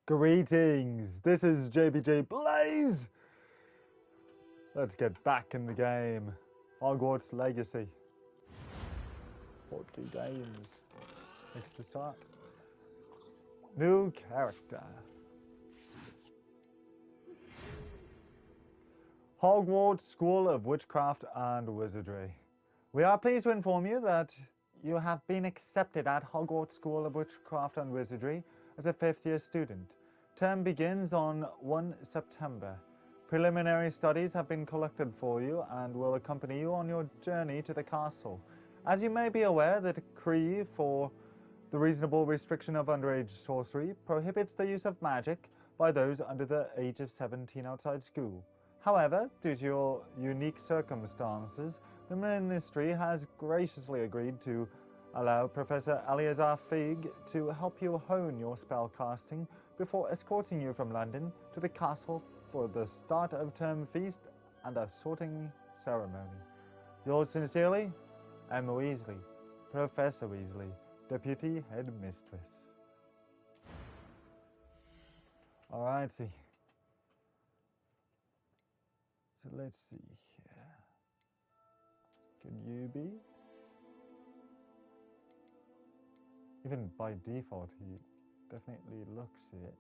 Greetings, this is JBJ Blaze! Let's get back in the game. Hogwarts Legacy. 40 games. Next to start. New character. Hogwarts School of Witchcraft and Wizardry. We are pleased to inform you that you have been accepted at Hogwarts School of Witchcraft and Wizardry as a 5th year student. Term begins on 1 September. Preliminary studies have been collected for you and will accompany you on your journey to the castle. As you may be aware, the decree for the reasonable restriction of underage sorcery prohibits the use of magic by those under the age of 17 outside school. However, due to your unique circumstances, the Ministry has graciously agreed to allow Professor Eleazar Fig to help you hone your spellcasting before escorting you from London to the castle for the start of term feast and a sorting ceremony. Yours sincerely, Emma Weasley, Professor Weasley, Deputy Headmistress. Alrighty. So let's see here. Can you be? Even by default, he definitely looks it.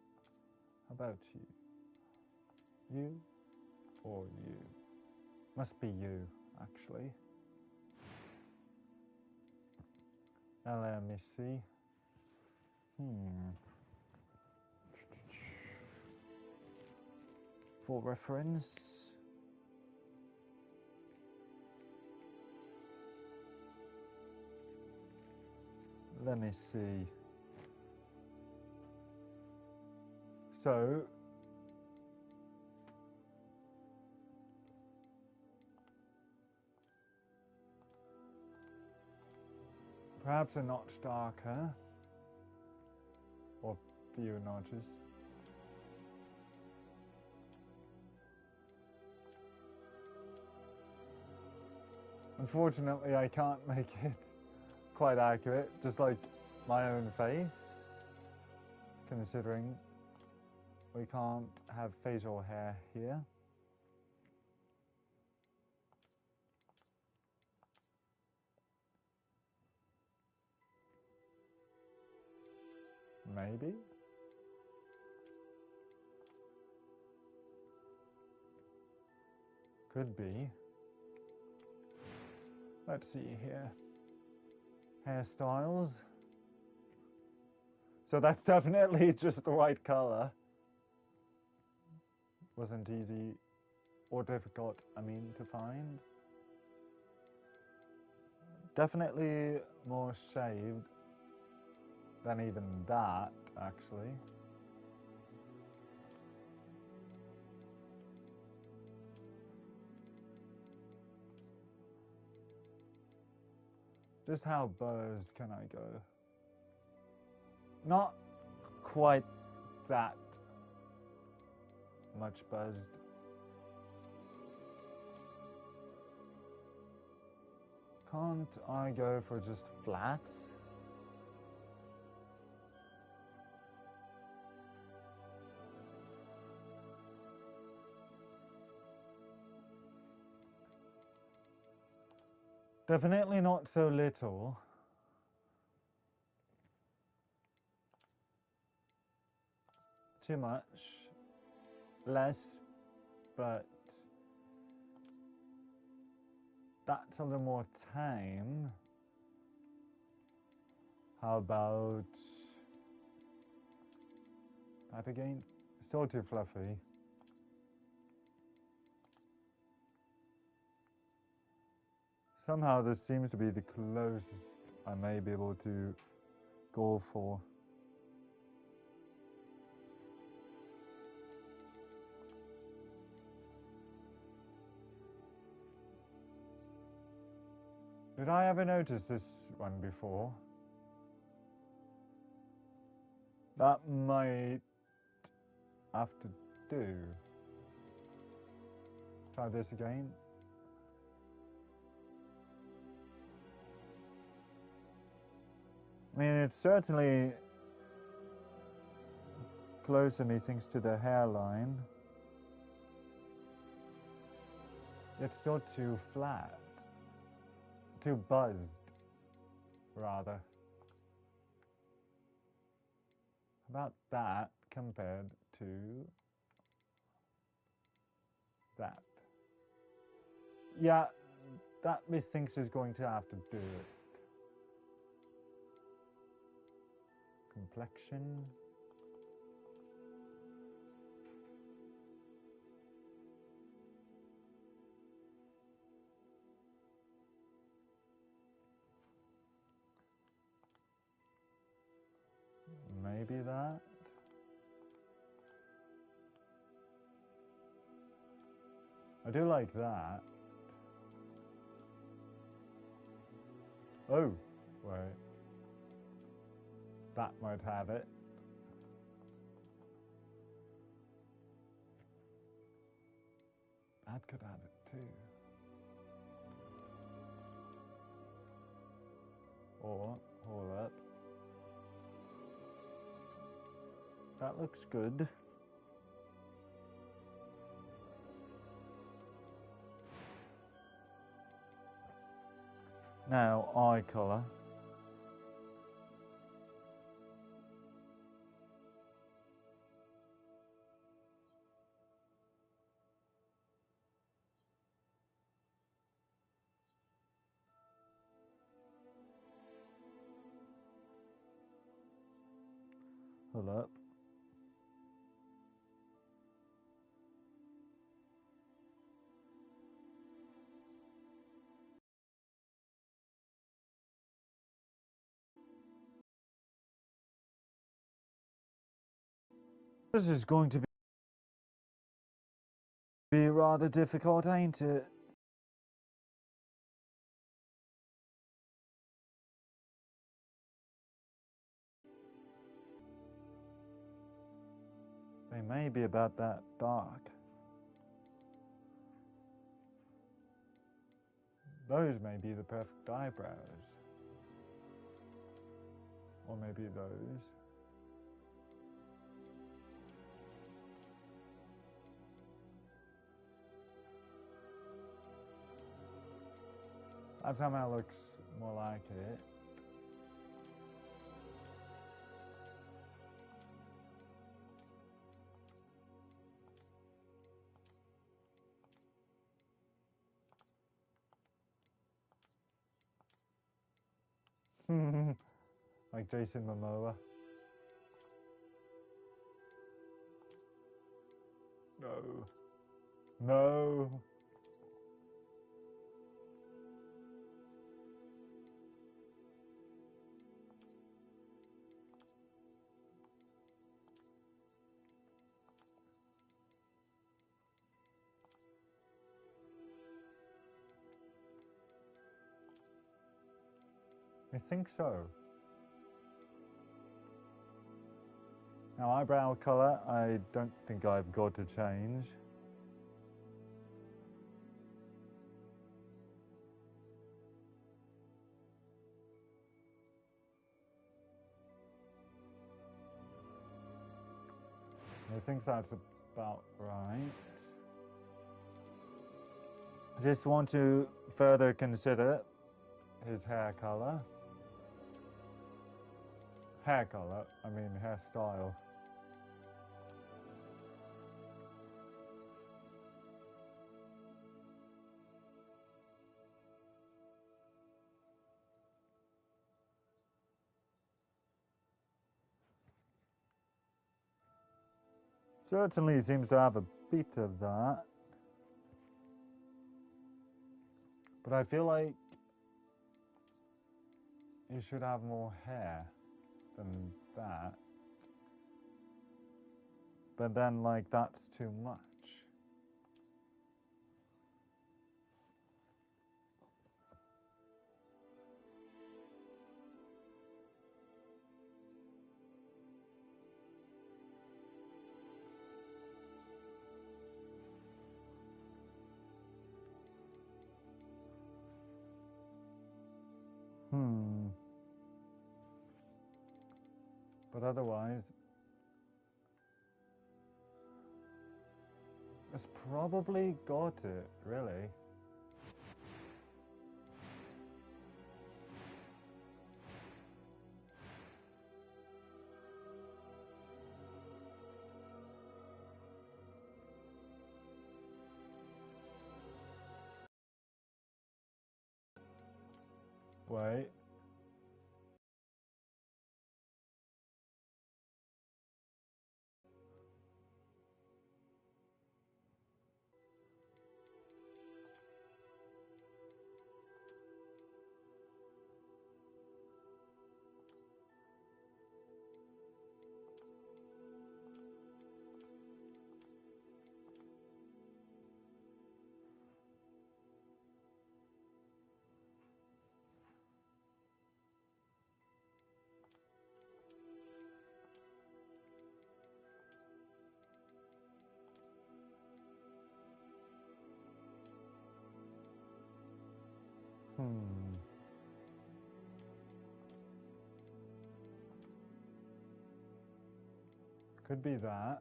How about you? You or you? Must be you, actually. Now let me see. For reference. Let me see. So, perhaps a notch darker, or a few notches. Unfortunately, I can't make it quite accurate, just like my own face, considering we can't have facial hair here. Maybe? Could be. Let's see here. Hairstyles. So that's definitely just the right color. Wasn't easy or difficult, to find. Definitely more shaved than even that, actually. Just how buzzed can I go? Not quite that much buzzed. Can't I go for just flats? Definitely not so little. Too much. Less, but that's a little more tame. How about that again? Still too fluffy. Somehow this seems to be the closest I may be able to go for. Did I ever notice this one before? That might have to do. Try this again. It's certainly closer meetings to the hairline. It's still too flat. Too buzzed, rather. About that compared to that. Yeah, that methinks is going to have to do it. Complexion. Maybe that. I do like that. Oh, wait. That might have it. That could have it too. Or, hold up. That looks good. Now, eye colour. Hold up. This is going to be rather difficult, ain't it? They may be about that dark. Those may be the perfect eyebrows. Or maybe those. That somehow looks more like it. Like Jason Momoa. No. No. I think so. Now, eyebrow colour, I don't think I've got to change. I think that's about right. I just want to further consider his hair colour. Hair colour, I mean hairstyle. Certainly seems to have a bit of that. But I feel like you should have more hair than that. But then, like, that's too much. But otherwise, It's probably got it, really. Wait. Could be that.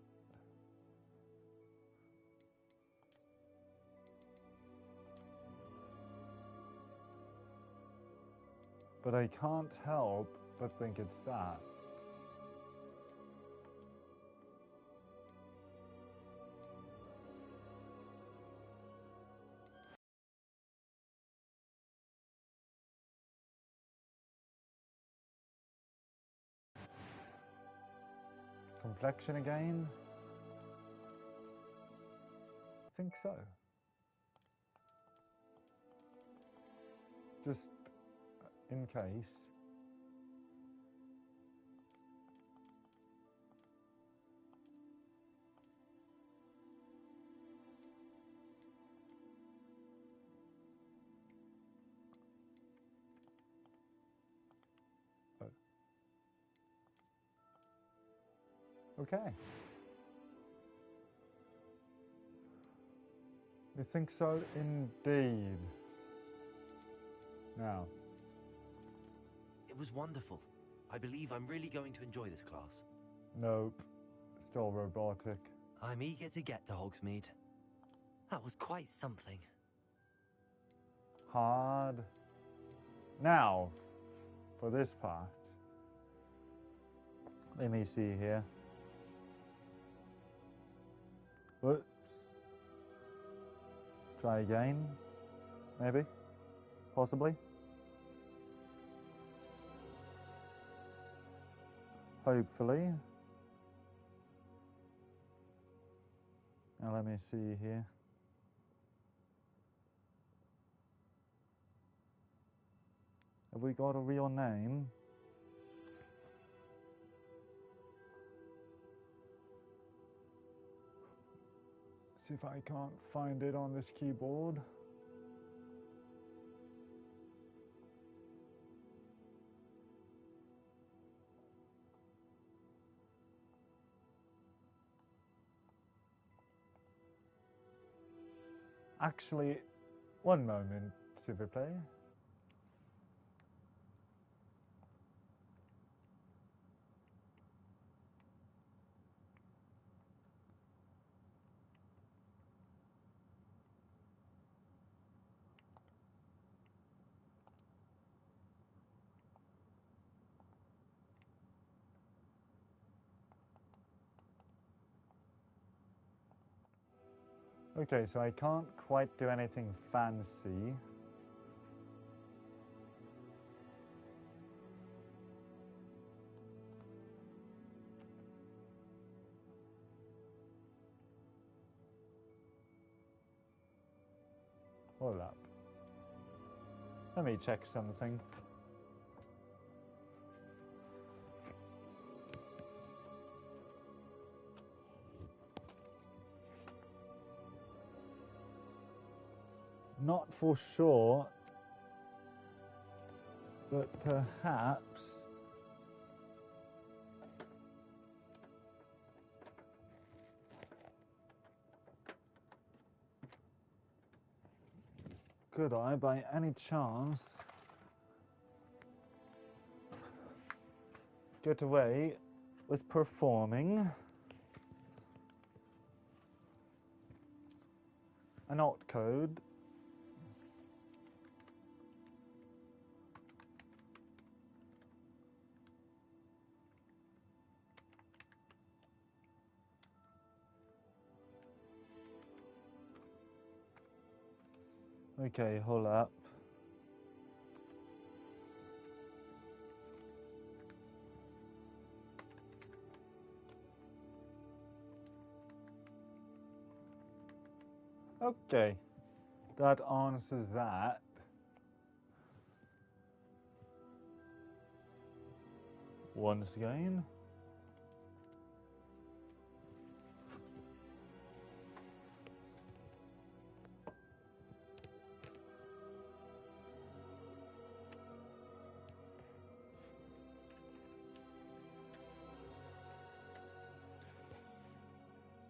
But I can't help but think it's that. Complexion again? I think so. Just in case. Oh. Okay. You think so? Indeed. Now. It was wonderful. I believe I'm really going to enjoy this class. Nope. Still robotic. I'm eager to get to Hogsmeade. That was quite something. Hard. Now, for this part. Let me see here. Whoops. Try again. Maybe. Possibly. Hopefully. Now let me see here. Have we got a real name? See if I can't find it on this keyboard. Actually, one moment, s'il vous plaît. Okay, so I can't quite do anything fancy. Hold up. Let me check something. Not for sure, but perhaps could I, by any chance, get away with performing an alt code. Okay, hold up. Okay, that answers that. Once again.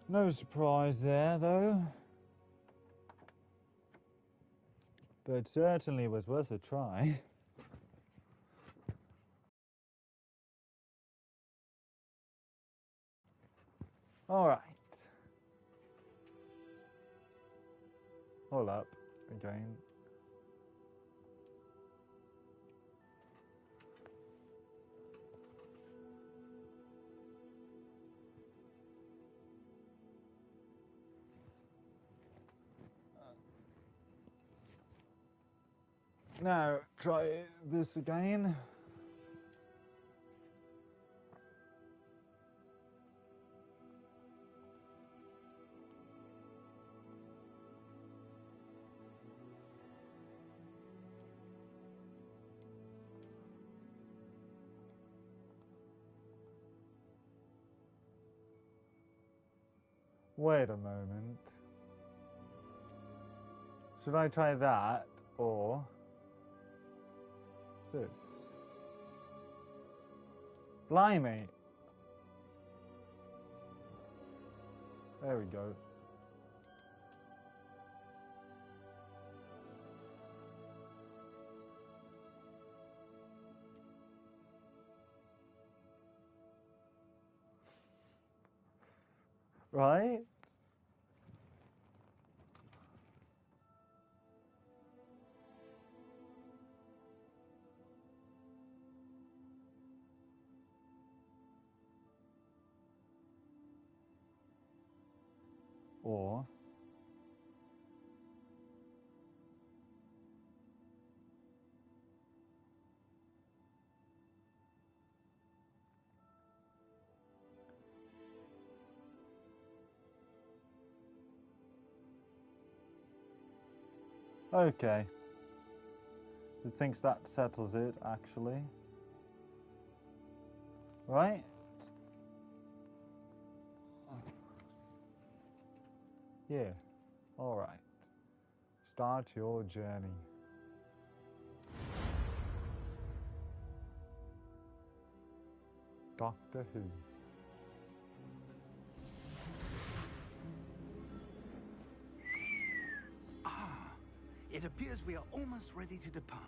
No surprise there, though. But certainly was worth a try. Alright. Hold up. Again. Now, try this again. Wait a moment. Should I try that or this? Blimey! There we go. Right? Or okay. It thinks that settles it, actually. Right? Yeah. Alright. Start your journey. Doctor Who. It appears we are almost ready to depart.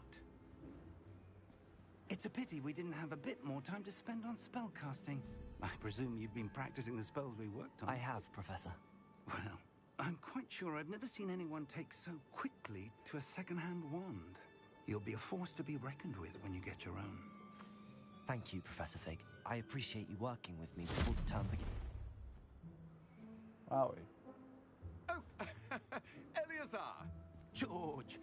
It's a pity we didn't have a bit more time to spend on spellcasting. I presume you've been practicing the spells we worked on. I have, Professor. Well, I'm quite sure I've never seen anyone take so quickly to a second-hand wand. You'll be a force to be reckoned with when you get your own. Thank you, Professor Fig. I appreciate you working with me before the term begins. Wowie. Oh, Eleazar! George,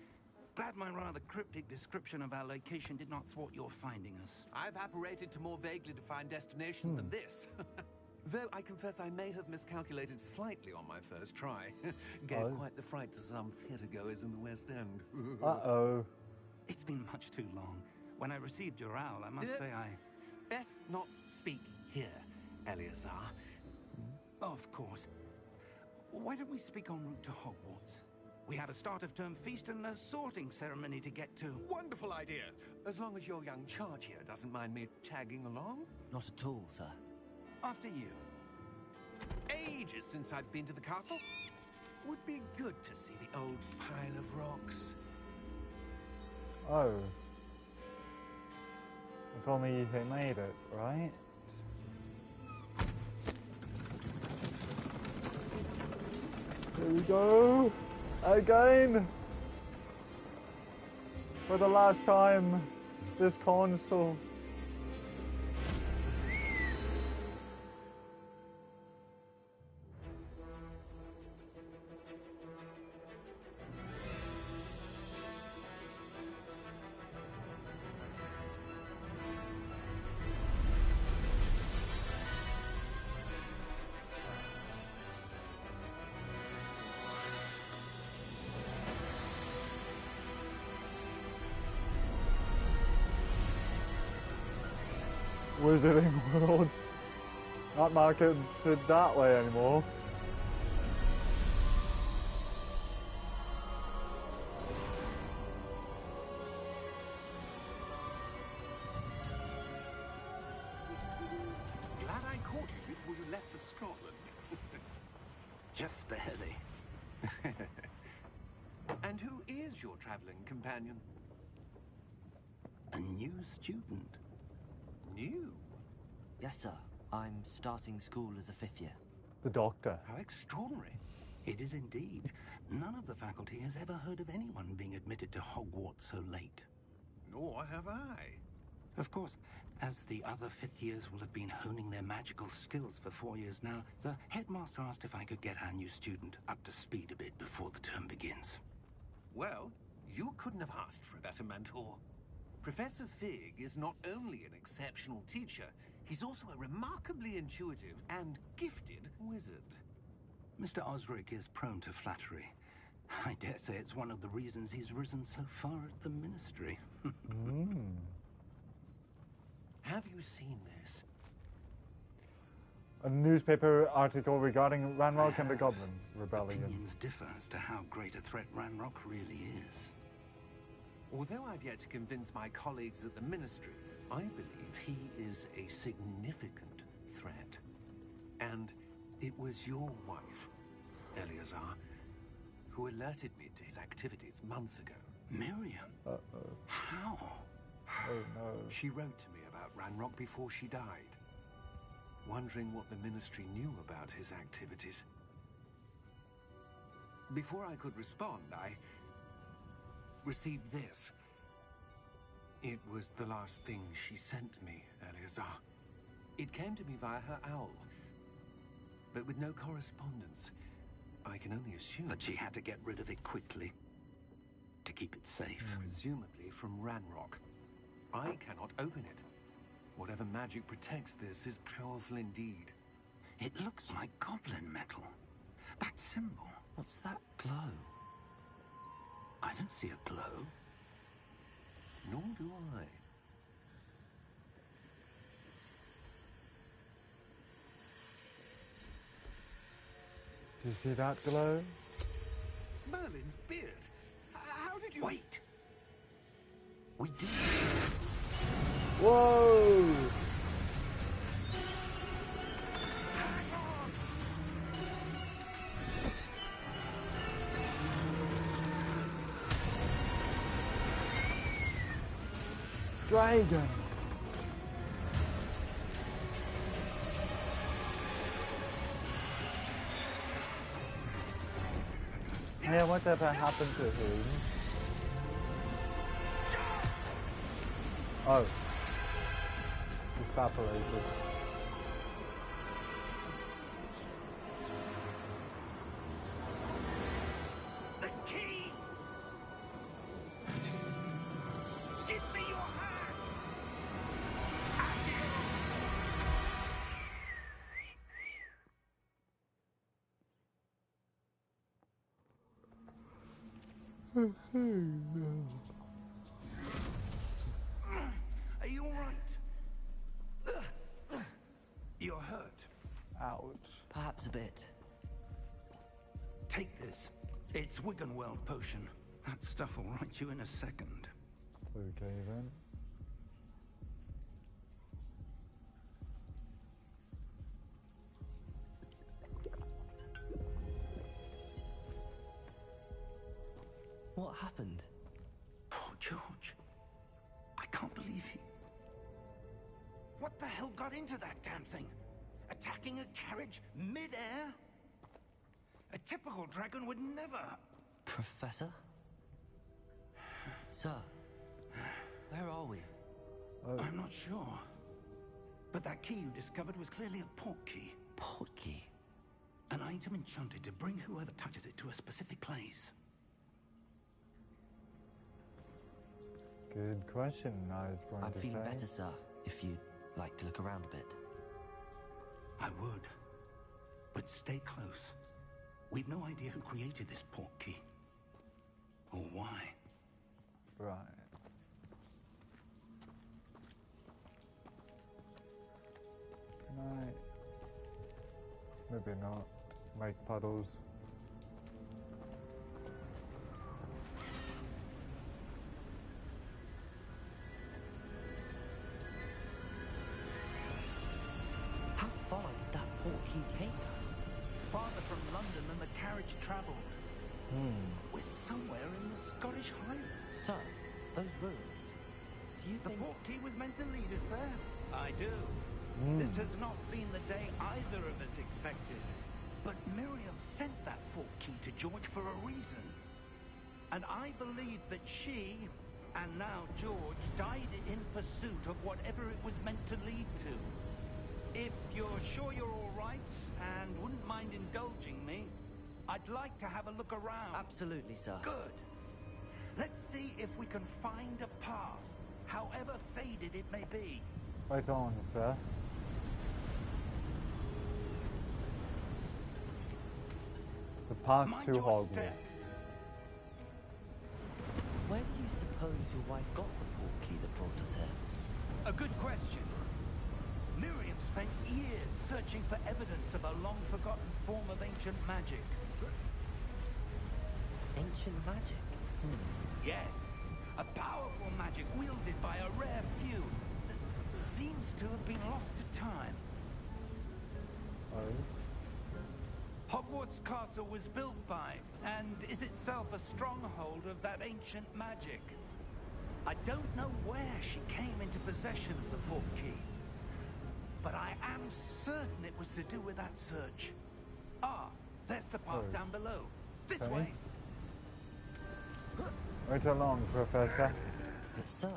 glad my rather cryptic description of our location did not thwart your finding us. I've apparated to more vaguely defined destinations than this. Though I confess I may have miscalculated slightly on my first try. Gave quite the fright to some theatregoers in the West End. Uh-oh. It's been much too long. When I received your owl, I must say I... Best not speak here, Eleazar. Of course. Why don't we speak en route to Hogwarts? We have a start-of-term feast and a sorting ceremony to get to. Wonderful idea. As long as your young charge here doesn't mind me tagging along. Not at all, sir. After you. Ages since I've been to the castle. Would be good to see the old pile of rocks. Oh. If only they made it, right? Here we go. Again! For the last time, this console. Wizarding World. Not marketed that way anymore. Glad I caught you before you left for Scotland. Just barely. And who is your traveling companion? A new student. New? Yes, sir. I'm starting school as a 5th year. The Doctor. How extraordinary. It is indeed. None of the faculty has ever heard of anyone being admitted to Hogwarts so late. Nor have I. Of course, as the other 5th years will have been honing their magical skills for 4 years now, the headmaster asked if I could get our new student up to speed a bit before the term begins. Well, you couldn't have asked for a better mentor. Professor Fig is not only an exceptional teacher, he's also a remarkably intuitive and gifted wizard. Mr. Osric is prone to flattery. I dare say it's one of the reasons he's risen so far at the Ministry. Have you seen this? A newspaper article regarding Ranrock and the Goblin Rebellion. Opinions differ as to how great a threat Ranrock really is. Although I've yet to convince my colleagues at the Ministry, I believe he is a significant threat. And it was your wife, Eleazar, who alerted me to his activities months ago. Miriam? How? Oh no. She wrote to me about Ranrock before she died, wondering what the Ministry knew about his activities. Before I could respond, I received this. It was the last thing she sent me, Eleazar. It came to me via her owl, but with no correspondence. I can only assume That she had to get rid of it quickly to keep it safe. presumably from Ranrock. I cannot open it. Whatever magic protects this is powerful indeed. It looks like goblin metal. That symbol. What's that glow? I don't see a glow. Nor do I. Do you see that glow? Merlin's beard. How did you... Wait! We did. Whoa! Dragon! Yeah, whatever happened to him? Oh. Evaporated. The key! Give me your hand! Are you all right? You're hurt. Ouch. Perhaps a bit. Take this. It's Wiggenweld potion. That stuff will right you in a second. Okay then. What happened? Poor George. I can't believe he... What the hell got into that damn thing? Attacking a carriage mid-air? A typical dragon would never... Professor? Sir, where are we? I'm not sure. But that key you discovered was clearly a port key. Port key? An item enchanted to bring whoever touches it to a specific place. Good question, I was going I'm to feeling say. better, sir, if you'd like to look around a bit. I would. But stay close. We've no idea who created this port key. Or why. Right. Can I... Maybe not. Make puddles. How far did that port key take us? Farther from London than the carriage travelled. We're somewhere in the Scottish Highlands. Sir, those ruins. Do you The think... port key was meant to lead us there. I do. This has not been the day either of us expected. But Miriam sent that port key to George for a reason. And I believe that she, and now George, died in pursuit of whatever it was meant to lead to. If you're sure you're all right, and wouldn't mind indulging me, I'd like to have a look around. Absolutely, sir. Good. Let's see if we can find a path, however faded it may be. Right on, sir. The path Mind to your Hogwarts. step. Where do you suppose your wife got the port key that brought us here? A good question. Miriam spent years searching for evidence of a long-forgotten form of ancient magic. Ancient magic? Yes, a powerful magic wielded by a rare few that seems to have been lost to time. Oh. Hogwarts Castle was built by, and is itself a stronghold of that ancient magic. I don't know where she came into possession of the port key, but I am certain it was to do with that search. Ah, there's the path down below. This Okay. way. Right along, Professor. But sir,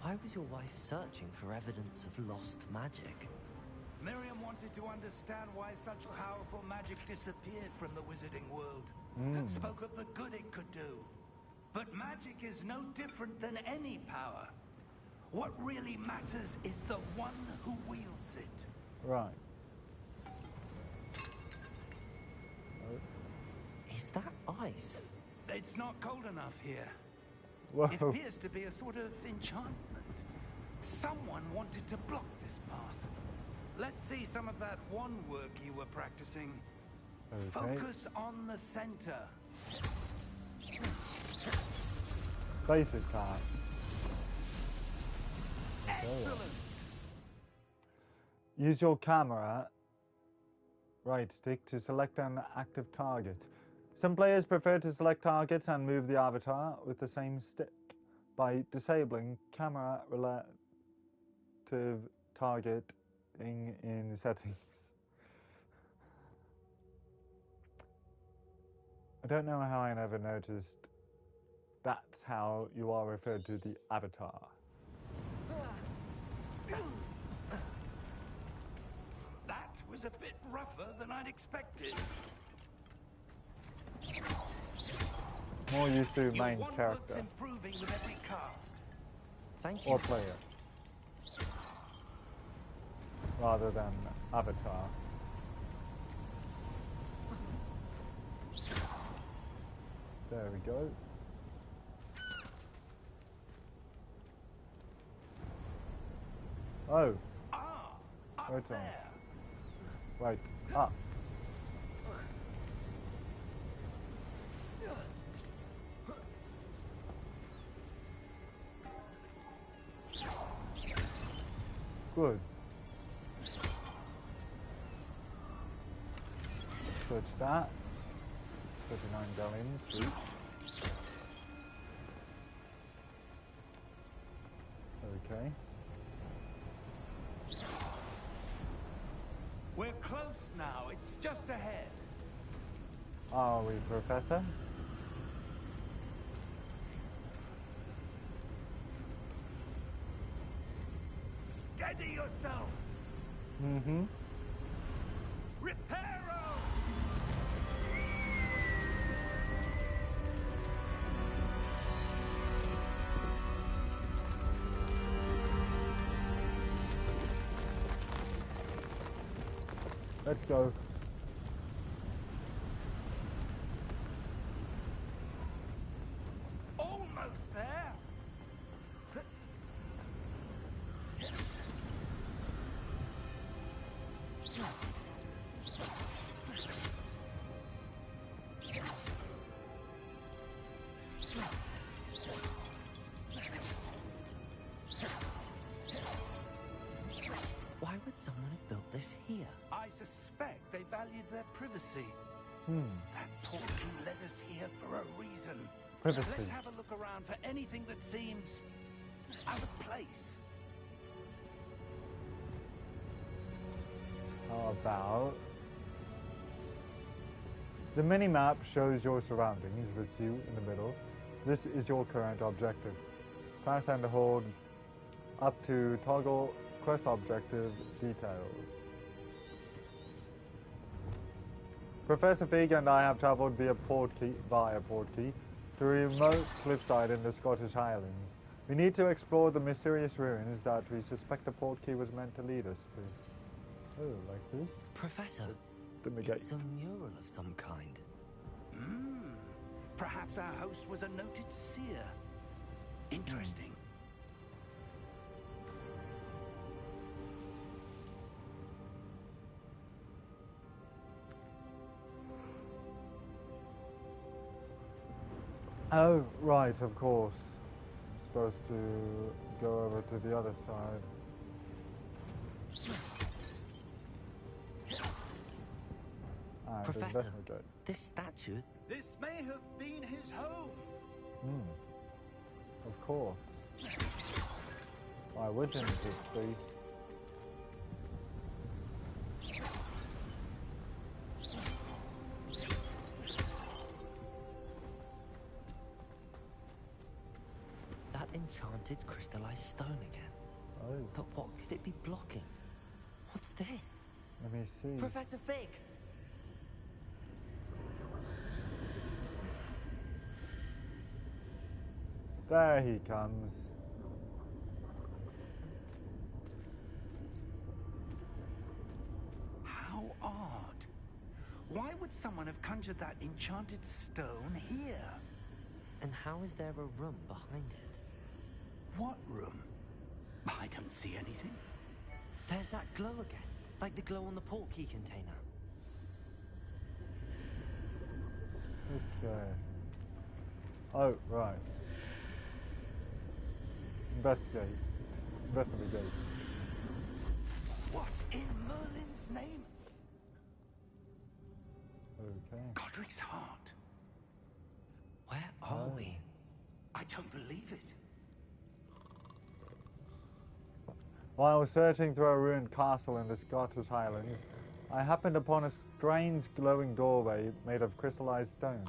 why was your wife searching for evidence of lost magic? Miriam wanted to understand why such powerful magic disappeared from the wizarding world. Spoke of the good it could do. But magic is no different than any power. What really matters is the one who wields it. Right. Is that ice? It's not cold enough here. Whoa. It appears to be a sort of enchantment. Someone wanted to block this path. Let's see some of that one work you were practicing. Okay. Focus on the center. Basic part. Excellent. Use your camera right stick to select an active target. Some players prefer to select targets and move the avatar with the same stick by disabling camera relative targeting in settings. I don't know how I never noticed that's how you are referred to the avatar. That was a bit rougher than I'd expected. More used to Your main one work's character improving with every cast. Thank you. or player rather than avatar. There we go. Oh, Ah, up Right on. there. right, up. Good. Search that. 39 galleons, sweet. Okay. We're close now. It's just ahead. Are we, Professor? Steady yourself! Mm-hmm. Reparo! Let's go. Almost there! Why would someone have built this here? I suspect they valued their privacy. That portkey led us here for a reason. Privacy. Let's have a look around for anything that seems out of place. How about... The mini-map shows your surroundings with you in the middle. This is your current objective. Press and hold up to toggle quest objective details. Professor Fig and I have traveled via portkey to a remote cliffside in the Scottish Highlands. We need to explore the mysterious ruins that we suspect the portkey was meant to lead us to. Oh, like this? Professor, The it's a mural of some kind. Perhaps our host was a noted seer. Interesting. Oh, right, of course. I'm supposed to go over to the other side. And Professor, investigate. this statue... This may have been his home. Of course. Why wouldn't it be? That enchanted crystallized stone again. Oh, But what could it be blocking? What's this? let me see. Professor Fig! There he comes. How odd. Why would someone have conjured that enchanted stone here? And how is there a room behind it? What room? I don't see anything. There's that glow again, like the glow on the portkey container. Okay. Oh, right. Investigate. Investigate. What in Merlin's name? Okay. Godric's heart. Where are Oh. we? I don't believe it. While searching through a ruined castle in the Scottish Highlands, I happened upon a strange glowing doorway made of crystallized stone.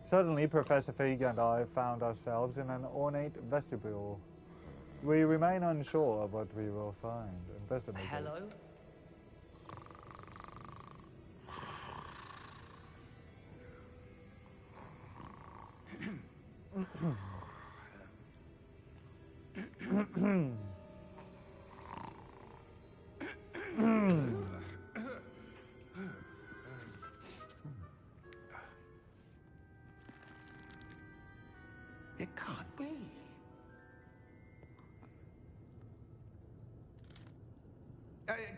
Suddenly, Professor Fig and I found ourselves in an ornate vestibule. We remain unsure of what we will find. Investigate. Hello? It can't be.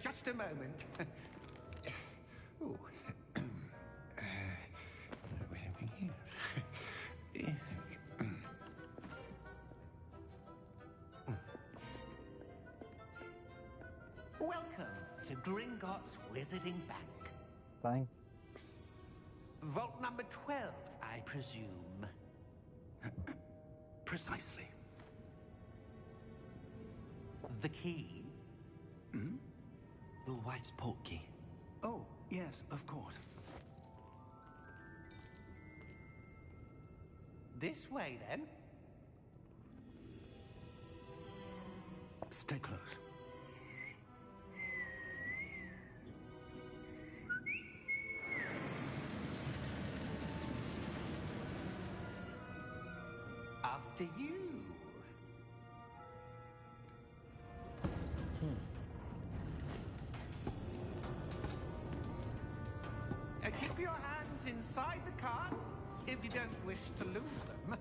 Just a moment. Ooh. Where are we here? Welcome to Gringotts Wizarding Bank. Thanks. Vault number 12, I presume. Precisely. The key? The wife's portkey. Oh, yes, of course. This way, then. Stay close. after you. Keep your hands inside the cart if you don't wish to lose them.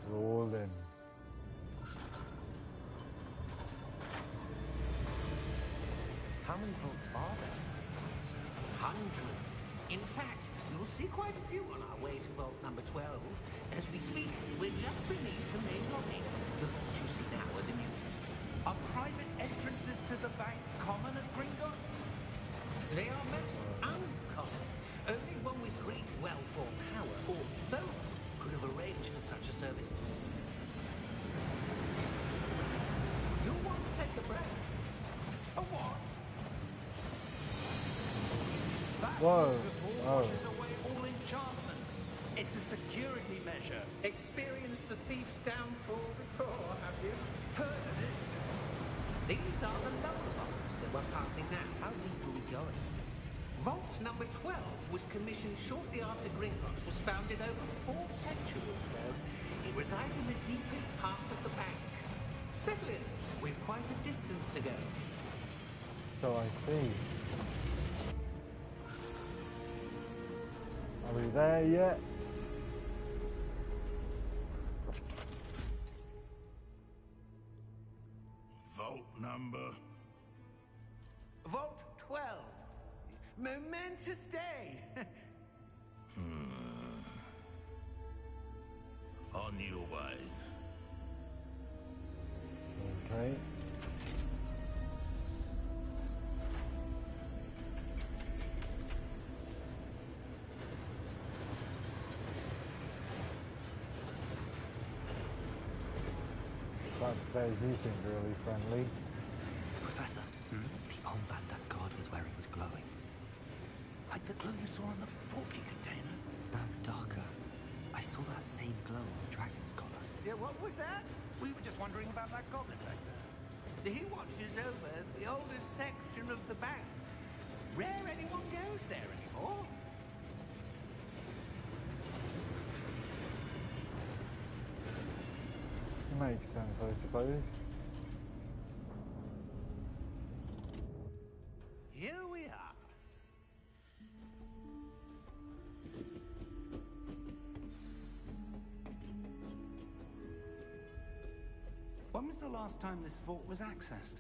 Rolling. How many vaults are there? Hundreds. In fact, you'll see quite a few on our way to vault number 12. As we speak, we're just beneath the main lobby. The vaults you see now are the newest. Are private entrances to the bank common at Gringotts? They are most uncommon. Only one with great wealth or power, or both, could have arranged for such a service. You'll want to take a breath. A what? That Whoa. waterfall washes away all enchantments. It's a security measure. Experienced the thief's downfall before, have you? Heard of it? These are the lower vaults that we're passing now. How deep are we going? Vault number 12 was commissioned shortly after Gringotts was founded over 4 centuries ago. It resides in the deepest part of the bank. Settle in. We've quite a distance to go. So I see. Are we there yet? Vault number? Vault 12. Momentous day. On your way. Okay. That says he seemed really friendly. Professor, the armband that guard was wearing was glowing. Like the glow you saw on the porky container? No, darker. I saw that same glow on the dragon's collar. Yeah, what was that? We were just wondering about that goblin back there. He watches over the oldest section of the bank. Rare anyone goes there anymore. Makes sense, I suppose. Here we are. When was the last time this vault was accessed?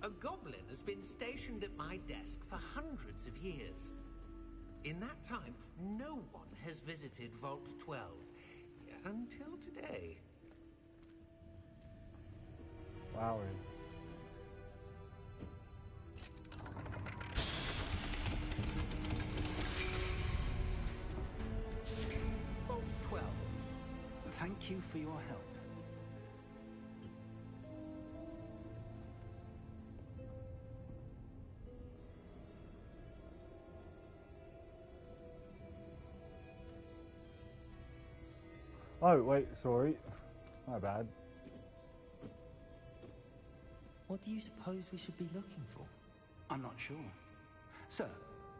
A goblin has been stationed at my desk for hundreds of years. In that time, no one has visited Vault 12. Until today. Wow. Vault 12. Thank you for your help. Oh, wait, sorry. My bad. What do you suppose we should be looking for? I'm not sure. Sir,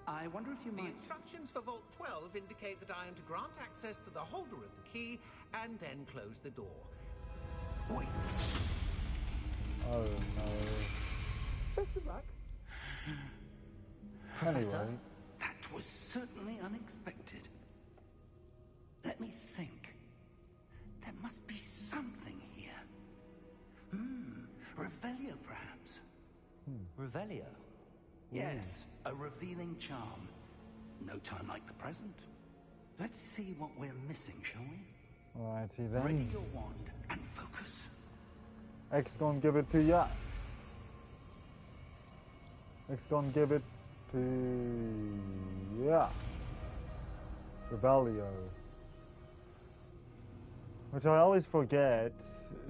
I wonder if you The might... instructions for Vault 12 indicate that I am to grant access to the holder of the key and then close the door. Wait. Oh no. Best of luck. Anyway. That was certainly unexpected. Let me think. There must be something here. Revelio, perhaps. Revelio? Yes, a revealing charm. No time like the present. Let's see what we're missing, shall we? Alrighty Ready then. your wand and focus. X gonna give it to ya. X gonna give it to ya. Revelio. Which I always forget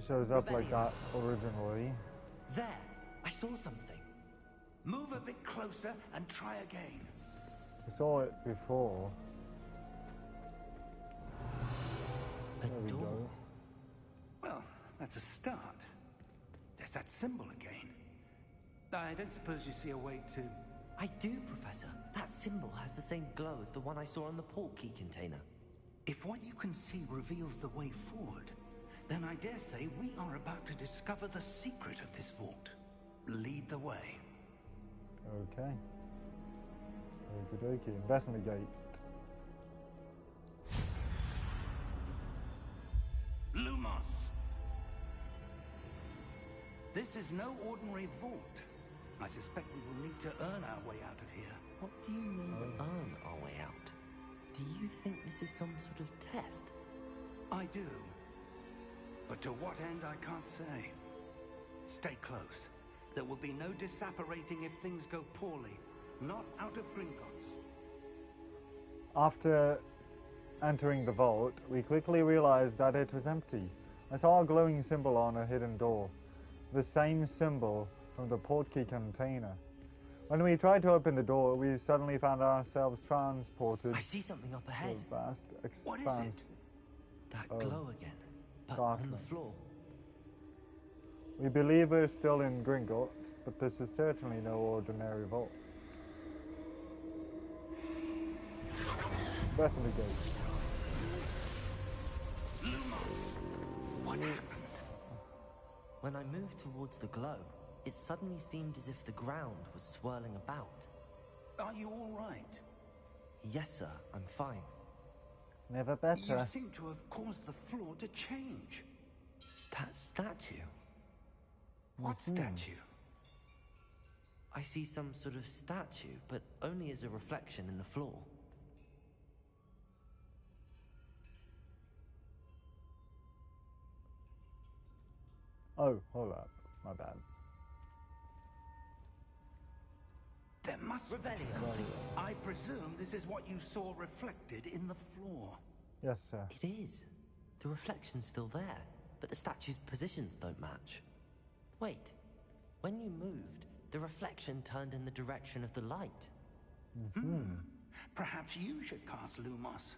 shows up like that originally. There! I saw something. Move a bit closer and try again. I saw it before. A There we door. go. Well, that's a start. There's that symbol again. I don't suppose you see a way to... I do, Professor. That symbol has the same glow as the one I saw on the portkey container. If what you can see reveals the way forward, then I dare say we are about to discover the secret of this vault. Lead the way. Okay. Okie dokie. Investigate. Lumos! This is no ordinary vault. I suspect we will need to earn our way out of here. What do you mean, earn our way out? Do you think this is some sort of test? I do. But to what end, I can't say. Stay close. There will be no disapparating if things go poorly. Not out of Gringotts. After entering the vault, we quickly realized that it was empty. I saw a glowing symbol on a hidden door. The same symbol from the portkey container. When we tried to open the door, we suddenly found ourselves transported I see something up ahead. to a vast expanse. What is it? That Oh. glow again, but Darkness. on the floor. We believe we're still in Gringotts, but this is certainly no ordinary vault. Investigate. What happened? When I moved towards the glow, it suddenly seemed as if the ground was swirling about. Are you all right? Yes, sir, I'm fine. Never You better. seem to have caused the floor to change. That statue. What statue? I see some sort of statue, but only as a reflection in the floor. Oh, hold up. My bad. There must be Revelio. something. I presume this is what you saw reflected in the floor. Yes, sir. It is. The reflection's still there, but the statue's positions don't match. Wait. When you moved, the reflection turned in the direction of the light. Perhaps you should cast Lumos.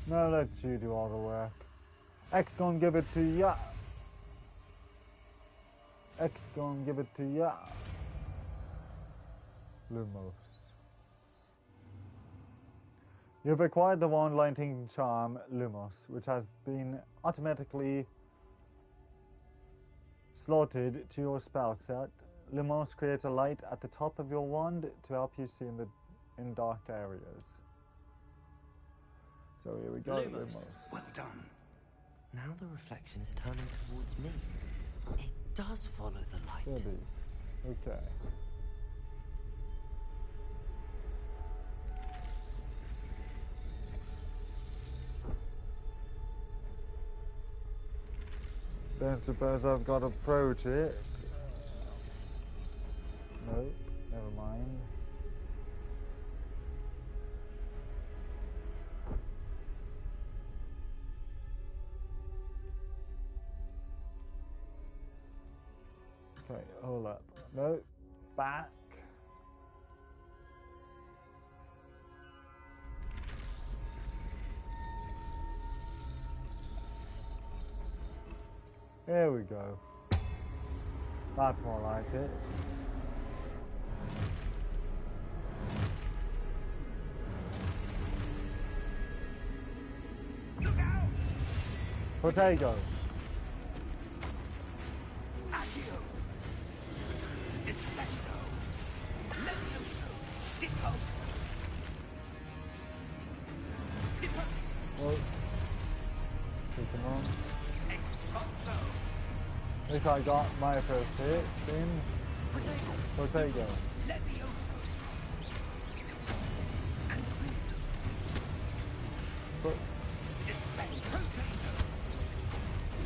No, let you do all the work. X gon' give it to ya. X gon' give it to ya. Lumos. You've acquired the wand lighting charm Lumos, which has been automatically slotted to your spell set. Lumos creates a light at the top of your wand to help you see in dark areas. So here we go, Lumos. Lumos. Well done. Now the reflection is turning towards me. It does follow the light. Steady. Okay. Don't suppose I've got to approach it. Nope, never mind. Okay, hold up. Nope, back. There we go. That's more like it. Look out! Potato. Accio! Descendo! Levioso! Deposo! Deposo! Oh. Take him on. Expulso! At least I got my first hit in Potato. Levioso! Po- Descend! Potato!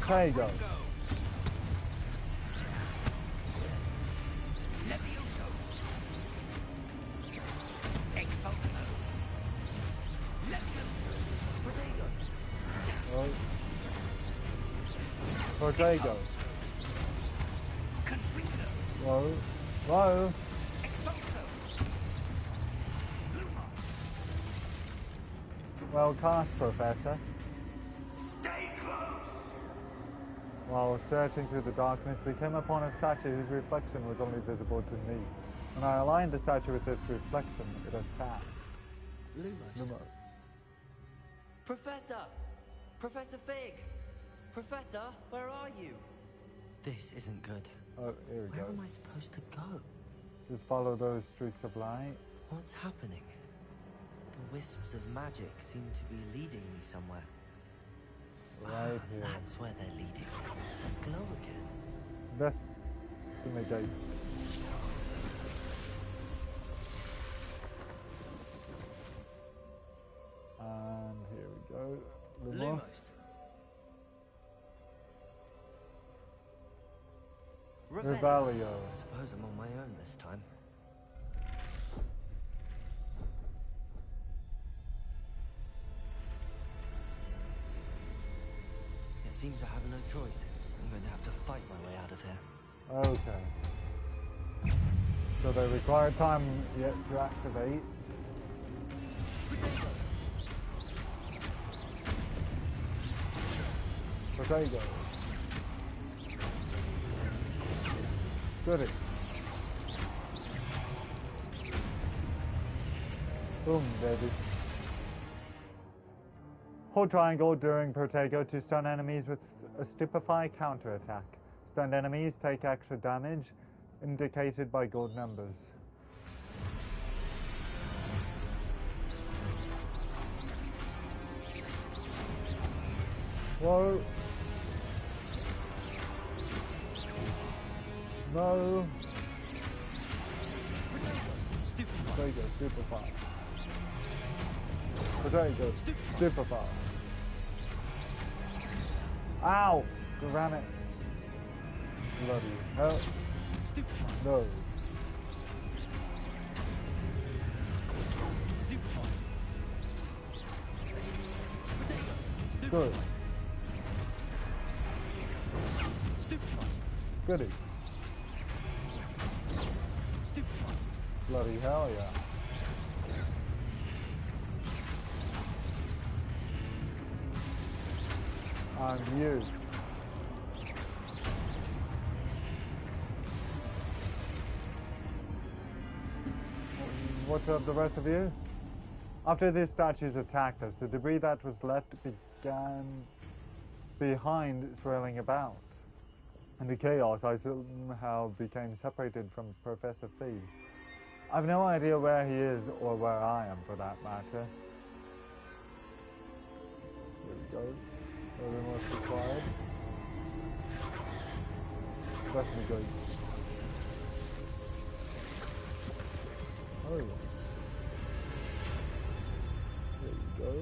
Potato. Levioso! Expulso! Levioso! Potato! Oh. Potato. Confringo! Whoa. Whoa. Expulso! Lumos! Well cast, Professor. Stay close! While searching through the darkness, we came upon a statue whose reflection was only visible to me. When I align the statue with its reflection, it attacks. Lumos. Lumos. Professor! Professor Fig! Professor, where are you? This isn't good. Oh, here we Where go. am I supposed to go? Just follow those streaks of light. What's happening? The wisps of magic seem to be leading me somewhere. Right here. That's where they're leading me. A glow again. Best to make a and here we go. Lumos. Lumos. Revelio. I suppose I'm on my own this time. It seems I have no choice. I'm going to have to fight my way out of here. Okay. So they require time yet to activate. Potato. Goody. Boom, baby. Hold triangle during Protego to stun enemies with a stupefy counterattack. Stunned enemies take extra damage, indicated by gold numbers. Whoa. No. Potato, stupefy. Potato, stupefy. Ow! Ram it. Bloody hell. No. Good. Goody. Bloody hell yeah. And you. What's up, the rest of you? After these statues attacked us, the debris that was left began behind swirling about. In the chaos, I somehow became separated from Professor Fee. I've no idea where he is or where I am, for that matter. Here we go. Everything was required. Let me go. Oh. There we go.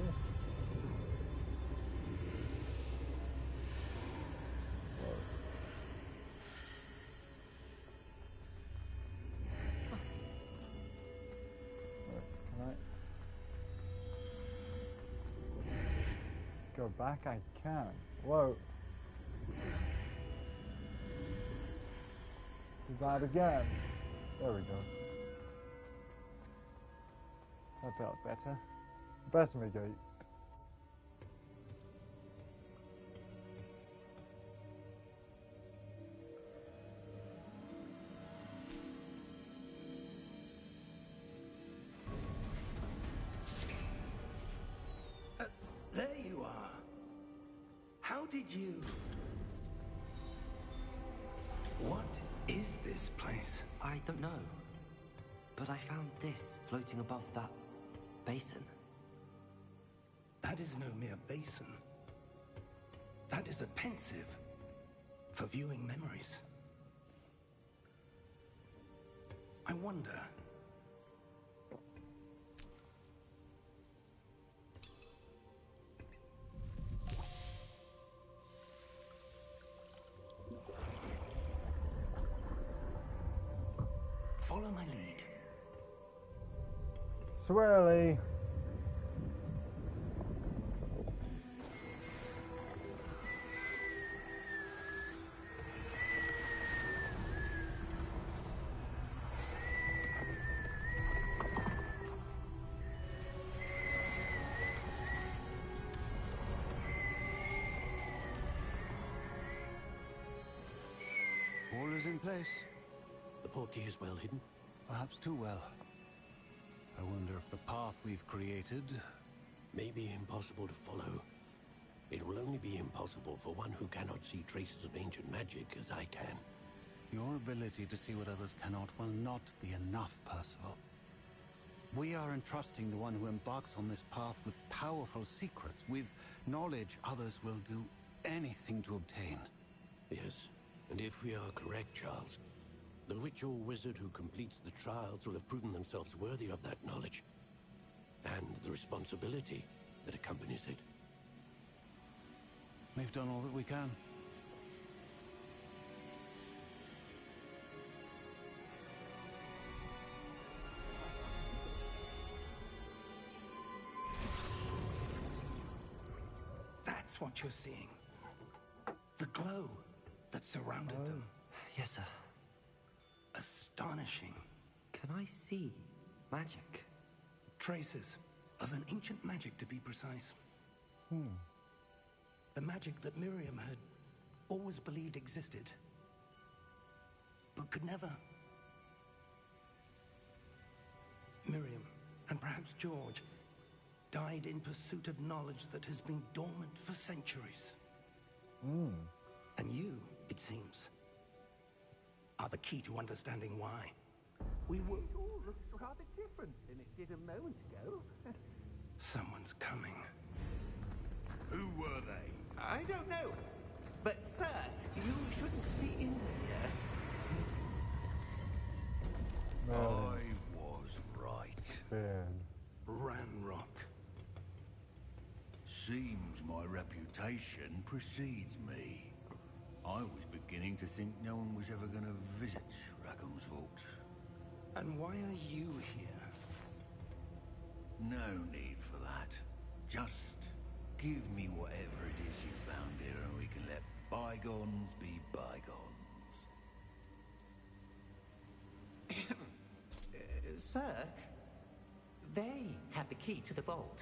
Go back, I can. Whoa. Do that again. There we go. That felt better. Best me gate. There you are. How did you... What is this place? I don't know. But I found this floating above that basin. That is no mere basin. That is a pensive for viewing memories. I wonder... Follow my lead. Swirly. All is in place. The portkey is well hidden. Perhaps too well. I wonder if the path we've created may be impossible to follow. It will only be impossible for one who cannot see traces of ancient magic as I can. Your ability to see what others cannot will not be enough, Percival. We are entrusting the one who embarks on this path with powerful secrets, with knowledge others will do anything to obtain. Yes, and if we are correct, Charles, the witch or wizard who completes the trials will have proven themselves worthy of that knowledge, and the responsibility that accompanies it. We've done all that we can. That's what you're seeing. The glow that surrounded them. Yes, sir. Astonishing. Can I see magic? Traces of an ancient magic, to be precise. The magic that Miriam had always believed existed, but could never. Miriam, and perhaps George, died in pursuit of knowledge that has been dormant for centuries. And you, it seems, are the key to understanding why. We were... It all looks rather different than it did a moment ago. Someone's coming. Who were they? I don't know. But, sir, you shouldn't be in here. I was right. Beard. Ranrock. Seems my reputation precedes me. I was beginning to think no one was ever going to visit Rackham's vault. And why are you here? No need for that. Just give me whatever it is you found here and we can let bygones be bygones. Sir, they have the key to the vault.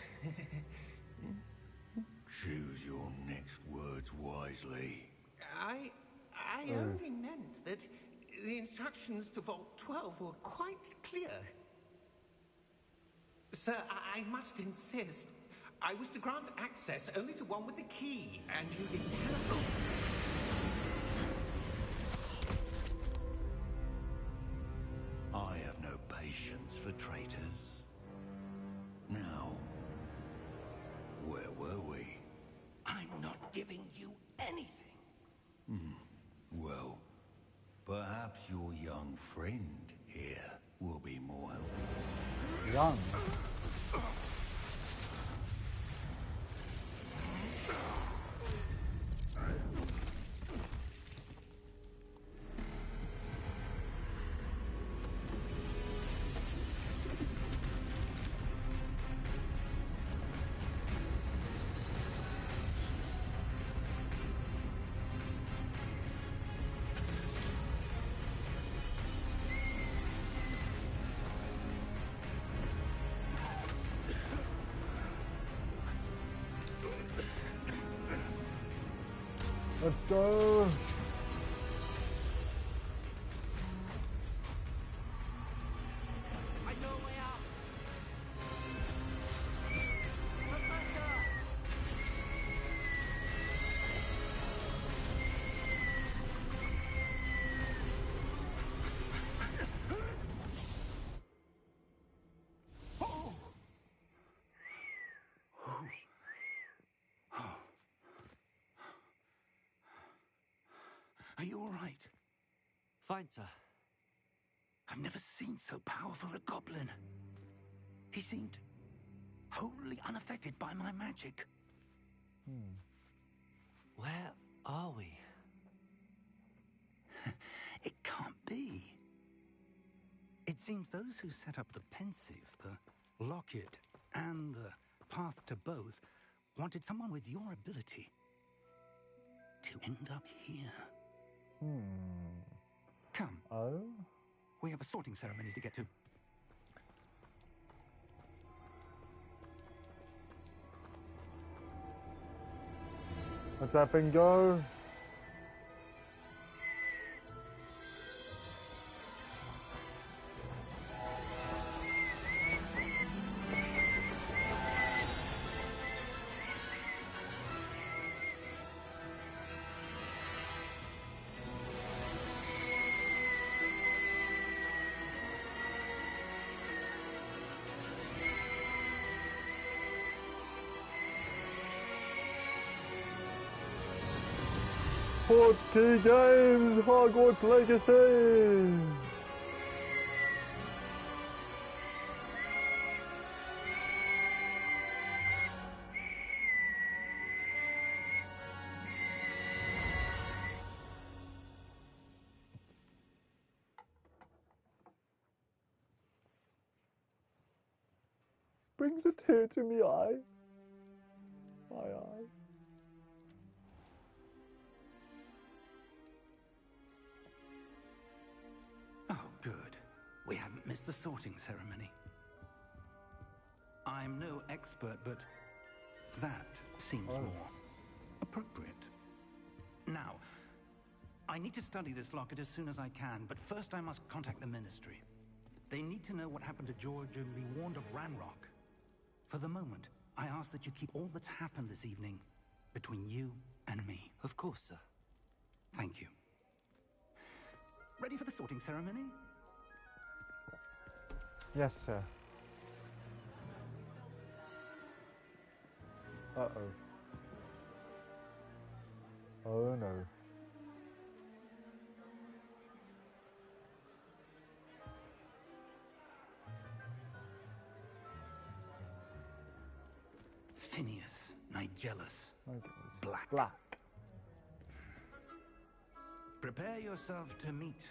Choose your next words wisely. I only meant that the instructions to Vault 12 were quite clear. Sir, I must insist. I was to grant access only to one with the key, and you didn't have them. I have no patience for traitors. Now, where were we? I'm not giving you anything. Well, perhaps your young friend here will be more helpful. Young. Let's go. I know a way out. Professor! Are you all right? Fine, sir. I've never seen so powerful a goblin. He seemed wholly unaffected by my magic. Where are we? It can't be. It seems those who set up the pensive, the locket, and the path to both wanted someone with your ability to end up here. Come, Oh? we have a sorting ceremony to get to. Let's up and go. Portkey Games Hogwarts Legacy! Brings a tear to me eye. My eye. Oh, good. We haven't missed the sorting ceremony. I'm no expert, but that seems more appropriate. Now, I need to study this locket as soon as I can, but first I must contact the Ministry. They need to know what happened to George and be warned of Ranrock. For the moment, I ask that you keep all that's happened this evening between you and me. Of course, sir. Thank you. Ready for the sorting ceremony? Yes, sir. Uh-oh. Oh no. Phineas, Nigellus, Black. Black. Prepare yourself to meet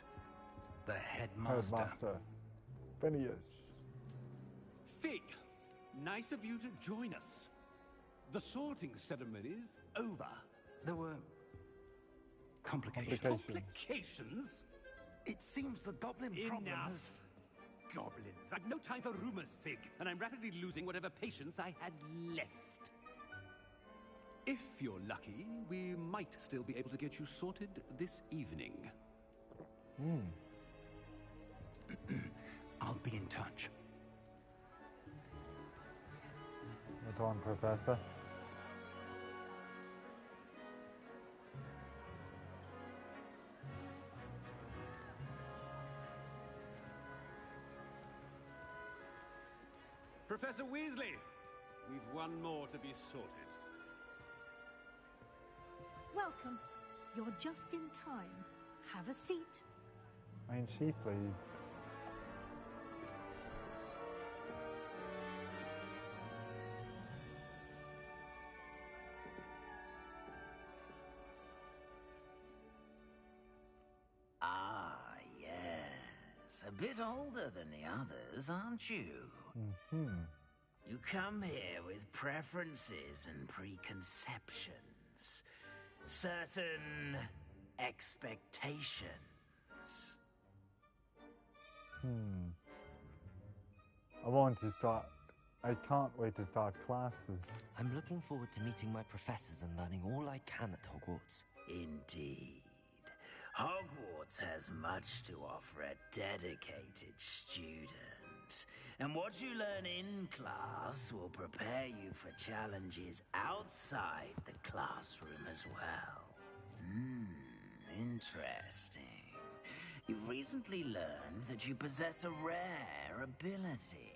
the headmaster. Headmaster. Phineas. Fig, nice of you to join us. The sorting ceremony's over. There were complications. Complications? It seems the goblin problem Enough. has... Goblins. I've no time for rumors, Fig, and I'm rapidly losing whatever patience I had left. If you're lucky, we might still be able to get you sorted this evening. I'll be in touch. Hold on, Professor. Professor Weasley, we've one more to be sorted. Welcome. You're just in time. Have a seat. Ain't she pleased? Ah, yes. A bit older than the others, aren't you? You come here with preferences and preconceptions. Certain expectations. I can't wait to start classes. I'm looking forward to meeting my professors and learning all I can at Hogwarts. Indeed. Hogwarts has much to offer a dedicated student. And what you learn in class will prepare you for challenges outside the classroom as well. Interesting. You've recently learned that you possess a rare ability.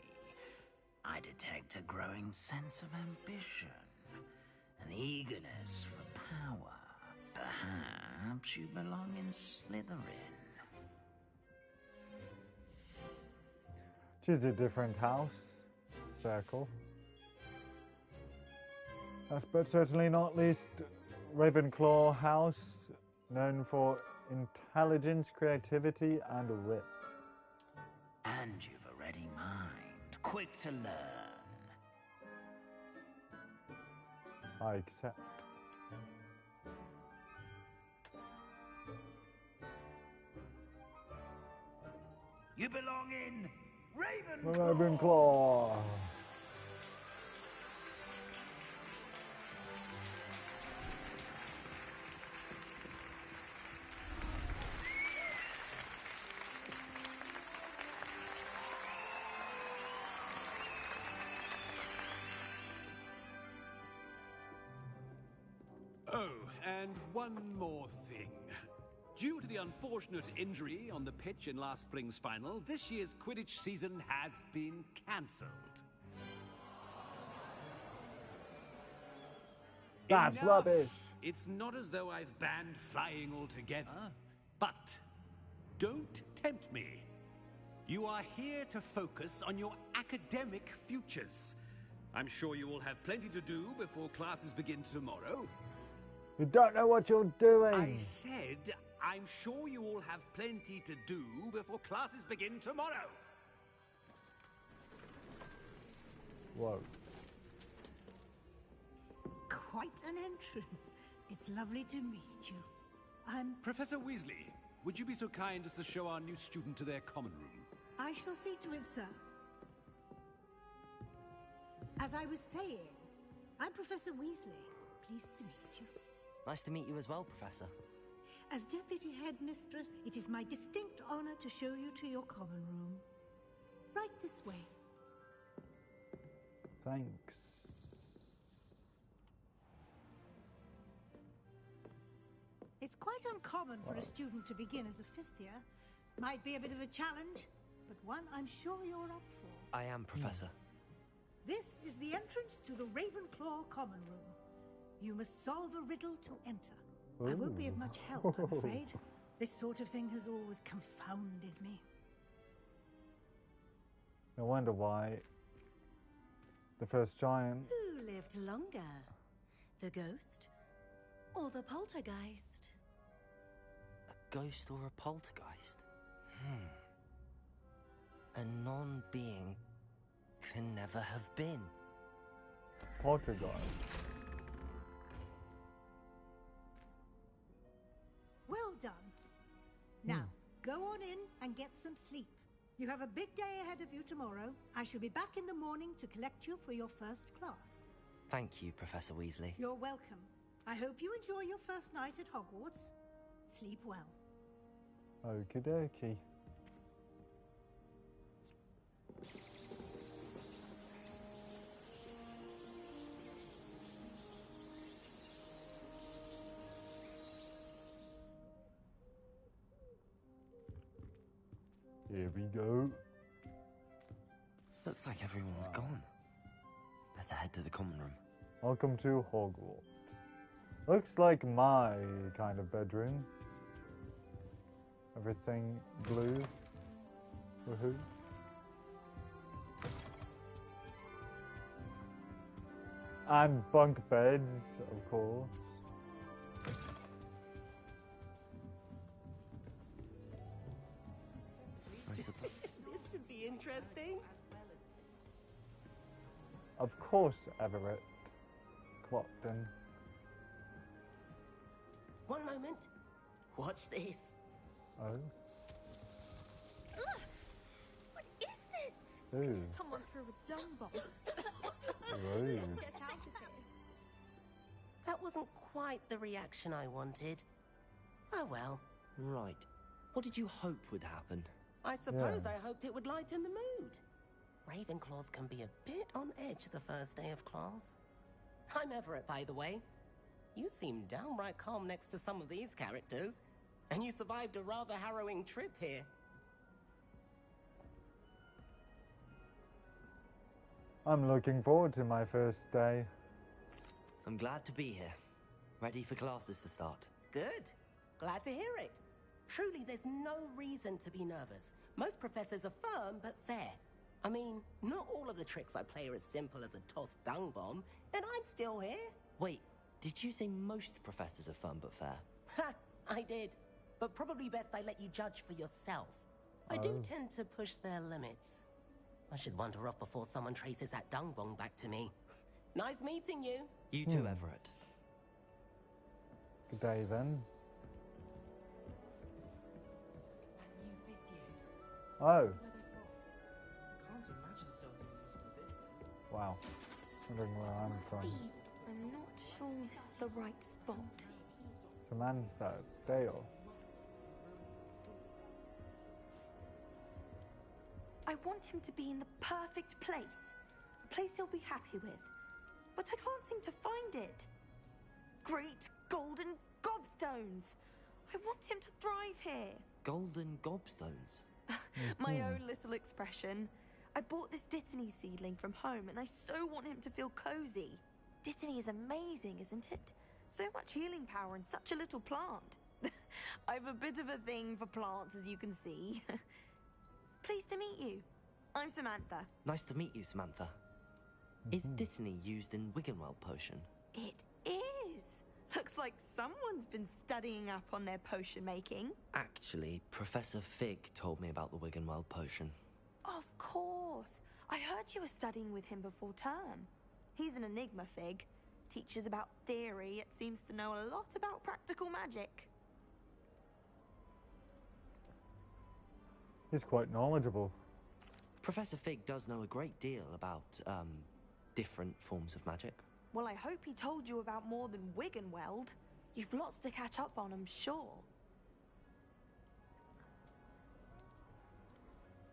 I detect a growing sense of ambition, an eagerness for power. Perhaps you belong in Slytherin. Choose a different house. Circle. Last but certainly not least, Ravenclaw House, known for intelligence, creativity, and wit. And you've a ready mind, quick to learn. I accept. You belong in Ravenclaw. Ravenclaw. Oh, and one more thing. Due to the unfortunate injury on the pitch in last spring's final, this year's Quidditch season has been cancelled. That's rubbish. It's not as though I've banned flying altogether, but don't tempt me. You are here to focus on your academic futures. I'm sure you will have plenty to do before classes begin tomorrow. You don't know what you're doing. I said, I'm sure you all have plenty to do before classes begin tomorrow. Whoa. Quite an entrance. It's lovely to meet you. I'm... Professor Weasley, would you be so kind as to show our new student to their common room? I shall see to it, sir. As I was saying, I'm Professor Weasley. Pleased to meet you. Nice to meet you as well, Professor. As Deputy Headmistress, it is my distinct honor to show you to your common room. Right this way. Thanks. It's quite uncommon for a student to begin as a fifth year. Might be a bit of a challenge, but one I'm sure you're up for. I am, Professor. This is the entrance to the Ravenclaw common room. You must solve a riddle to enter. I won't be of much help, I'm afraid. This sort of thing has always confounded me. I wonder why the first giant... Who lived longer? The ghost or the poltergeist? A ghost or a poltergeist? A non-being can never have been. Poltergeist. Well done. Now, go on in and get some sleep. You have a big day ahead of you tomorrow. I shall be back in the morning to collect you for your first class. Thank you, Professor Weasley. You're welcome. I hope you enjoy your first night at Hogwarts. Sleep well. Okie dokie. Here we go. Looks like everyone's gone. Better head to the common room. Welcome to Hogwarts. Looks like my kind of bedroom. Everything blue. Woohoo. And bunk beds, of course. This should be interesting. Of course, Everett. Clopton. One moment. Watch this. Oh. Ugh! What is this? Ooh. Someone threw a dung bomb. Ooh. Let's get out of here. That wasn't quite the reaction I wanted. Oh well. Right. What did you hope would happen? I suppose I hoped it would lighten the mood. Ravenclaws can be a bit on edge the first day of class. I'm Everett, by the way. You seem downright calm next to some of these characters, and you survived a rather harrowing trip here. I'm looking forward to my first day. I'm glad to be here. Ready for classes to start. Good. Glad to hear it. Truly, there's no reason to be nervous. Most professors are firm but fair. I mean, not all of the tricks I play are as simple as a tossed dung bomb, and I'm still here. Wait, did you say most professors are fun but fair? Ha! I did. But probably best I let you judge for yourself. I do tend to push their limits. I should wander off before someone traces that dung bomb back to me. Nice meeting you. You too, Everett. Good day, then. Oh. Wow. Wondering where I'm from. I'm not sure this is the right spot. Samantha, Dale. I want him to be in the perfect place. A place he'll be happy with. But I can't seem to find it. Great golden gobstones! I want him to thrive here. Golden gobstones? My own little expression. I bought this Dittany seedling from home and I so want him to feel cozy. Dittany is amazing, isn't it? So much healing power in such a little plant. I've a bit of a thing for plants, as you can see. Pleased to meet you. I'm Samantha. Nice to meet you, Samantha. Is Dittany used in Wiggenweld potion? It is. Looks like someone's been studying up on their potion making. Actually, Professor Fig told me about the Wiggenweld potion. Of course. I heard you were studying with him before term. He's an enigma, Fig. Teaches about theory, yet seems to know a lot about practical magic. He's quite knowledgeable. Professor Fig does know a great deal about, different forms of magic. Well, I hope he told you about more than Wiggenweld. You've lots to catch up on, I'm sure.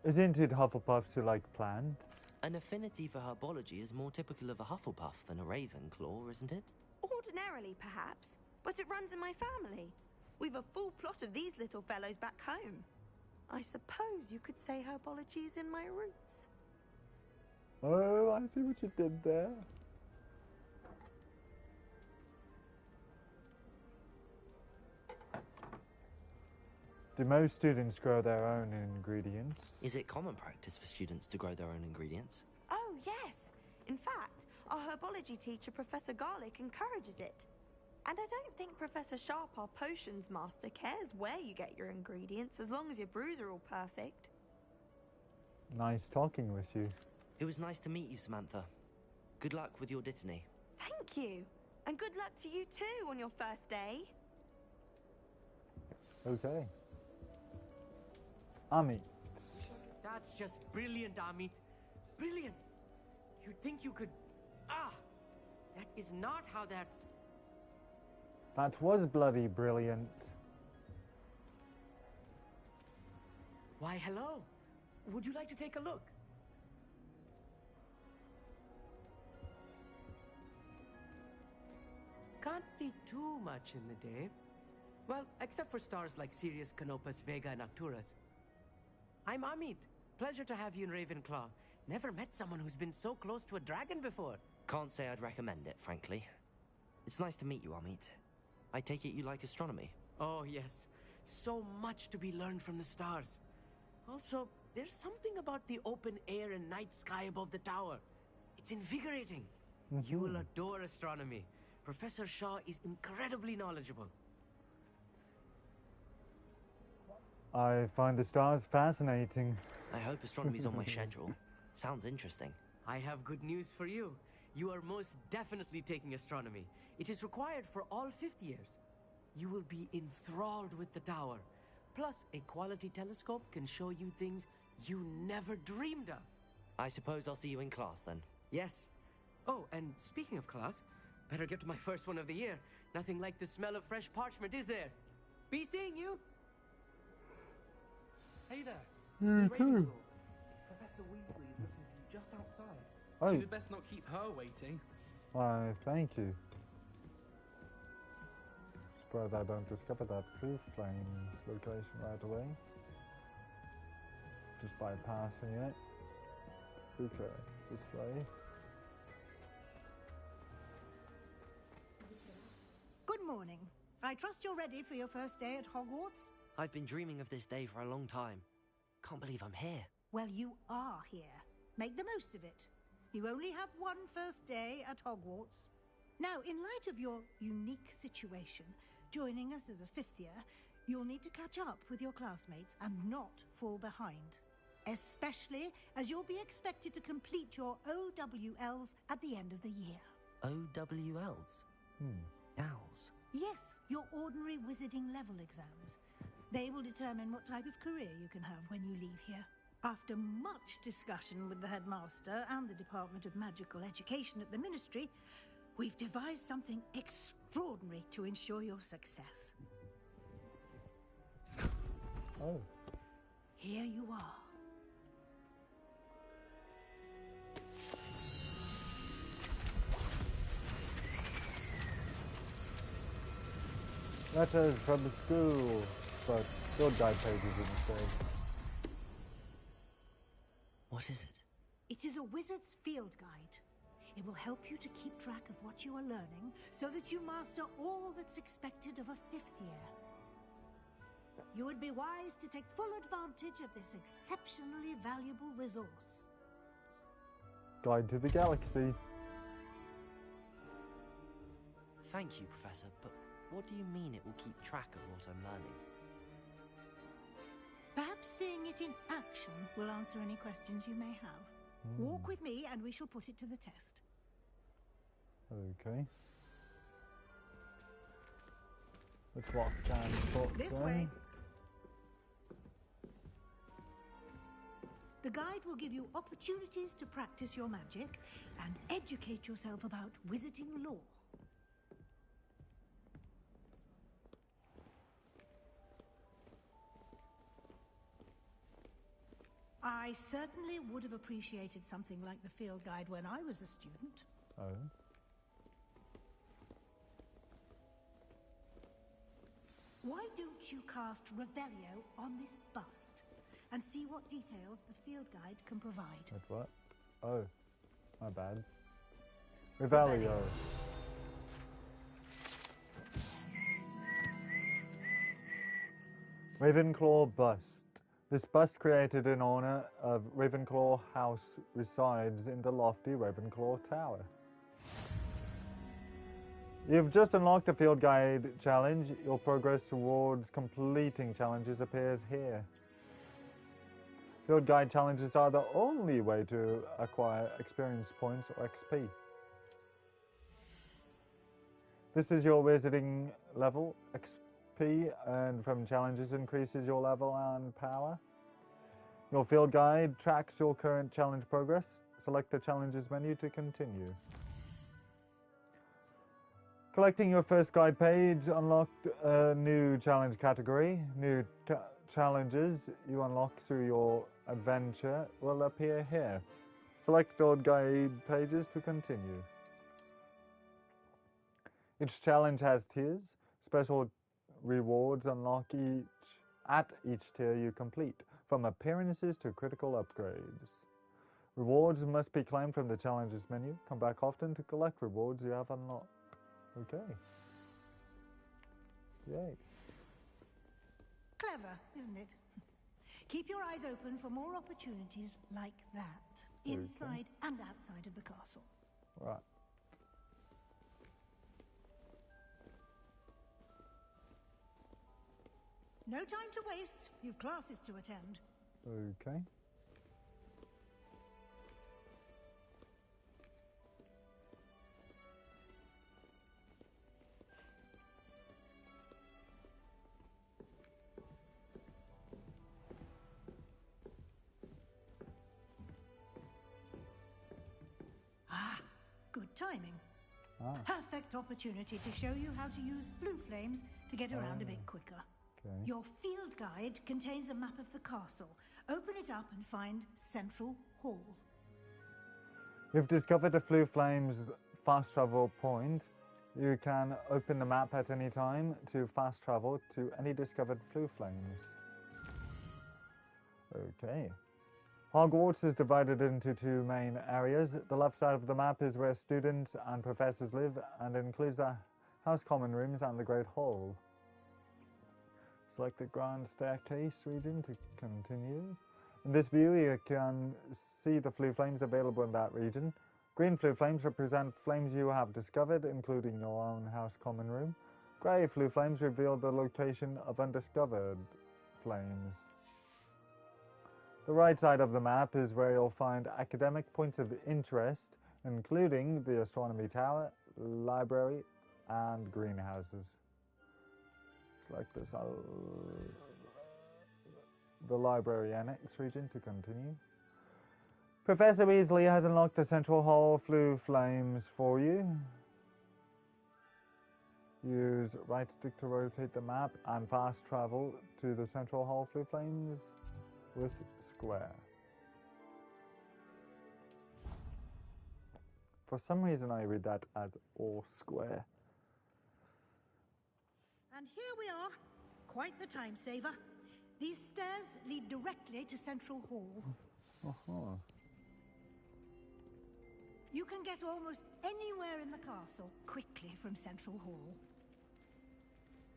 Isn't it Hufflepuffs who like plants? An affinity for herbology is more typical of a Hufflepuff than a Ravenclaw, isn't it? Ordinarily, perhaps, but it runs in my family. We've a full plot of these little fellows back home. I suppose you could say herbology is in my roots. Oh, I see what you did there. Do most students grow their own ingredients? Is it common practice for students to grow their own ingredients? Oh, yes. In fact, our herbology teacher, Professor Garlick, encourages it. And I don't think Professor Sharp, our potions master, cares where you get your ingredients, as long as your brews are all perfect. Nice talking with you. It was nice to meet you, Samantha. Good luck with your Dittany. Thank you. And good luck to you too on your first day. Okay. Amit. That's just brilliant, Amit. Brilliant. You'd think you could... Ah! That is not how that... That was bloody brilliant. Why, hello. Would you like to take a look? Can't see too much in the day. Well, except for stars like Sirius, Canopus, Vega, and Arcturus. I'm Amit. Pleasure to have you in Ravenclaw. Never met someone who's been so close to a dragon before. Can't say I'd recommend it, frankly. It's nice to meet you, Amit. I take it you like astronomy? Oh, yes. So much to be learned from the stars. Also, there's something about the open air and night sky above the tower. It's invigorating. You will adore astronomy. Professor Shaw is incredibly knowledgeable. I find the stars fascinating. I hope astronomy's on my schedule. Sounds interesting. I have good news for you. You are most definitely taking astronomy. It is required for all 5th years. You will be enthralled with the tower. Plus, a quality telescope can show you things you never dreamed of. I suppose I'll see you in class then. Yes. Oh, and speaking of class, better get to my first one of the year. Nothing like the smell of fresh parchment, is there? Be seeing you. Hey there. Too. Professor Weasley is looking for you just outside. Oh. You'd best not keep her waiting. Why, thank you. Surprised I don't discover that proof flame's location right away. Just by passing it. Okay, this way. Good morning. I trust you're ready for your first day at Hogwarts? I've been dreaming of this day for a long time. Can't believe I'm here. Well, you are here. Make the most of it. You only have one first day at Hogwarts. Now, in light of your unique situation, joining us as a 5th year, you'll need to catch up with your classmates and not fall behind. Especially as you'll be expected to complete your OWLs at the end of the year. OWLs? Owls? Yes, your ordinary wizarding level exams. They will determine what type of career you can have when you leave here. After much discussion with the headmaster and the Department of Magical Education at the Ministry, we've devised something extraordinary to ensure your success. Oh. Here you are. Letters from the school, but field guide pages instead. What is it? It is a wizard's field guide. It will help you to keep track of what you are learning so that you master all that's expected of a 5th year. You would be wise to take full advantage of this exceptionally valuable resource. Guide to the Galaxy. Thank you, Professor, but what do you mean it will keep track of what I'm learning? Perhaps seeing it in action will answer any questions you may have. Walk with me and we shall put it to the test. Okay. Let's walk down the foot This then. way. The guide will give you opportunities to practice your magic and educate yourself about wizarding lore. I certainly would have appreciated something like the field guide when I was a student. Oh. Why don't you cast Revelio on this bust and see what details the field guide can provide? Wait, what? Oh, my bad. Revelio. Ravenclaw bust. This bust, created in honor of Ravenclaw House, resides in the lofty Ravenclaw Tower. You've just unlocked the Field Guide challenge. Your progress towards completing challenges appears here. Field Guide challenges are the only way to acquire experience points or XP. This is your wizarding level. XP earned from challenges increases your level and power. Your Field Guide tracks your current challenge progress. Select the challenges menu to continue. Collecting your first guide page unlocked a new challenge category. New challenges you unlock through your adventure will appear here. Select Field Guide pages to continue. Each challenge has tiers. Special rewards unlock at each tier you complete, from appearances to critical upgrades. Rewards must be claimed from the challenges menu. Come back often to collect rewards you have unlocked. Okay. Yay. Clever, isn't it? Keep your eyes open for more opportunities like that, inside and outside of the castle. Right. No time to waste. You've classes to attend. Okay. Ah, good timing. Ah. Perfect opportunity to show you how to use flue flames to get around a bit quicker. Okay. Your field guide contains a map of the castle. Open it up and find Central Hall. You've discovered a Flue Flames fast travel point. You can open the map at any time to fast travel to any discovered Flue Flames. Okay. Hogwarts is divided into two main areas. The left side of the map is where students and professors live and includes the House Common Rooms and the Great Hall. Select the Grand Staircase region to continue. In this view, you can see the Flue Flames available in that region. Green Flue Flames represent flames you have discovered, including your own House Common Room. Grey Flue Flames reveal the location of undiscovered flames. The right side of the map is where you'll find academic points of interest, including the Astronomy Tower, Library, and Greenhouses. Select this, the Library Annex region to continue. Professor Weasley has unlocked the Central Hall Flue Flames for you. Use right stick to rotate the map and fast travel to the Central Hall Flue Flames with square. For some reason I read that as or square. And here we are. Quite the time saver. These stairs lead directly to Central Hall. You can get almost anywhere in the castle quickly from Central Hall.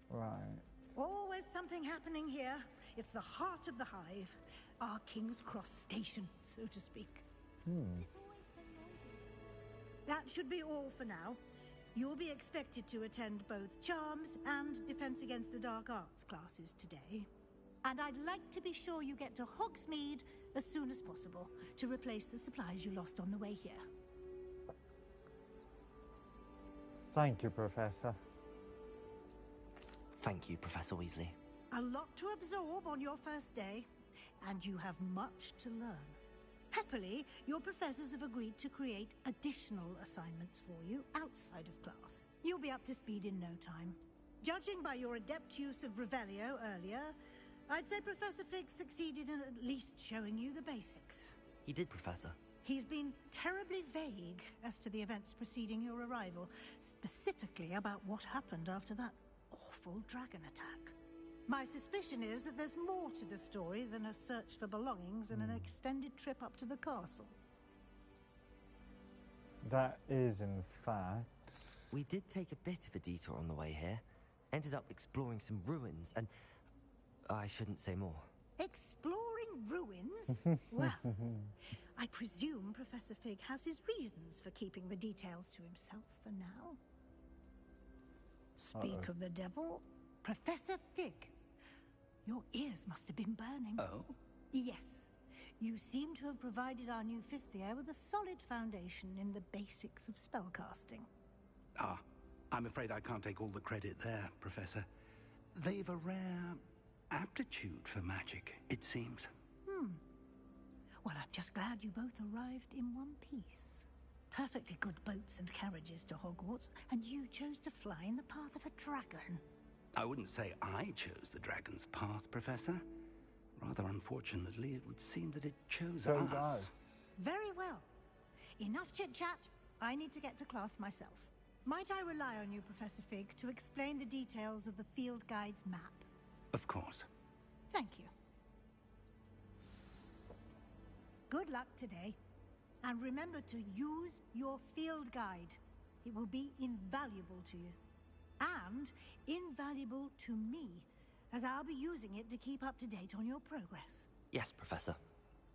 Right. Always something happening here. It's the heart of the hive. Our King's Cross station, so to speak. That should be all for now. You'll be expected to attend both Charms and Defense Against the Dark Arts classes today. And I'd like to be sure you get to Hogsmeade as soon as possible to replace the supplies you lost on the way here. Thank you, Professor. Thank you, Professor Weasley. A lot to absorb on your first day, and you have much to learn. Happily, your professors have agreed to create additional assignments for you outside of class. You'll be up to speed in no time. Judging by your adept use of Revelio earlier, I'd say Professor Fig succeeded in at least showing you the basics. He did, Professor. He's been terribly vague as to the events preceding your arrival, specifically about what happened after that awful dragon attack. My suspicion is that there's more to the story than a search for belongings and an extended trip up to the castle. That is, in fact... We did take a bit of a detour on the way here. Ended up exploring some ruins, and... I shouldn't say more. Exploring ruins? Well, I presume Professor Fig has his reasons for keeping the details to himself for now. Speak of the devil, Professor Fig. Your ears must have been burning. Oh? Yes. You seem to have provided our new fifth year with a solid foundation in the basics of spellcasting. Ah, I'm afraid I can't take all the credit there, Professor. They've a rare aptitude for magic, it seems. Well, I'm just glad you both arrived in one piece. Perfectly good boats and carriages to Hogwarts, and you chose to fly in the path of a dragon. I wouldn't say I chose the dragon's path, Professor. Rather unfortunately, it would seem that it chose us. Very well. Enough chit-chat. I need to get to class myself. Might I rely on you, Professor Fig, to explain the details of the field guide's map? Of course. Thank you. Good luck today. And remember to use your field guide. It will be invaluable to you. And invaluable to me, as I'll be using it to keep up to date on your progress. Yes, Professor.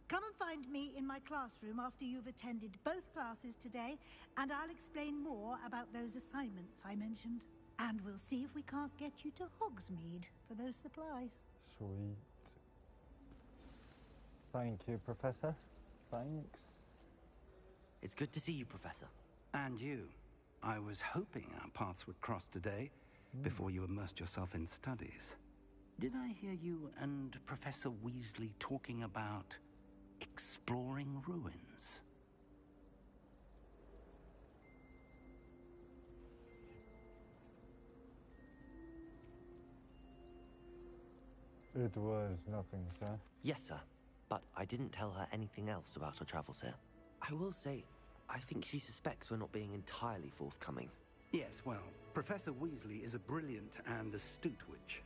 Come and find me in my classroom after you've attended both classes today, and I'll explain more about those assignments I mentioned. And we'll see if we can't get you to Hogsmeade for those supplies. Sweet. Thank you, Professor. Thanks. It's good to see you, Professor. And you. I was hoping our paths would cross today, before you immersed yourself in studies. Did I hear you and Professor Weasley talking about exploring ruins? It was nothing, sir. Yes, sir. But I didn't tell her anything else about our travels here. I will say, I think she suspects we're not being entirely forthcoming. Yes, well, Professor Weasley is a brilliant and astute witch.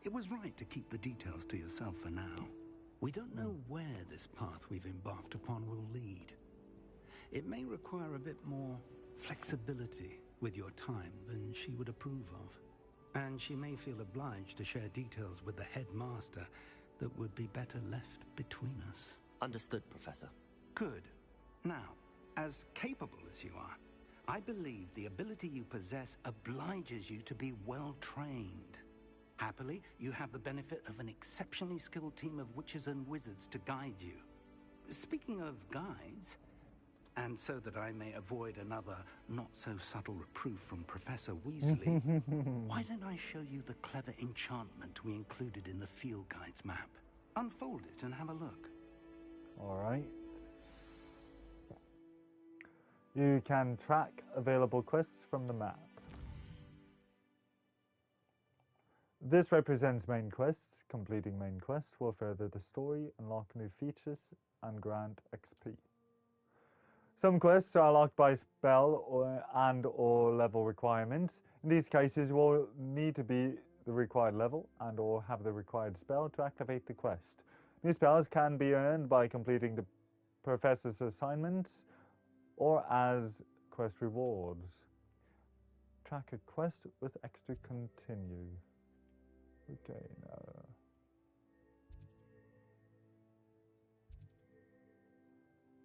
It was right to keep the details to yourself for now. We don't know where this path we've embarked upon will lead. It may require a bit more flexibility with your time than she would approve of. And she may feel obliged to share details with the headmaster that would be better left between us. Understood, Professor. Good. Now, as capable as you are, I believe the ability you possess obliges you to be well trained. Happily, you have the benefit of an exceptionally skilled team of witches and wizards to guide you. Speaking of guides, and so that I may avoid another not-so-subtle reproof from Professor Weasley, why don't I show you the clever enchantment we included in the field guide's map? Unfold it and have a look. All right. You can track available quests from the map. This represents main quests. Completing main quests will further the story, unlock new features, and grant XP. Some quests are locked by spell or level requirements. In these cases, you will need to be the required level and or have the required spell to activate the quest. New spells can be earned by completing the professor's assignments or as quest rewards. Track a quest with X to continue. Okay, no.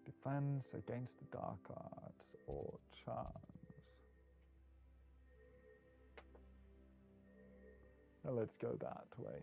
Defense against the dark arts or charms. Now let's go that way.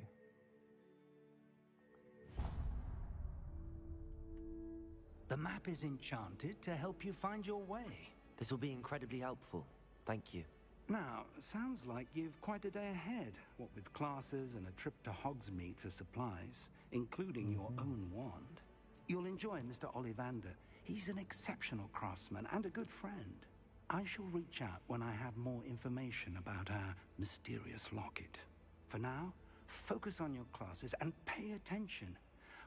The map is enchanted to help you find your way. This will be incredibly helpful. Thank you. Now, sounds like you've quite a day ahead, what with classes and a trip to Hogsmeade for supplies, including your own wand. You'll enjoy Mr. Ollivander. He's an exceptional craftsman and a good friend. I shall reach out when I have more information about our mysterious locket. For now, focus on your classes and pay attention.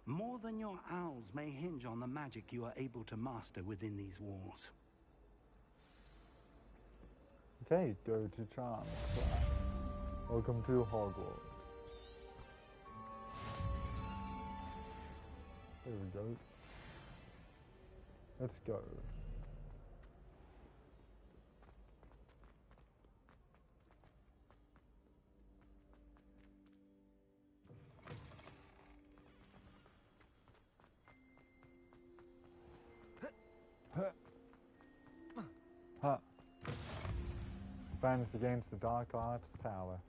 More than your owls may hinge on the magic you are able to master within these walls. Okay, go to charms class. Welcome to Hogwarts. There we go. Let's go. Huh. Defends against the Dark Arts Tower.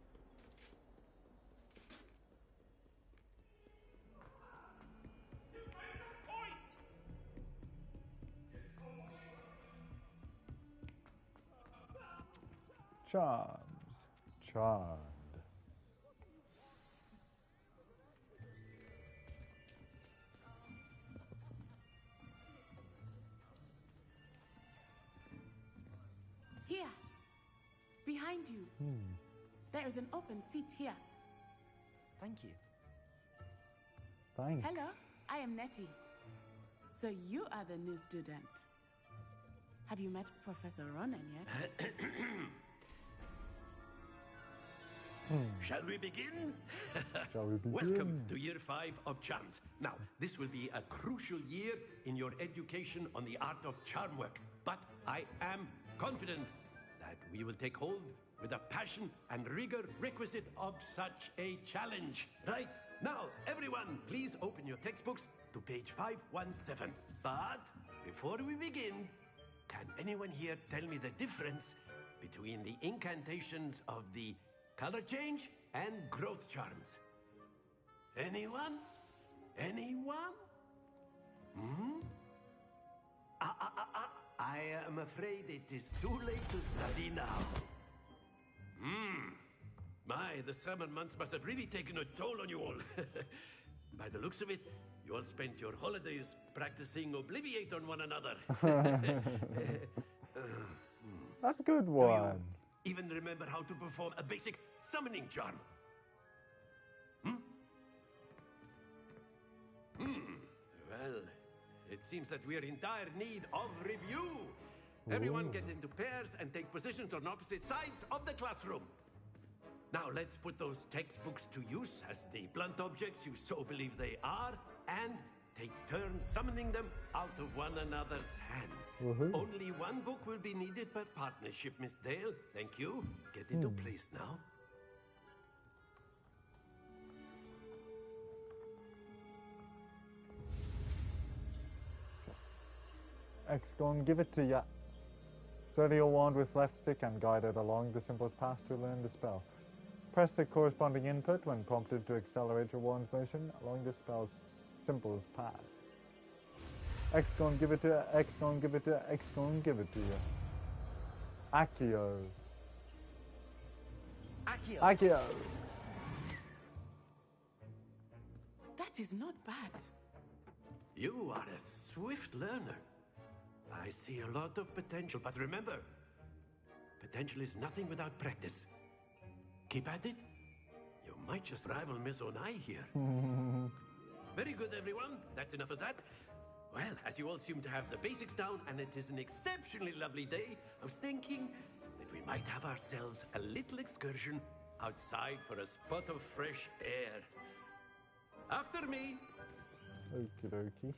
Charms. Charmed. Here. Behind you. There is an open seat here. Thank you. Thanks. Hello, I am Nettie. So you are the new student. Have you met Professor Ronan yet? Shall we begin? Shall we begin? Welcome to Year 5 of Charms. Now, this will be a crucial year in your education on the art of charm work. But I am confident that we will take hold with the passion and rigor requisite of such a challenge. Right, now, everyone, please open your textbooks to page 517. But before we begin, can anyone here tell me the difference between the incantations of the color change and growth charms? Anyone? Anyone? I am afraid it is too late to study now. My, the summer months must have really taken a toll on you all. By the looks of it, you all spent your holidays practicing Obliviate on one another. That's a good one. Even remember how to perform a basic summoning charm? Well, it seems that we are in dire need of review. Everyone get into pairs and take positions on opposite sides of the classroom. Now let's put those textbooks to use as the blunt objects you so believe they are, and take turns summoning them out of one another's hands. Only one book will be needed per partnership, Miss Dale. Thank you. Get into place now. X, go and give it to ya. Steady your wand with left stick and guide it along the simplest path to learn the spell. Press the corresponding input when prompted to accelerate your wand's motion along the spell's simplest path. X, go and give it to ya. X, go and give it to ya. X, go and give it to ya. Accio. Accio. Accio. That is not bad. You are a swift learner. I see a lot of potential, but remember, potential is nothing without practice. Keep at it. You might just rival Miss Onai here. Very good, everyone. That's enough of that. Well, as you all seem to have the basics down, and it is an exceptionally lovely day, I was thinking that we might have ourselves a little excursion outside for a spot of fresh air. After me. Okie dokie.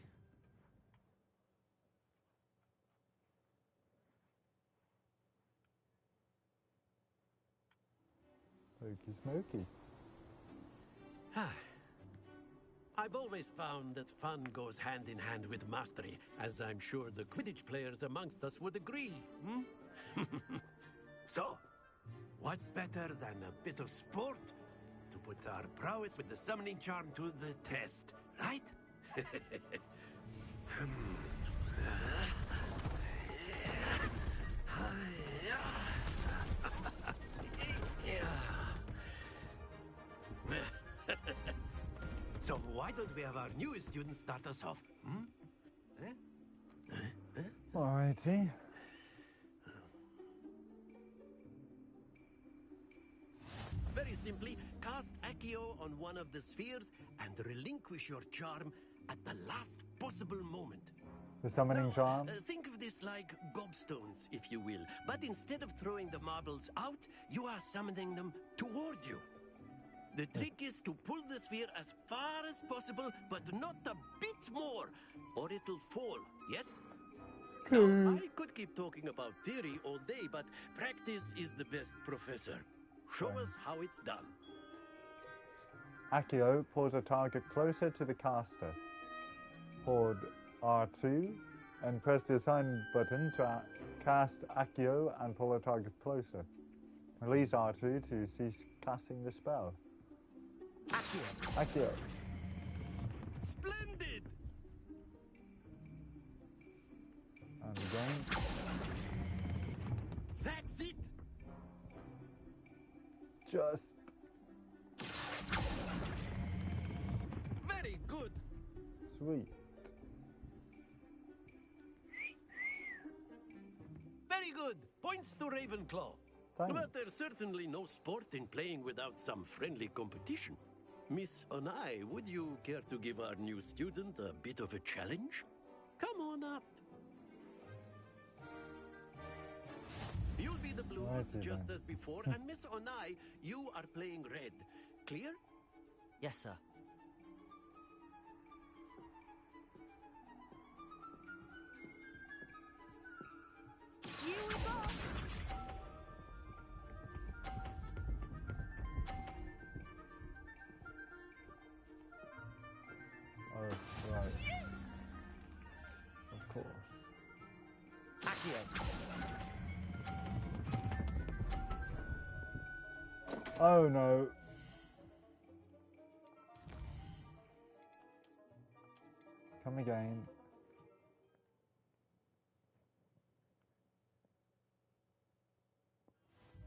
Hokey smoky. I've always found that fun goes hand in hand with mastery, as I'm sure the Quidditch players amongst us would agree. So, what better than a bit of sport to put our prowess with the summoning charm to the test, right? So why don't we have our newest student start us off? Alrighty. Very simply, cast Accio on one of the spheres and relinquish your charm at the last possible moment. The summoning charm? Think of this like gobstones, if you will. But instead of throwing the marbles out, you are summoning them toward you. The trick is to pull the sphere as far as possible, but not a bit more, or it'll fall, yes? Now, I could keep talking about theory all day, but practice is the best professor. Show us how it's done. Accio pulls a target closer to the caster. Hold R2 and press the assign button to cast Accio and pull a target closer. Release R2 to cease casting the spell. Accio. Splendid! And again. That's it! Just. Very good! Sweet. Very good! Points to Ravenclaw. Thanks. But there's certainly no sport in playing without some friendly competition. Miss Onai, would you care to give our new student a bit of a challenge? Come on up. You'll be the blues just as before, and Miss Onai, you are playing red. Clear? Yes, sir. Here we go! Oh, right. Of course. Accio. Oh no. Come again.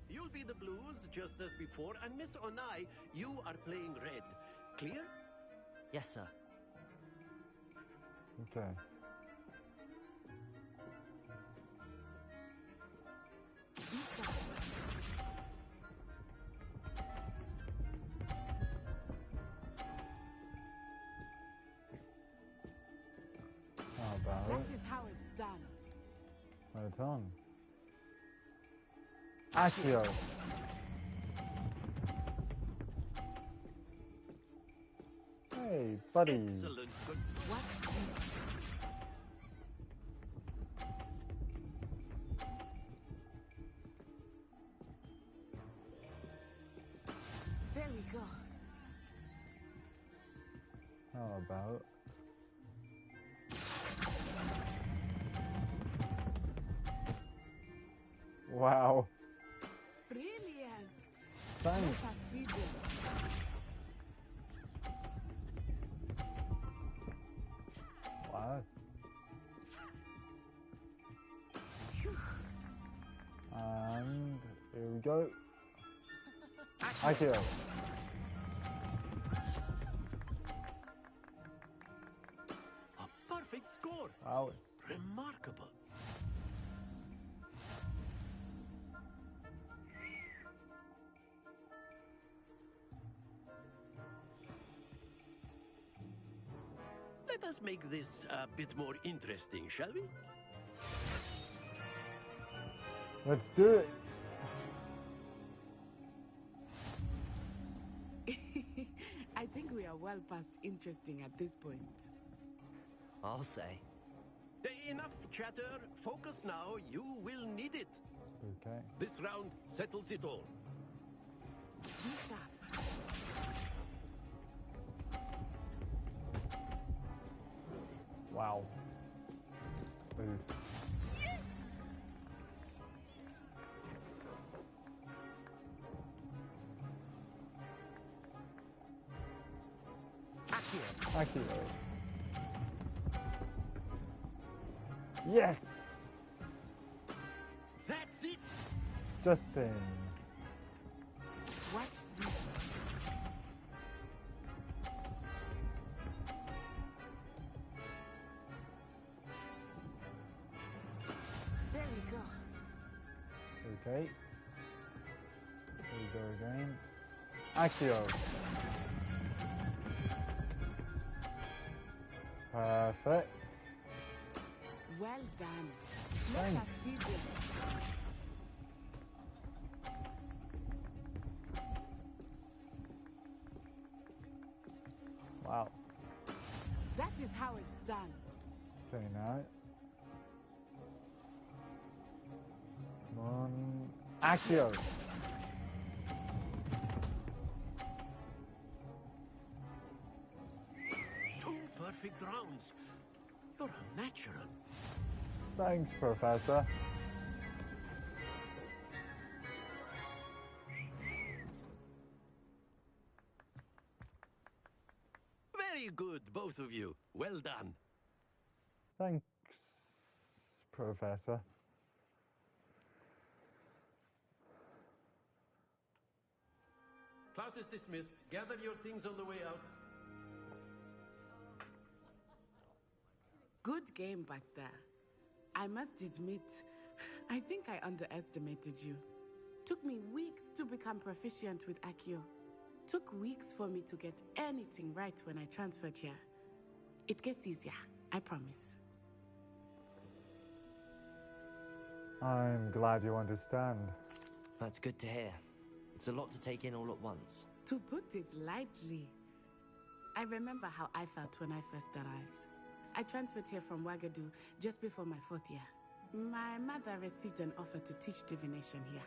You'll be the blues just as before, and Miss Onai, you are playing red. Clear? Yes, sir. Okay. How about That it? is how it's done. Right on. Accio. Hey, buddy. Excellent. Good. What's this? There we go. How about? Wow. Brilliant. Thanks. Let us see this. Wow. And here we go. Accio. A perfect score. Wow. Remarkable. Let us make this a bit more interesting, shall we? Let's do it. I think we are well past interesting at this point. I'll say. Enough chatter. Focus now. You will need it. Okay. This round settles it all. Be sharp. Wow. Ooh. Accio. Yes! That's it! Justin. Watch this. There we go. Okay. Here we go again. Accio. Perfect. Well done. Let Thanks. us see this. Wow. That is how it's done. Okay, now. Come on. Accio. Two perfect rounds. You're a natural. Thanks, Professor. Very good, both of you. Well done. Thanks, Professor. Class is dismissed. Gather your things on the way out. Good game back there. I must admit, I think I underestimated you. Took me weeks to become proficient with Accio. Took weeks for me to get anything right when I transferred here. It gets easier, I promise. I'm glad you understand. That's good to hear. It's a lot to take in all at once. To put it lightly, I remember how I felt when I first arrived. I transferred here from Wagadu just before my 4th year. My mother received an offer to teach divination here.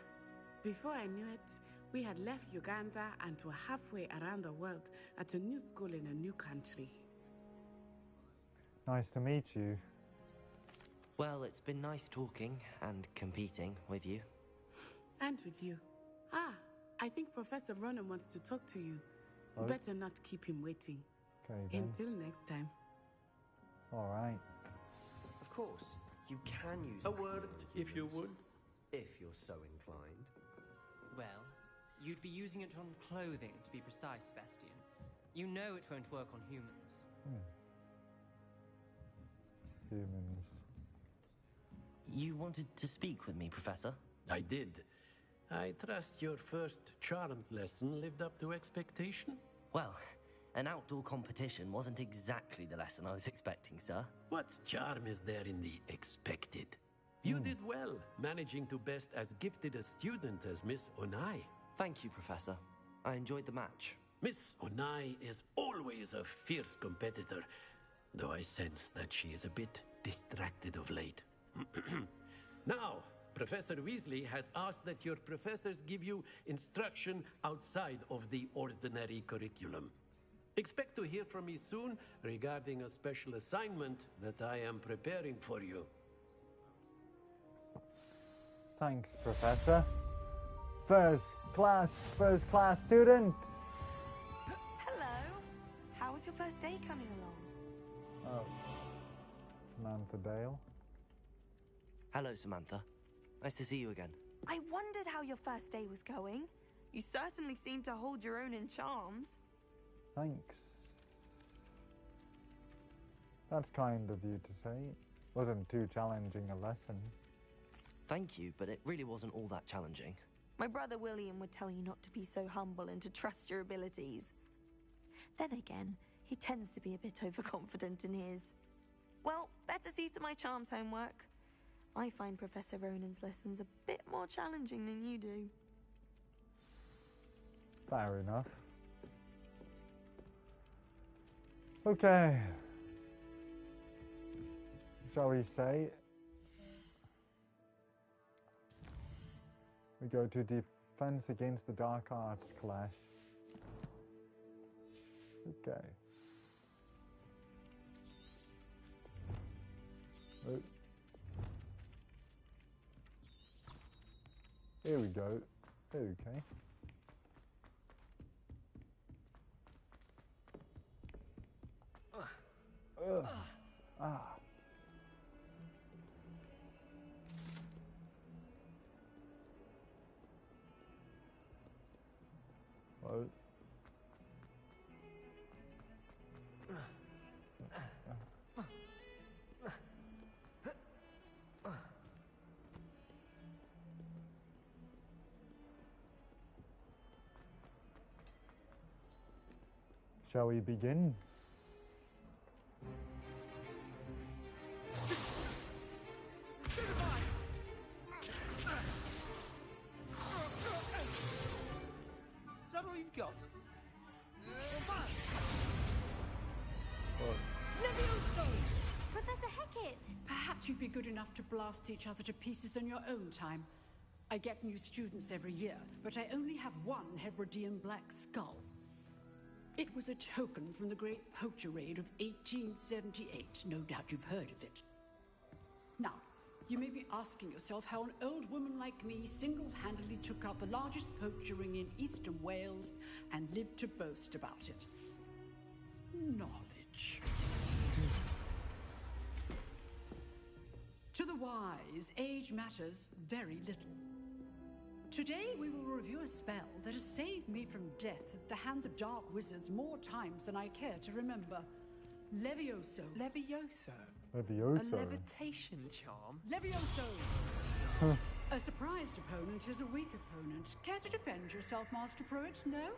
Before I knew it, we had left Uganda and were halfway around the world at a new school in a new country. Nice to meet you. Well, it's been nice talking and competing with you. And with you. Ah, I think Professor Ronan wants to talk to you. Oh. Better not keep him waiting. Okay, then. Until next time. All right. Of course, you can use a word, if you would. If you're so inclined. Well, you'd be using it on clothing, to be precise, Sebastian. You know it won't work on humans. Humans. You wanted to speak with me, Professor? I did. I trust your first charms lesson lived up to expectation? Well, an outdoor competition wasn't exactly the lesson I was expecting, sir. What charm is there in the expected? You did well, managing to best as gifted a student as Miss Onai. Thank you, Professor. I enjoyed the match. Miss Onai is always a fierce competitor, though I sense that she is a bit distracted of late. Now, Professor Weasley has asked that your professors give you instruction outside of the ordinary curriculum. Expect to hear from me soon regarding a special assignment that I am preparing for you. Thanks, Professor. First class student. Hello. How was your first day coming along? Oh, Samantha Dale. Hello, Samantha. Nice to see you again. I wondered how your first day was going. You certainly seem to hold your own in charms. Thanks. That's kind of you to say. Wasn't too challenging a lesson. Thank you, but it really wasn't all that challenging. My brother William would tell you not to be so humble and to trust your abilities. Then again, he tends to be a bit overconfident in his. Well, better see to my charms homework. I find Professor Ronan's lessons a bit more challenging than you do. Fair enough. Okay. Shall we say we go to defense against the dark arts class. Okay. Oh. Here we go. Okay. Ah. Oh. Shall we begin? Is that all you've got? Levioso! Professor Hecat! Perhaps you'd be good enough to blast each other to pieces on your own time. I get new students every year, but I only have one Hebridean black skull. It was a token from the Great Poacher Raid of 1878. No doubt you've heard of it. Now, you may be asking yourself how an old woman like me single-handedly took out the largest poacher ring in eastern Wales and lived to boast about it. Knowledge. To the wise, age matters very little. Today we will review a spell that has saved me from death at the hands of dark wizards more times than I care to remember. Levioso. Levioso? Levioso. A levitation charm? Levioso! A surprised opponent is a weak opponent. Care to defend yourself, Master Pruitt? No?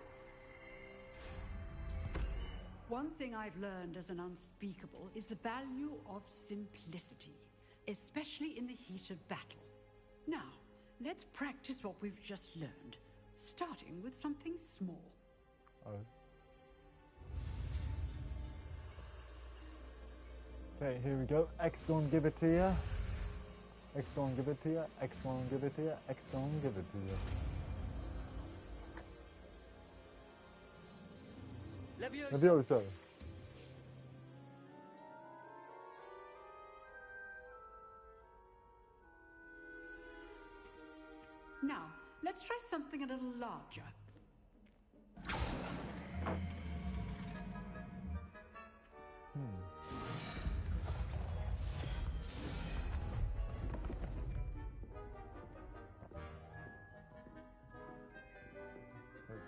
One thing I've learned as an unspeakable is the value of simplicity, especially in the heat of battle. Now, let's practice what we've just learned, starting with something small. Oh. Okay, here we go. X gon' give it to ya. X gon' give it to ya. X gon' give it to ya. X gon' give it to ya. Levioso. Now, let's try something a little larger.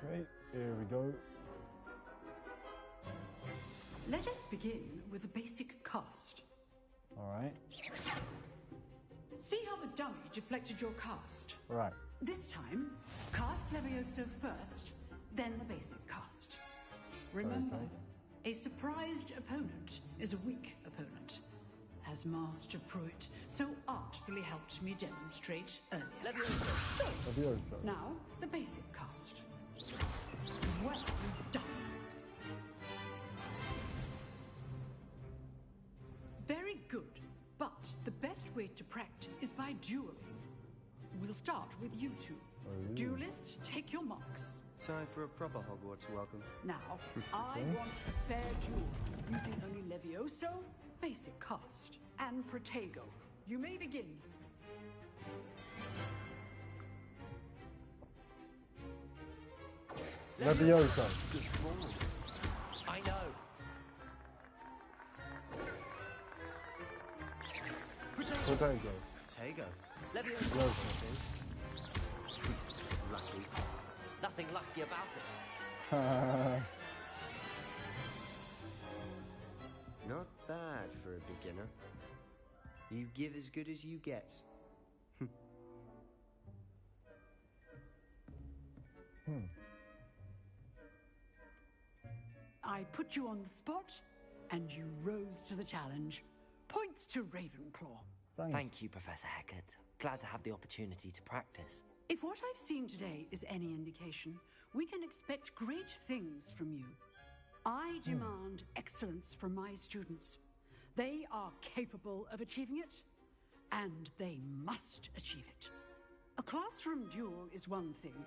Okay, here we go. Let us begin with the basic cast. Alright. See how the dummy deflected your cast? Right. This time, cast Levioso first, then the basic cast. Remember, a surprised opponent is a weak opponent, as Master Pruitt so artfully helped me demonstrate earlier. Levioso. Levioso. Now, the basic cast. Well done. Very good, but the best way to practice is by dueling. We'll start with you two. Duelists, take your marks. Time for a proper Hogwarts welcome. Now, I want a fair duel, using only Levioso, basic cast, and Protego. You may begin. Levioso. I know. Protego. Protego. Levioso. Lucky. Nothing lucky about it. Not bad for a beginner. You give as good as you get. I put you on the spot, and you rose to the challenge. Points to Ravenclaw. Thank you, Professor Hecat. Glad to have the opportunity to practice. If what I've seen today is any indication, we can expect great things from you. I demand excellence from my students. They are capable of achieving it, and they must achieve it. A classroom duel is one thing,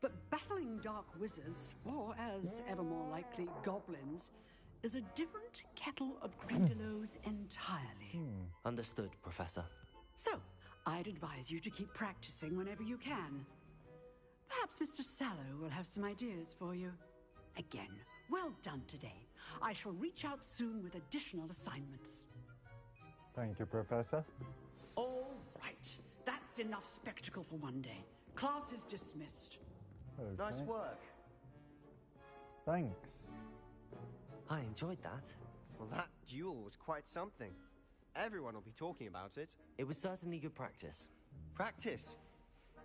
but battling dark wizards, or as ever more likely, goblins, is a different kettle of grindelows entirely. Understood, Professor. So, I'd advise you to keep practicing whenever you can. Perhaps Mr. Sallow will have some ideas for you. Again, well done today. I shall reach out soon with additional assignments. Thank you, Professor. All right. That's enough spectacle for one day. Class is dismissed. Okay. Nice work. Thanks. I enjoyed that. Well, that duel was quite something. Everyone will be talking about it. It was certainly good practice. Practice?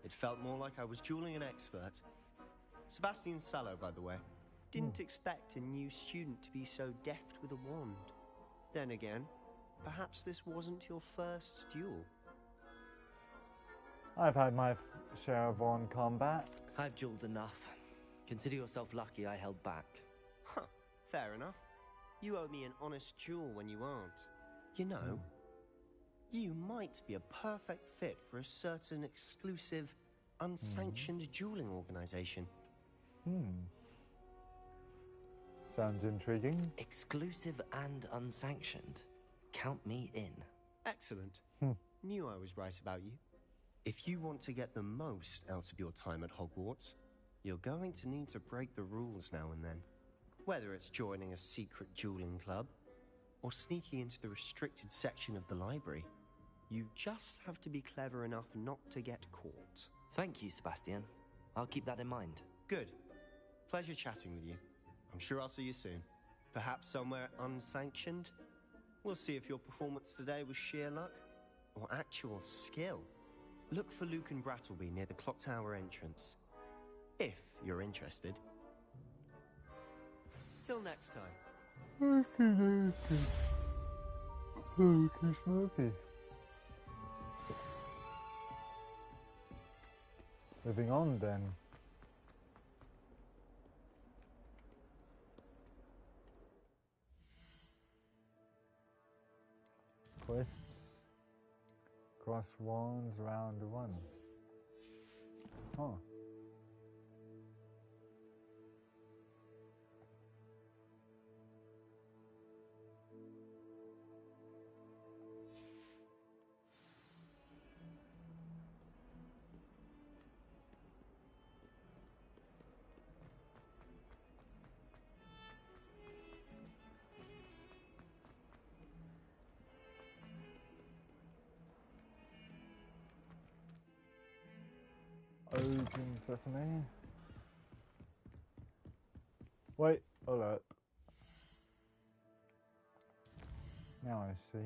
It felt more like I was dueling an expert. Sebastian Sallow, by the way. Didn't expect a new student to be so deft with a wand. Then again, perhaps this wasn't your first duel. I've had my share of wand combat. I've dueled enough. Consider yourself lucky I held back. Huh, fair enough. You owe me an honest duel when you aren't. You know, you might be a perfect fit for a certain exclusive, unsanctioned dueling organization. Sounds intriguing. Exclusive and unsanctioned. Count me in. Excellent. Knew I was right about you. If you want to get the most out of your time at Hogwarts, you're going to need to break the rules now and then. Whether it's joining a secret dueling club, or sneaking into the restricted section of the library, you just have to be clever enough not to get caught. Thank you, Sebastian. I'll keep that in mind. Good. Pleasure chatting with you. I'm sure I'll see you soon. Perhaps somewhere unsanctioned? We'll see if your performance today was sheer luck or actual skill. Look for Luke and Brattleby near the clock tower entrance. If you're interested. Till next time. Okay, Smokey. Moving on then. Quests. Cross wands round 1. Huh. Open sesame. Wait, hold up. Now I see.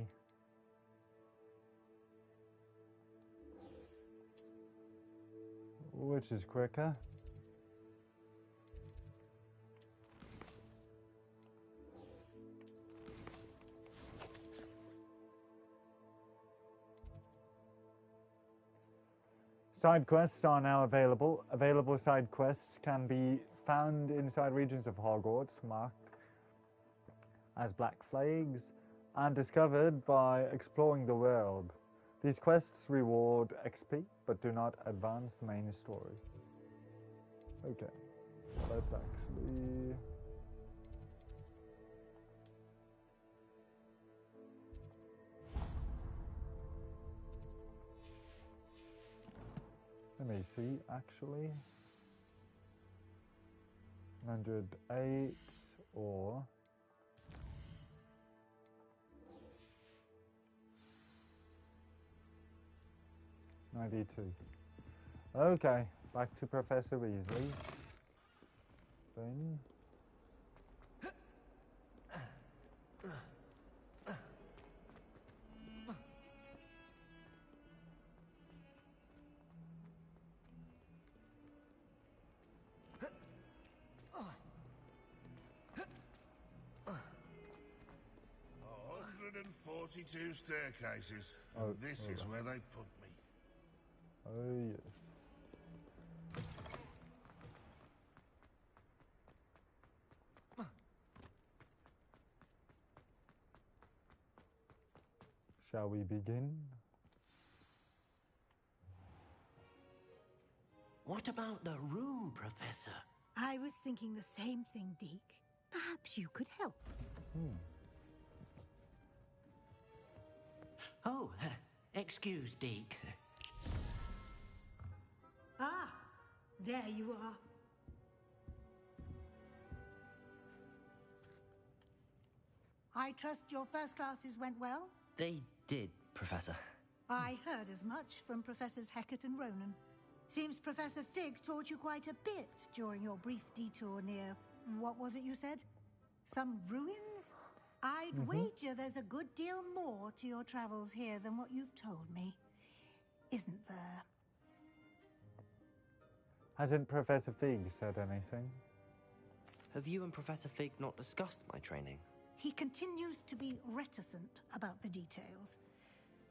Which is quicker? Side quests are now available. Available side quests can be found inside regions of Hogwarts marked as black flags and discovered by exploring the world. These quests reward XP but do not advance the main story. Okay, let's actually... Let me see, actually. 108 or... $92. Okay, back to Professor Weasley. Then... Two staircases, and this is where they put me. Oh, yes. Shall we begin? What about the room, Professor? I was thinking the same thing, Deke. Perhaps you could help. Oh, excuse, Deke. Ah, there you are. I trust your first classes went well? They did, Professor. I heard as much from Professors Hecat and Ronan. Seems Professor Fig taught you quite a bit during your brief detour near... what was it you said? Some ruins? I'd wager there's a good deal more to your travels here than what you've told me. Isn't there? Hasn't Professor Fig said anything? Have you and Professor Fig not discussed my training? He continues to be reticent about the details,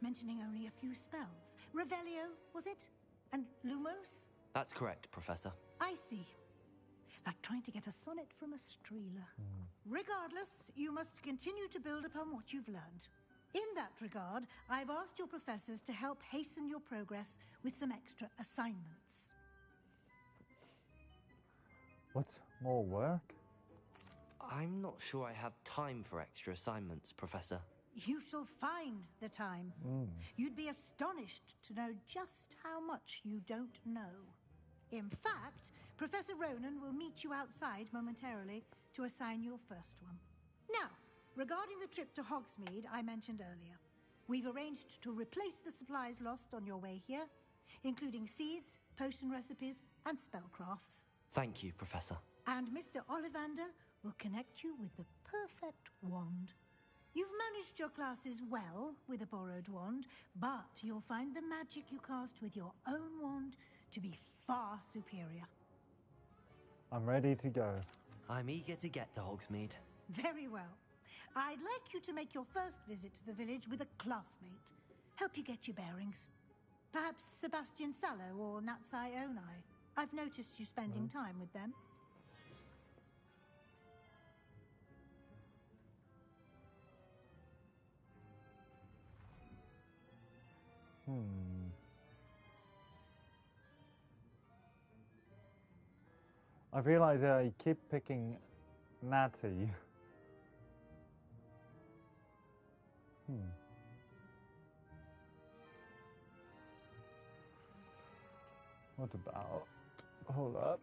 mentioning only a few spells. Revelio, was it? And Lumos? That's correct, Professor. I see. Like trying to get a sonnet from a streeler. Regardless, you must continue to build upon what you've learned. In that regard, I've asked your professors to help hasten your progress with some extra assignments. What? More work? I'm not sure I have time for extra assignments, Professor. You shall find the time. You'd be astonished to know just how much you don't know. In fact, Professor Ronan will meet you outside momentarily to assign your first one. Now, regarding the trip to Hogsmeade I mentioned earlier, we've arranged to replace the supplies lost on your way here, including seeds, potion recipes, and spellcrafts. Thank you, Professor. And Mr. Ollivander will connect you with the perfect wand. You've managed your classes well with a borrowed wand, but you'll find the magic you cast with your own wand to be far superior. I'm ready to go. I'm eager to get to Hogsmeade. Very well. I'd like you to make your first visit to the village with a classmate. Help you get your bearings. Perhaps Sebastian Sallow or Natsai Onai. I've noticed you spending time with them. I realize that I keep picking Natty. What about... Hold up.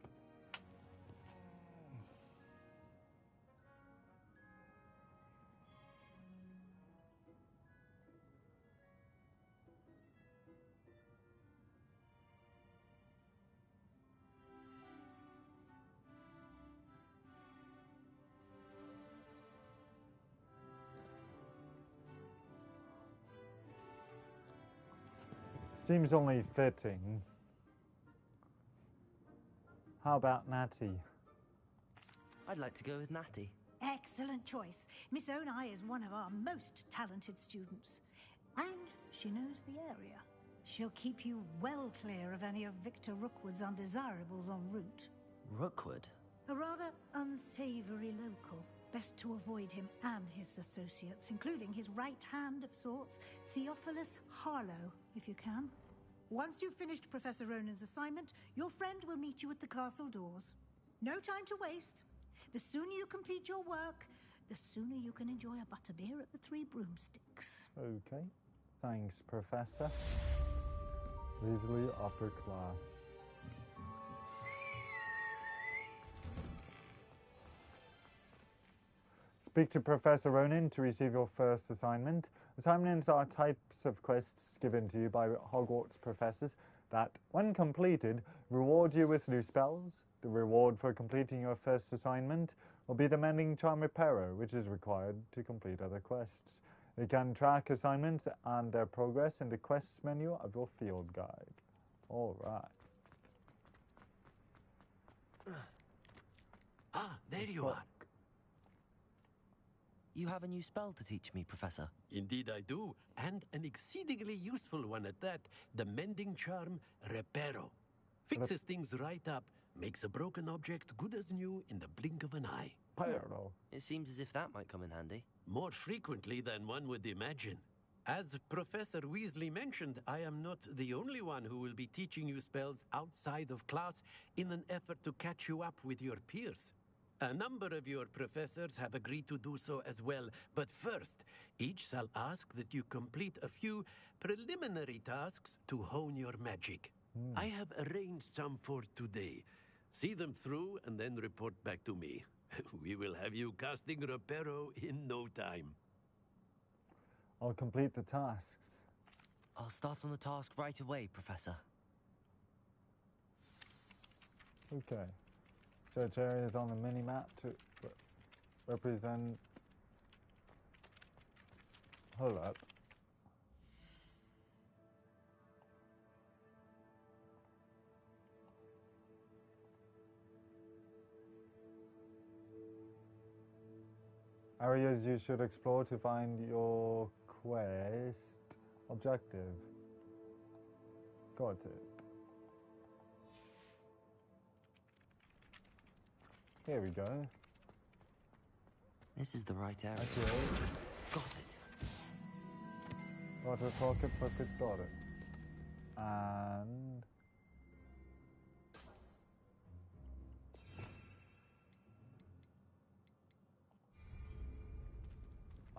Seems only fitting. How about Natty? I'd like to go with Natty. Excellent choice. Miss Onai is one of our most talented students. And she knows the area. She'll keep you well clear of any of Victor Rookwood's undesirables en route. Rookwood? A rather unsavory local. Best to avoid him and his associates, including his right hand of sorts, Theophilus Harlow, if you can. Once you've finished Professor Ronan's assignment, your friend will meet you at the castle doors. No time to waste. The sooner you complete your work, the sooner you can enjoy a butterbeer at the Three Broomsticks. Okay. Thanks, Professor. Easily upper class. Speak to Professor Ronan to receive your first assignment. Assignments are types of quests given to you by Hogwarts professors that, when completed, reward you with new spells. The reward for completing your first assignment will be the Mending Charm Repairer, which is required to complete other quests. You can track assignments and their progress in the quests menu of your field guide. All right. There you are. You have a new spell to teach me, Professor. Indeed I do, and an exceedingly useful one at that. The Mending Charm Reparo. Fixes things right up, makes a broken object good as new in the blink of an eye. It seems as if that might come in handy. More frequently than one would imagine. As Professor Weasley mentioned, I am not the only one who will be teaching you spells outside of class in an effort to catch you up with your peers. A number of your professors have agreed to do so as well, but first, each shall ask that you complete a few preliminary tasks to hone your magic. I have arranged some for today. See them through and then report back to me. We will have you casting Reparo in no time. I'll complete the tasks. I'll start on the task right away, Professor. Okay. Search areas on the mini-map to represent... Hold up. Areas you should explore to find your quest objective. Got it. Here we go. This is the right area. Okay. Got it. Got it, pocket, got it. And...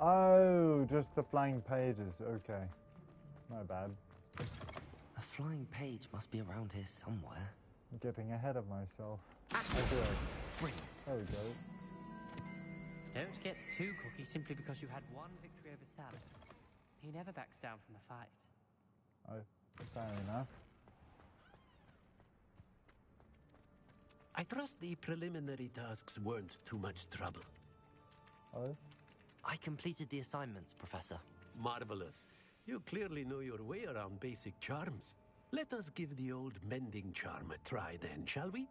Oh, just the flying pages. Okay. My bad. A flying page must be around here somewhere. I'm getting ahead of myself. Brilliant. There we go. Don't get too cocky simply because you had one victory over Sally. He never backs down from a fight. Oh, fair enough. I trust the preliminary tasks weren't too much trouble. Oh? I completed the assignments, Professor. Marvelous. You clearly know your way around basic charms. Let us give the old mending charm a try then, shall we?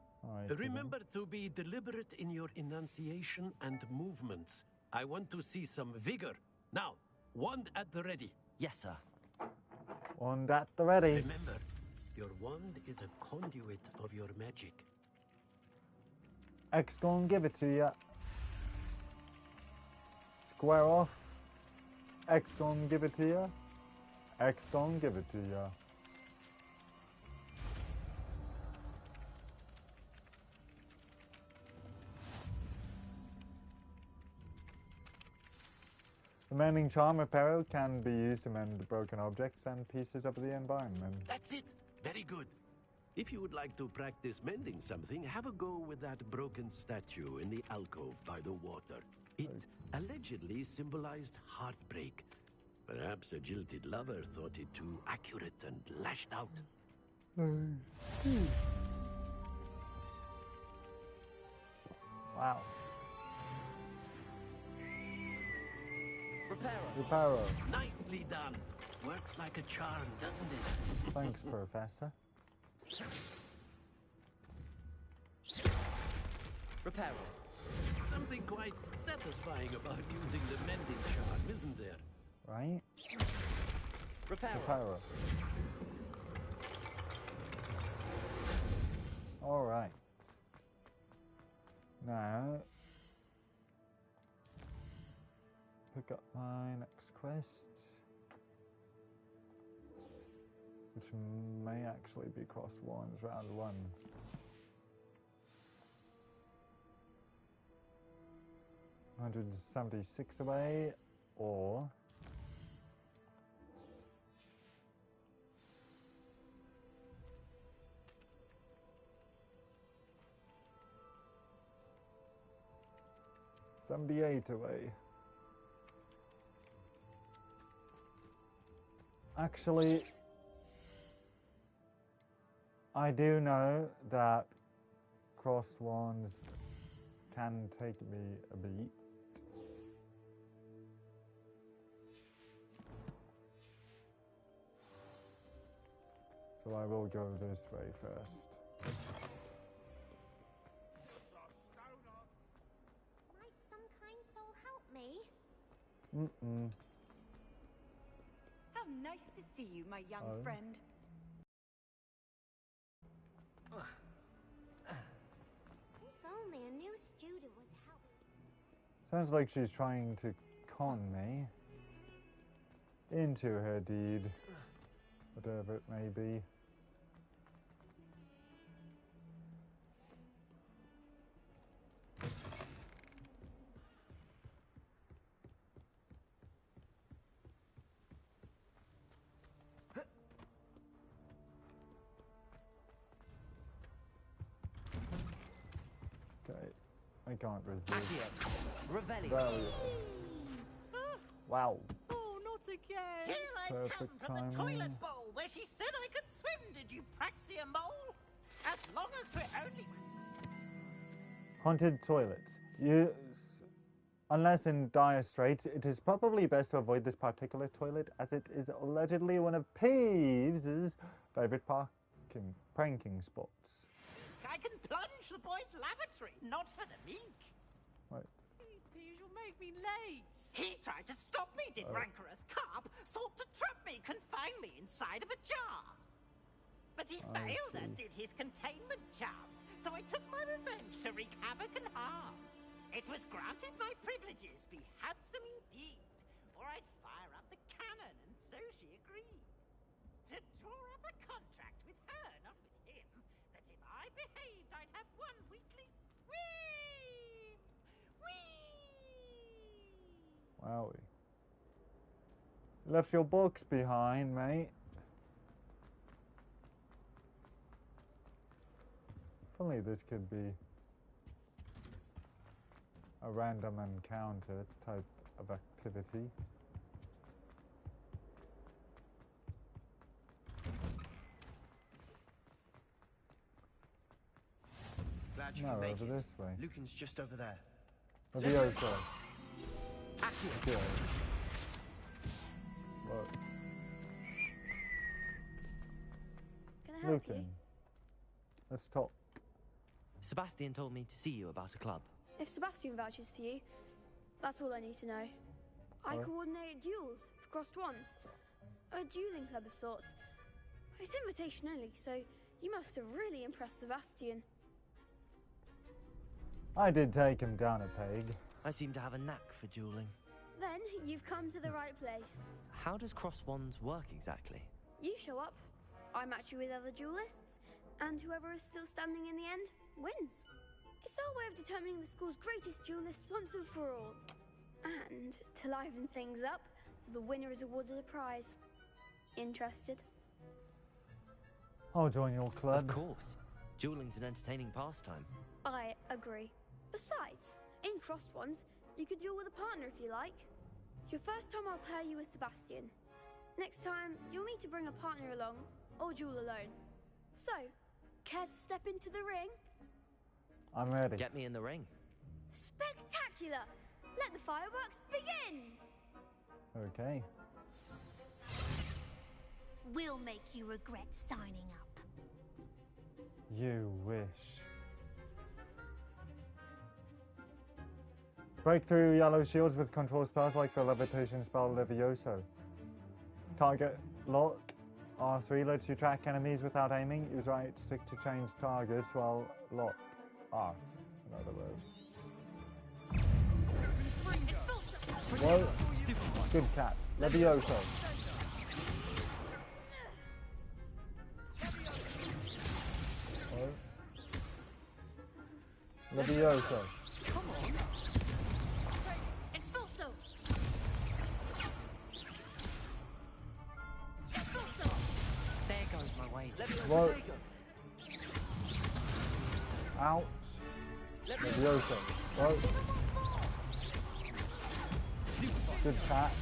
Remember to be deliberate in your enunciation and movements. I want to see some vigor. Now, wand at the ready. Yes, sir. Wand at the ready. Remember, your wand is a conduit of your magic. X gonna give it to ya. Square off. X gonna give it to ya. X gonna give it to ya. The mending charm apparel can be used to mend broken objects and pieces of the environment. That's it. Very good. If you would like to practice mending something, have a go with that broken statue in the alcove by the water. It allegedly symbolized heartbreak. Perhaps a jilted lover thought it too accurate and lashed out. Wow. Reparo. Nicely done. Works like a charm, doesn't it? Thanks, Professor. Reparo. Something quite satisfying about using the mending charm, isn't there? Right? Reparo. Alright. Now, pick up my next quest, which may actually be cross wands round 1. $176 away, or $78 away. Actually, I do know that crossed wands can take me a beat. So I will go this way first. Might some kind soul help me? How nice to see you, my young friend. If only a new student would help me. Sounds like she's trying to con me. into her deed, whatever it may be. Okay, I can't resist. Revelio. Wow. Oh, not again. Here I've Perfect come from the timing. toilet bowl where she said I could swim. Did you praxia mole? As long as we're only... Haunted toilets. Unless in dire straits, it is probably best to avoid this particular toilet as it is allegedly one of Peeves' favourite pranking spots. I can plunge the boy's lavatory, not for the meek. Right. Please, Peeves, you'll make me late. He tried to stop me, did rancorous carp. Sought to trap me, confine me inside of a jar. But he failed, as did his containment charms. So I took my revenge to wreak havoc and harm. It was granted my privileges be handsome indeed, or I'd fire up the cannon, and so she agreed. To draw up a contract with her, not with him, that if I behaved, I'd have one weekly swim! Whee! Wowie. Left your books behind, mate. If only this could be a random encounter type of activity. Glad you No, can make over it. this way. Lucan's just over there. Levioso. Okay. Look. Can I help you? Lucan. Let's talk. Sebastian told me to see you about a club. If Sebastian vouches for you, that's all I need to know. I coordinate duels for crossed ones. A dueling club of sorts. It's invitation only, so you must have really impressed Sebastian. I did take him down a peg. I seem to have a knack for dueling. Then you've come to the right place. How does cross wands work exactly? You show up, I match you with other duelists, and whoever is still standing in the end wins. It's our way of determining the school's greatest duelist once and for all. And to liven things up, the winner is awarded a prize. Interested? I'll join your club. Of course. Dueling's an entertaining pastime. I agree. Besides, in crossed ones, you could duel with a partner if you like. Your first time I'll pair you with Sebastian. Next time, you'll need to bring a partner along, or duel alone. So, care to step into the ring? I'm ready. Get me in the ring. Spectacular! Let the fireworks begin! Okay. We'll make you regret signing up. You wish. Break through yellow shields with control spells like the levitation spell Levioso. Target lock. R3 lets you track enemies without aiming. Use right stick to change targets while locked. R, in other words. Whoa. Good cat. Levioso. Whoa. Levioso. Come on. Expulso. Expulso. There goes my way. Whoa. Ouch. Levioso. Whoa. Good cat.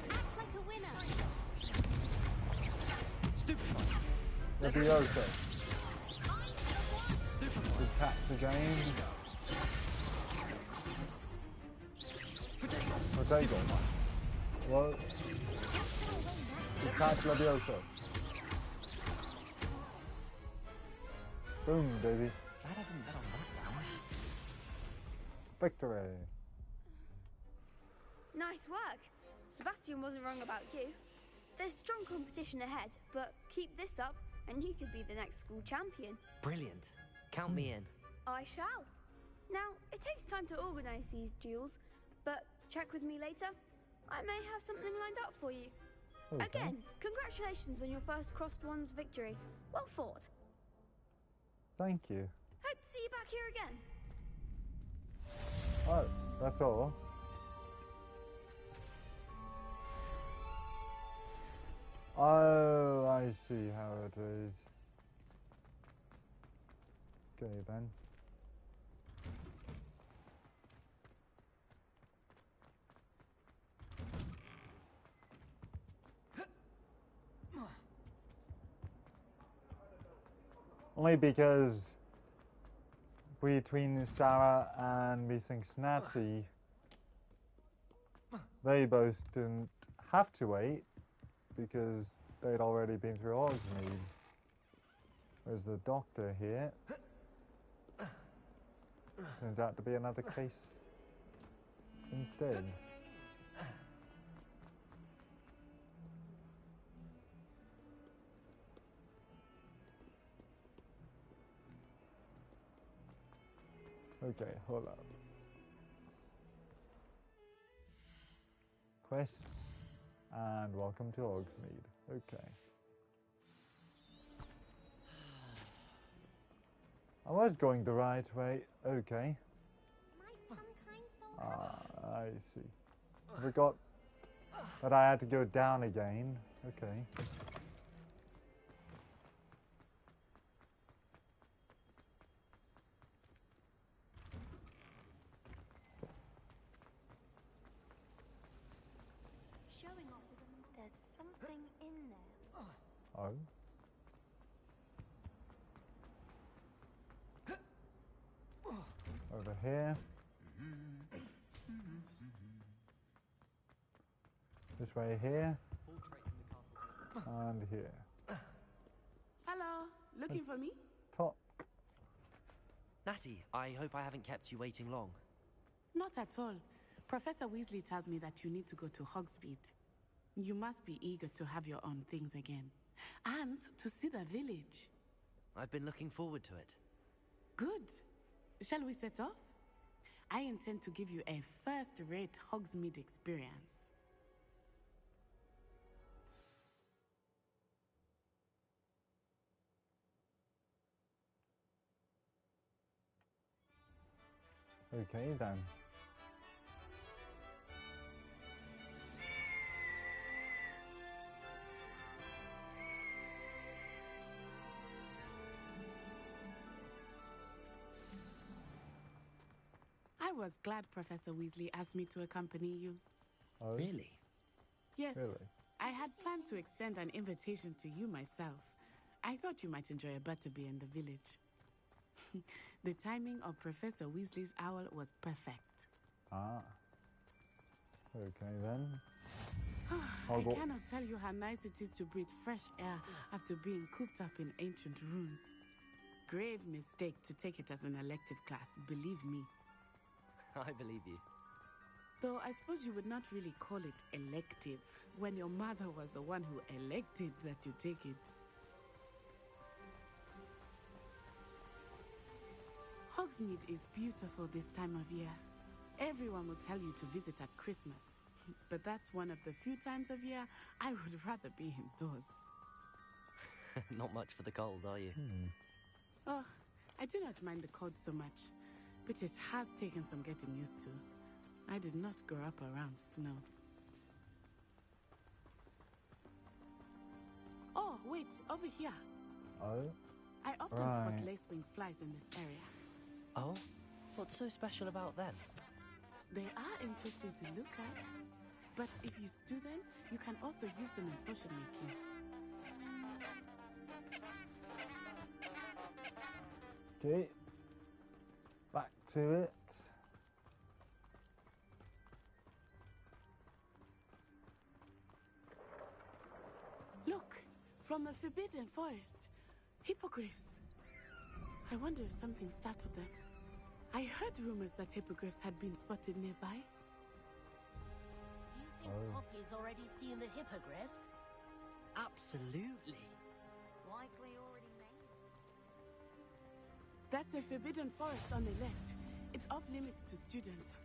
Act like a winner. Levioso. Good catch again. Protego. Whoa. Good catch, Levioso. Boom, baby. Glad I didn't bet on that round. Victory. Nice work. Sebastian wasn't wrong about you. There's strong competition ahead, but keep this up and you could be the next school champion. Brilliant. Count me in. I shall. Now, it takes time to organize these duels, but check with me later I may have something lined up for you. Okay. Again, congratulations on your first Crossed Wands victory. Well fought. Thank you. Hope to see you back here again. Oh, that's all. Oh, I see how it is. Okay then. Only because between Sarah and we think Snatty, they both didn't have to wait because they'd already been through Hogsmeade. There's the doctor here. Turns out to be another case instead. Okay, hold up. Quest and welcome to Hogsmeade. Okay. I was going the right way. Okay. I see. I forgot that I had to go down again. Okay. There's something in there. Oh. Over here. This way here. And here. Hello, looking for me? Top. Natty, I hope I haven't kept you waiting long. Not at all. Professor Weasley tells me that you need to go to Hogsmeade. You must be eager to have your own things again. And to see the village. I've been looking forward to it. Good. Shall we set off? I intend to give you a first-rate Hogsmeade experience. Okay then. I was glad Professor Weasley asked me to accompany you. Oh. Really? Yes. Really? I had planned to extend an invitation to you myself. I thought you might enjoy a butterbeer in the village. The timing of Professor Weasley's owl was perfect. Ah. Okay then. I cannot tell you how nice it is to breathe fresh air after being cooped up in ancient rooms. Grave mistake to take it as an elective class, believe me. I believe you. Though I suppose you would not really call it elective when your mother was the one who elected that you take it. Hogsmeade is beautiful this time of year. Everyone will tell you to visit at Christmas. But that's one of the few times of year I would rather be indoors. Not much for the cold, are you? Oh, I do not mind the cold so much, but it has taken some getting used to. I did not grow up around snow. Oh, wait, over here. Oh? I often spot lacewing flies in this area. Oh? What's so special about them? They are interesting to look at, but if you stew them, you can also use them in potion making. Okay. Back to it. Look, from the Forbidden Forest. Hippogriffs. I wonder if something startled them. I heard rumors that hippogriffs had been spotted nearby. You think Poppy's already seen the hippogriffs? Absolutely. Likely already made. That's the Forbidden Forest on the left. It's off limits to students,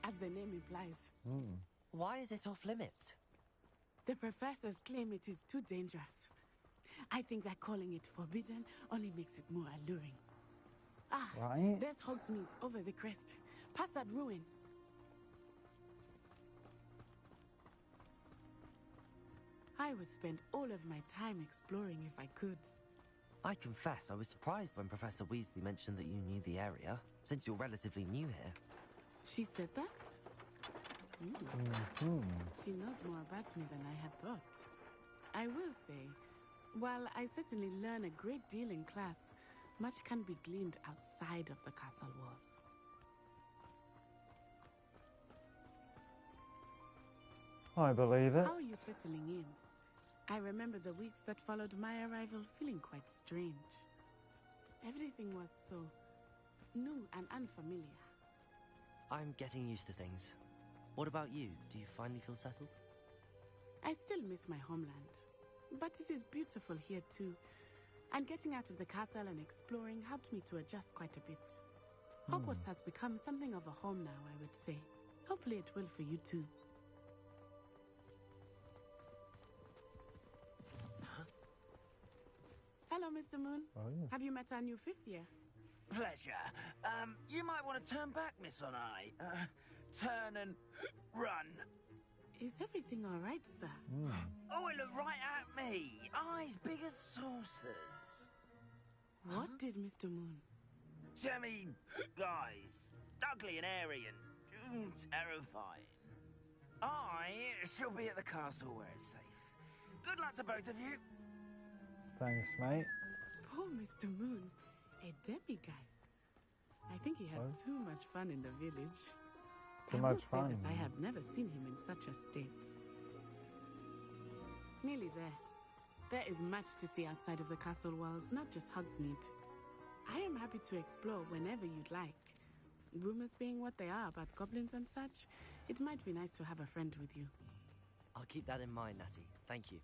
as the name implies. Why is it off limits? The professors claim it is too dangerous. I think that calling it forbidden only makes it more alluring. Ah, right. There's Hogsmeade over the crest. Past that ruin. I would spend all of my time exploring if I could. I confess I was surprised when Professor Weasley mentioned that you knew the area, since you're relatively new here. She said that? She knows more about me than I had thought. I will say, while I certainly learn a great deal in class, much can be gleaned outside of the castle walls. I believe it. How are you settling in? I remember the weeks that followed my arrival feeling quite strange. Everything was so new and unfamiliar. I'm getting used to things. What about you? Do you finally feel settled? I still miss my homeland, but it is beautiful here too. And getting out of the castle and exploring helped me to adjust quite a bit. Hogwarts has become something of a home now, I would say. Hopefully it will for you too. Hello, Mr. Moon. Oh, yeah. Have you met our new fifth year? Pleasure. You might want to turn back, Miss Onai. Turn and run. Is everything all right, sir? Oh, it looked right at me. Eyes big as saucers. What did Mr. Moon? Jemmy guys. Ugly and airy and terrifying. I shall be at the castle where it's safe. Good luck to both of you. Thanks, mate. Poor Mr. Moon. A demiguise. I think he had too much fun in the village. Too I much will say fun. that I have never seen him in such a state. Nearly there. There is much to see outside of the castle walls, not just Hogsmeade. I am happy to explore whenever you'd like. Rumors being what they are about goblins and such, it might be nice to have a friend with you. I'll keep that in mind, Natty. Thank you.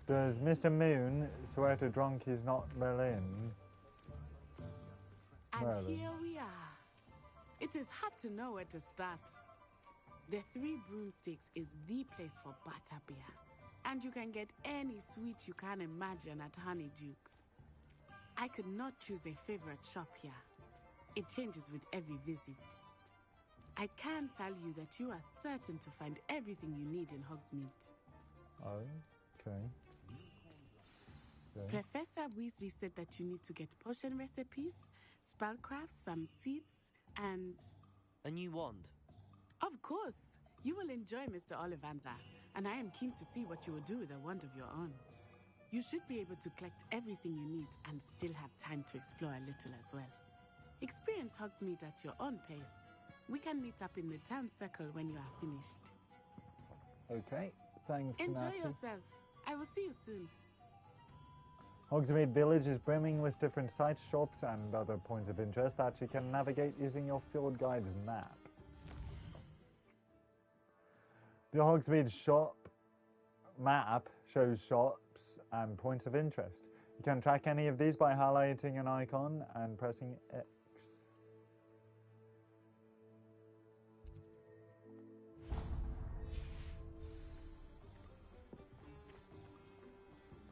Does Mr. Moon swear to drunk he's not Merlin? And Merlin. here we are. It is hard to know where to start. The Three Broomsticks is the place for butterbeer. And you can get any sweet you can imagine at Honeydukes. I could not choose a favorite shop here. It changes with every visit. I can tell you that you are certain to find everything you need in Hogsmeade. Oh, okay. Professor Weasley said that you need to get potion recipes, spellcrafts, some seeds, and... A new wand? Of course! You will enjoy Mr. Ollivander, and I am keen to see what you will do with a wand of your own. You should be able to collect everything you need and still have time to explore a little as well. Experience Hogsmeade at your own pace. We can meet up in the town circle when you are finished. Okay, thanks, Enjoy Natty. yourself. I will see you soon. Hogsmeade Village is brimming with different sites, shops, and other points of interest that you can navigate using your field guide's map. The Hogsmeade shop map shows shops and points of interest. You can track any of these by highlighting an icon and pressing X.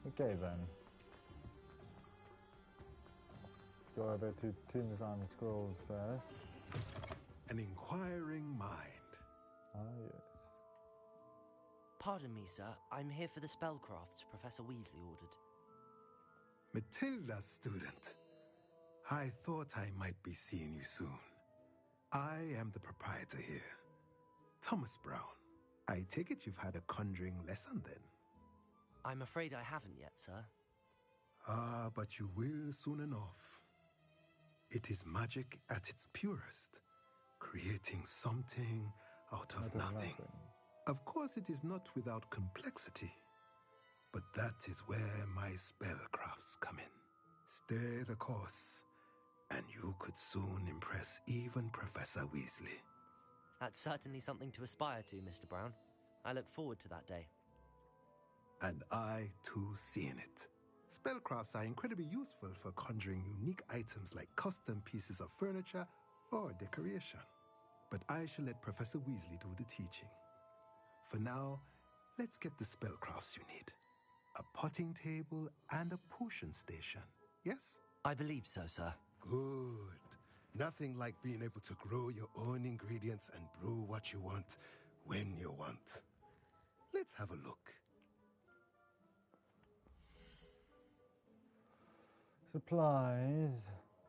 Okay then. Go over to Tombs and Scrolls first. An inquiring mind. Ah, yes. Pardon me, sir. I'm here for the spellcrafts Professor Weasley ordered. Matilda, student. I thought I might be seeing you soon. I am the proprietor here, Thomas Brown. I take it you've had a conjuring lesson then? I'm afraid I haven't yet, sir. Ah, but you will soon enough. It is magic at its purest, creating something out of nothing. Of course, it is not without complexity, but that is where my spellcrafts come in. Stay the course, and you could soon impress even Professor Weasley. That's certainly something to aspire to, Mr. Brown. I look forward to that day. And I, too, seeing it. Spellcrafts are incredibly useful for conjuring unique items like custom pieces of furniture or decoration. but I shall let Professor Weasley do the teaching. For now, let's get the spellcrafts you need. A potting table and a potion station, yes? I believe so, sir. Good. Nothing like being able to grow your own ingredients and brew what you want when you want. Let's have a look. Supplies.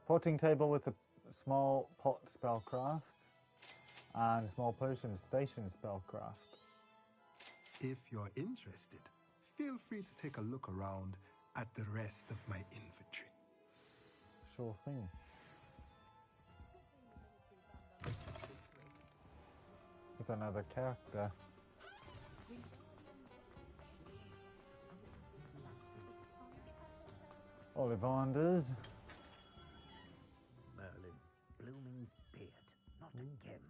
Potting table with a small pot spellcraft and small potion station spellcraft. If you're interested, feel free to take a look around at the rest of my inventory. Sure thing. With another character. Ollivanders. Merlin's blooming beard, not again.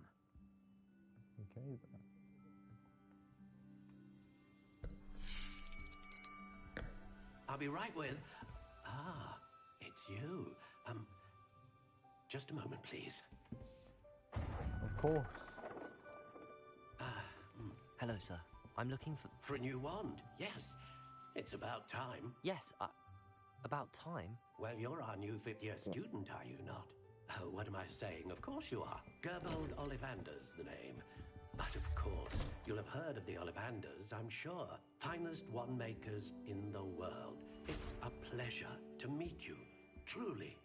Okay then. I'll be right with... Ah, it's you. Just a moment, please. Of course. Hello, sir. I'm looking for... For a new wand, yes. It's about time. Yes, about time? Well, you're our new fifth-year student, are you not? Oh, what am I saying? Of course you are. Gooble Ollivander's the name. But of course, you'll have heard of the Ollivanders, I'm sure. Finest wand makers in the world. It's a pleasure to meet you, truly.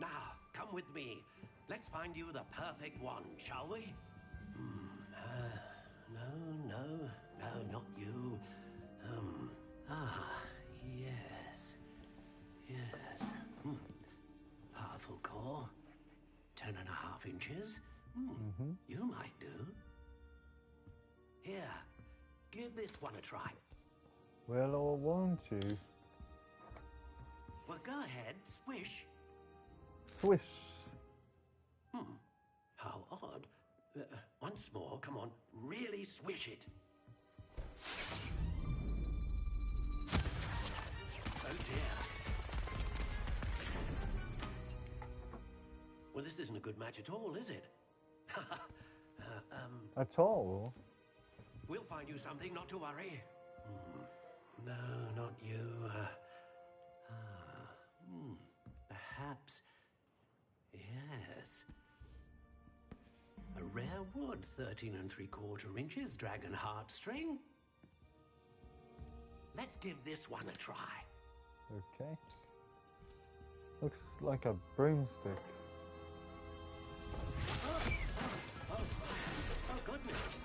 Now, come with me. Let's find you the perfect wand, shall we? No, not you. Yes. Powerful core. 10.5 inches. You might do. Here, give this one a try. Will or won't you? Well, go ahead, swish. Swish. How odd. Once more, come on, really swish it. Oh dear. Well, this isn't a good match at all, is it? At all? We'll find you something, not to worry. No, not you. Perhaps. Yes. A rare wood, 13 3/4 inches, dragon heartstring. Let's give this one a try. Okay. Looks like a broomstick. Oh, goodness.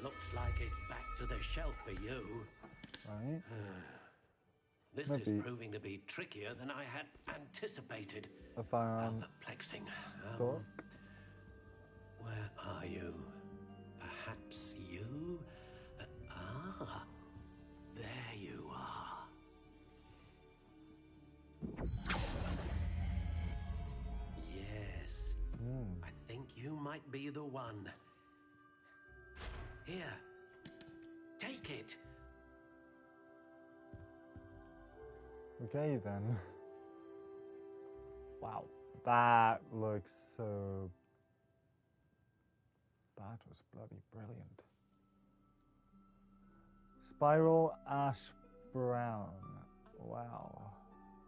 Looks like it's back to the shelf for you. Right. This Maybe. is proving to be trickier than I had anticipated. A firearm. Perplexing. Sword? Where are you? Perhaps you? There you are. Yes. I think you might be the one. Here. Take it. Okay then. Wow. That looks so... That was bloody brilliant. Spiral Ash Brown. Wow.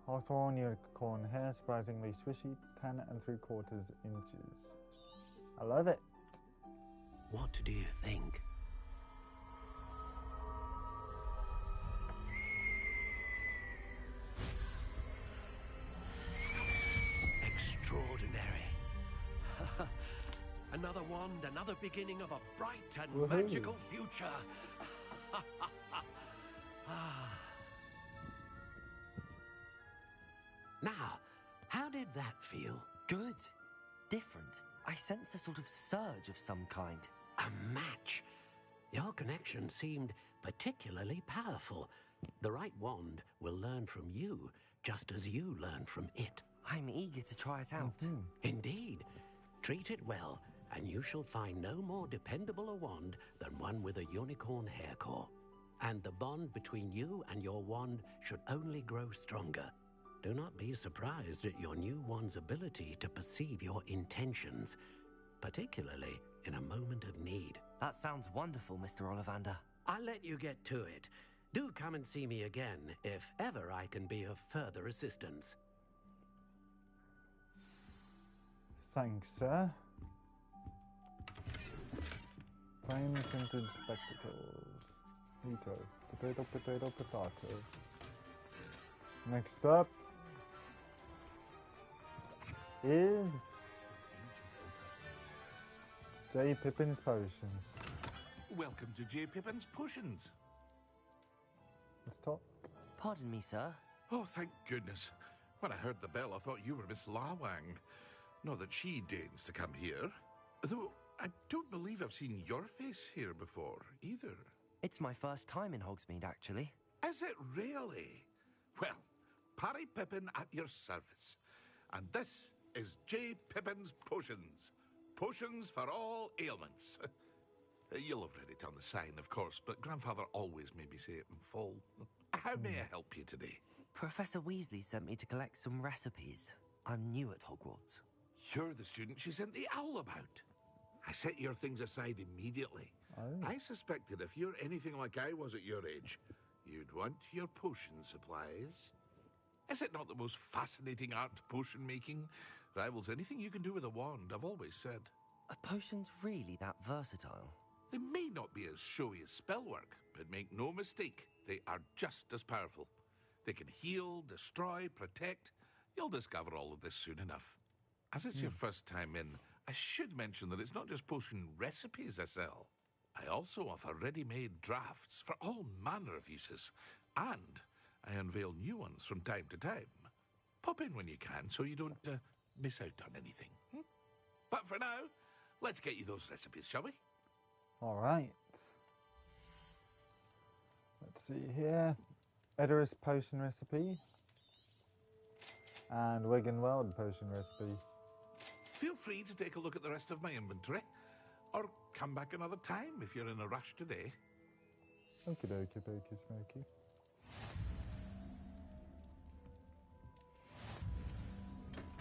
Hawthorne unicorn hair, surprisingly swishy, 10 3/4 inches. I love it. What do you think? Extraordinary. Another wand, another beginning of a bright and magical future. Now, how did that feel? Good. Different. I sensed a sort of surge of some kind. A match. Your connection seemed particularly powerful. The right wand will learn from you, just as you learn from it. I'm eager to try it out. Indeed. Treat it well, and you shall find no more dependable a wand than one with a unicorn hair core. And the bond between you and your wand should only grow stronger. Do not be surprised at your new wand's ability to perceive your intentions. particularly in a moment of need. That sounds wonderful, Mr. Ollivander. I'll let you get to it. Do come and see me again if ever I can be of further assistance. Thanks, sir. Plain printed spectacles. Neato. Potato, potato, potato. Next up is J. Pippin's Potions. Welcome to J. Pippin's Potions. Let's talk. Pardon me, sir. Oh, thank goodness. When I heard the bell, I thought you were Miss Lawang. Not that she deigns to come here. Though I don't believe I've seen your face here before, either. It's my first time in Hogsmeade, actually. Is it really? Well, Parry Pippin at your service. And this is J. Pippin's Potions. Potions for all ailments. You'll have read it on the sign, of course, but Grandfather always made me say it in full. How may I help you today? Professor Weasley sent me to collect some recipes. I'm new at Hogwarts. You're the student she sent the owl about. I set your things aside immediately. Oh. I suspected if you're anything like I was at your age, you'd want your potion supplies. Is it not the most fascinating art, potion making? Rivals anything you can do with a wand, I've always said. Are potions really that versatile? They may not be as showy as spellwork, but make no mistake, they are just as powerful. They can heal, destroy, protect. You'll discover all of this soon enough. As it's your first time in, I should mention that it's not just potion recipes I sell. I also offer ready-made drafts for all manner of uses, and I unveil new ones from time to time. Pop in when you can so you don't miss out on anything. But for now, let's get you those recipes, shall we? All right. Let's see here. Edorus potion recipe. And Wiggenweld potion recipe. Feel free to take a look at the rest of my inventory, or come back another time if you're in a rush today. Okie dokie, pokey smoky.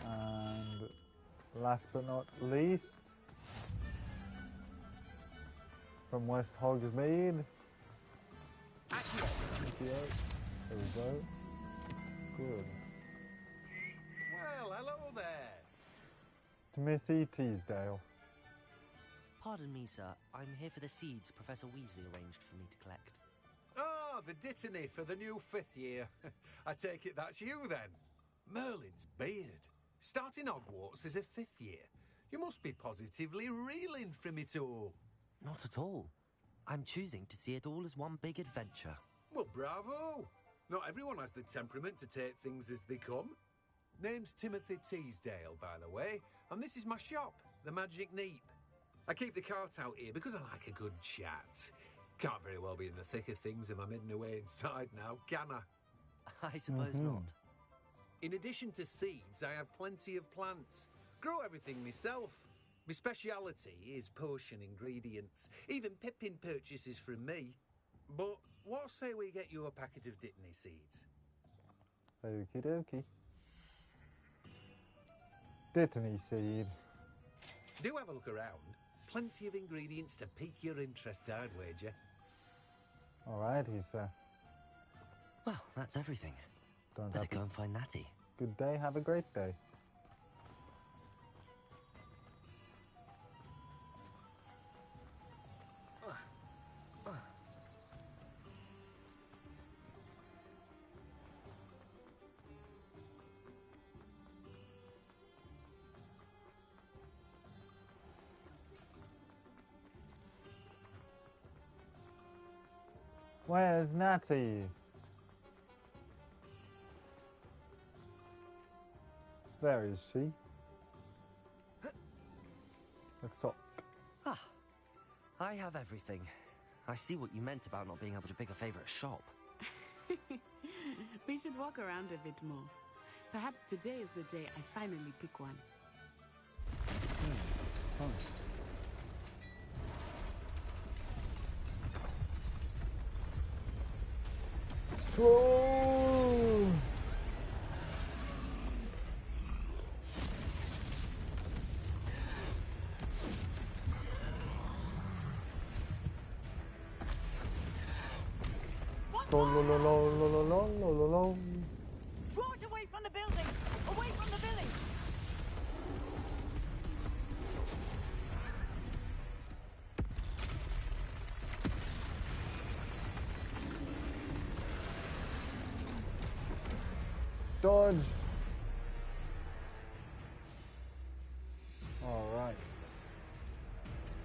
And last but not least, from West Hogsmeade. There we go. Good. Well, hello there. Timothy Teasdale. Pardon me, sir. I'm here for the seeds Professor Weasley arranged for me to collect. Ah, the dittany for the new 5th year. I take it that's you, then. Merlin's beard. Starting Hogwarts as a 5th year. You must be positively reeling from it all. Not at all. I'm choosing to see it all as one big adventure. Well, bravo. Not everyone has the temperament to take things as they come. Name's Timothy Teasdale, by the way, and this is my shop, the Magic Neep. I keep the cart out here because I like a good chat. Can't very well be in the thick of things if I'm hidden away inside now, can I? I suppose not. In addition to seeds, I have plenty of plants. Grow everything myself. My speciality is potion ingredients. Even Pippin purchases from me. But what say we get you a packet of dittany seeds? Okie dokie. Dittany seed. Do have a look around. Plenty of ingredients to pique your interest, I'd wager. Alrighty, sir. Well, that's everything. Don't Better have to- go and find Natty. Good day, have a great day. Where's Natty? There is she. Let's talk. Ah, I have everything. I see what you meant about not being able to pick a favourite shop. We should walk around a bit more. Perhaps today is the day I finally pick one. Fun. Whoa! Draw it away from the building! Away from the village! Dodge. Alright.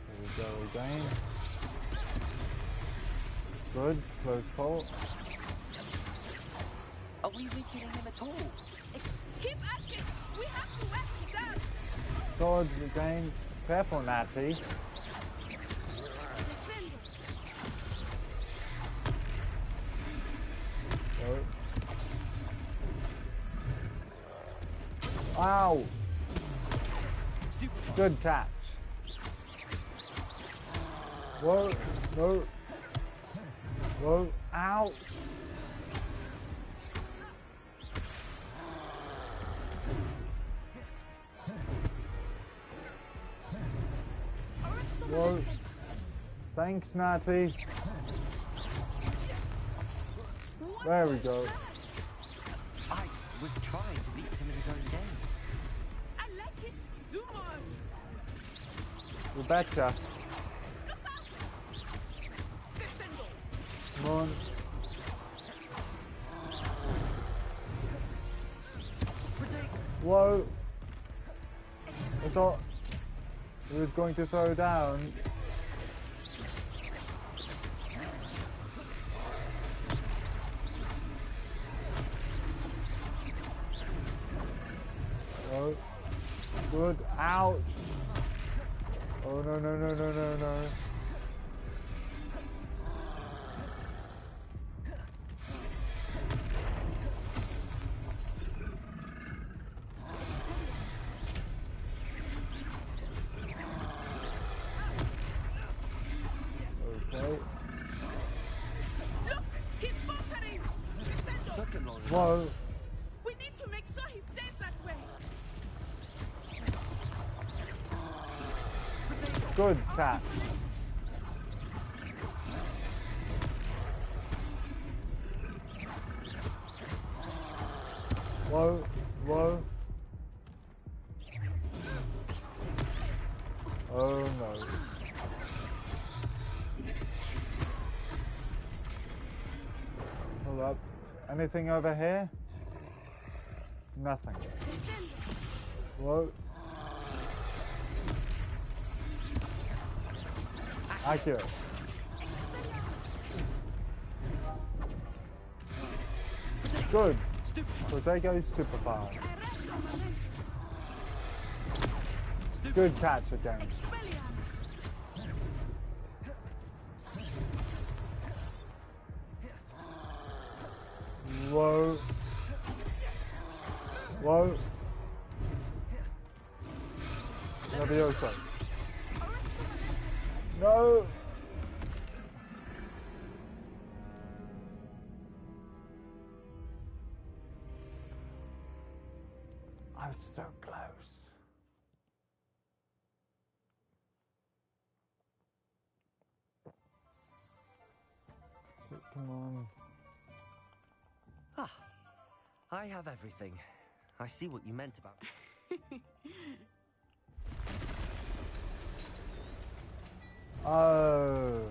Here we go again. Good, close call. Are we weakening him at all? Keep at it! We have to whack him down! Dodge again. Careful, Natty. Ow! Good catch. Whoa, no. Whoa, ow! Whoa. Thanks, Natty. There we go. I was trying to beat him in his own game. I like it! Do more! You betcha. Come on. Whoa. I thought he was going to throw down. Oh. Good. Ouch. Oh, no, no, no, no, no, no. Okay. Look! He's faltering! Whoa. We need to make sure he stays that way! Good catch. Whoa, whoa. Oh no. Hold up. Anything over here? Nothing. Whoa. Accurate. Good. Protego Superfire. Good catch again. Whoa. Whoa. Levioso. No. I was so close. Come on. Ah, I have everything. I see what you meant about. Oh.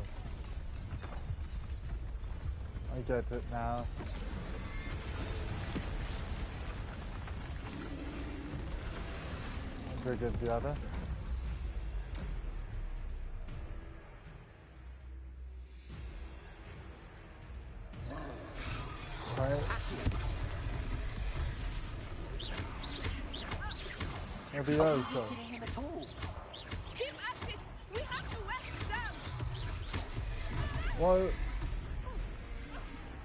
I get it now. I triggered the other. Right. Maybe also. Keep at it! We have to whack him down! Whoa.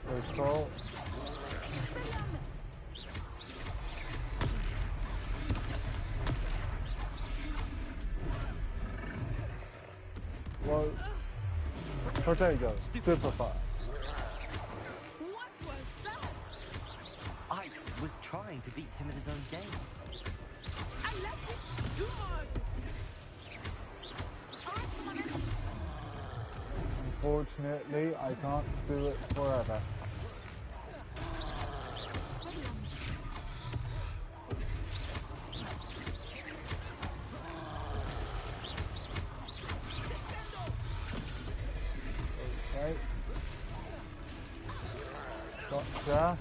There's Paul. Whoa. Protego. Superfire. What was that? I was trying to beat him in his own game. I like it! Do more! Unfortunately, I can't do it forever. sir.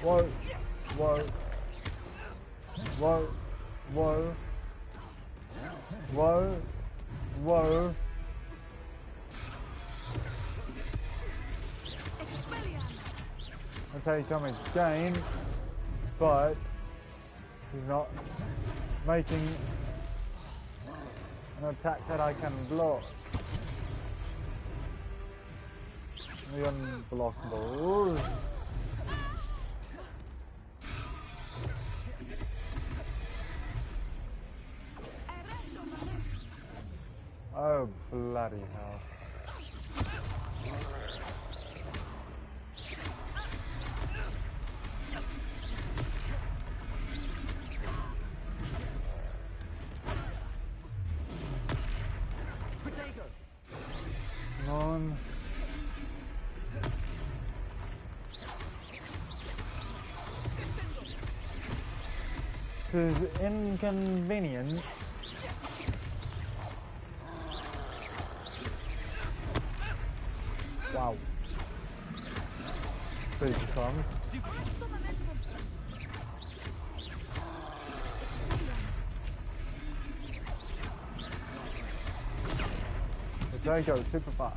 Whoa, whoa, whoa, whoa, whoa, whoa. Okay, come again, but he's not making an attack that I can block. The unblockable. Oh, bloody hell. Come on. This is inconvenient. Wow. Big fun. There you go, super fast.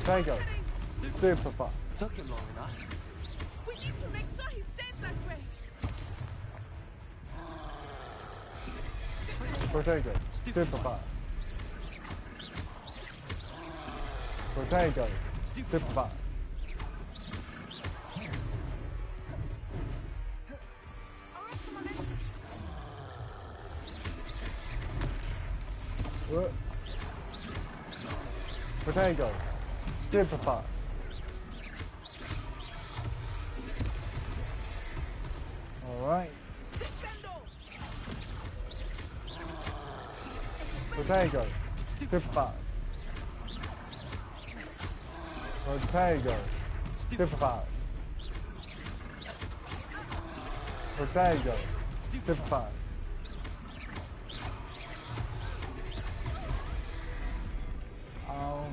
There you go, super fast. Took him long enough. We need to make sure he stays that way. Protego, super fast. Protego, super fast. Protego, super fast. Alright. Protego, super fast. Protego, super fast. Protego, super fast. Ow.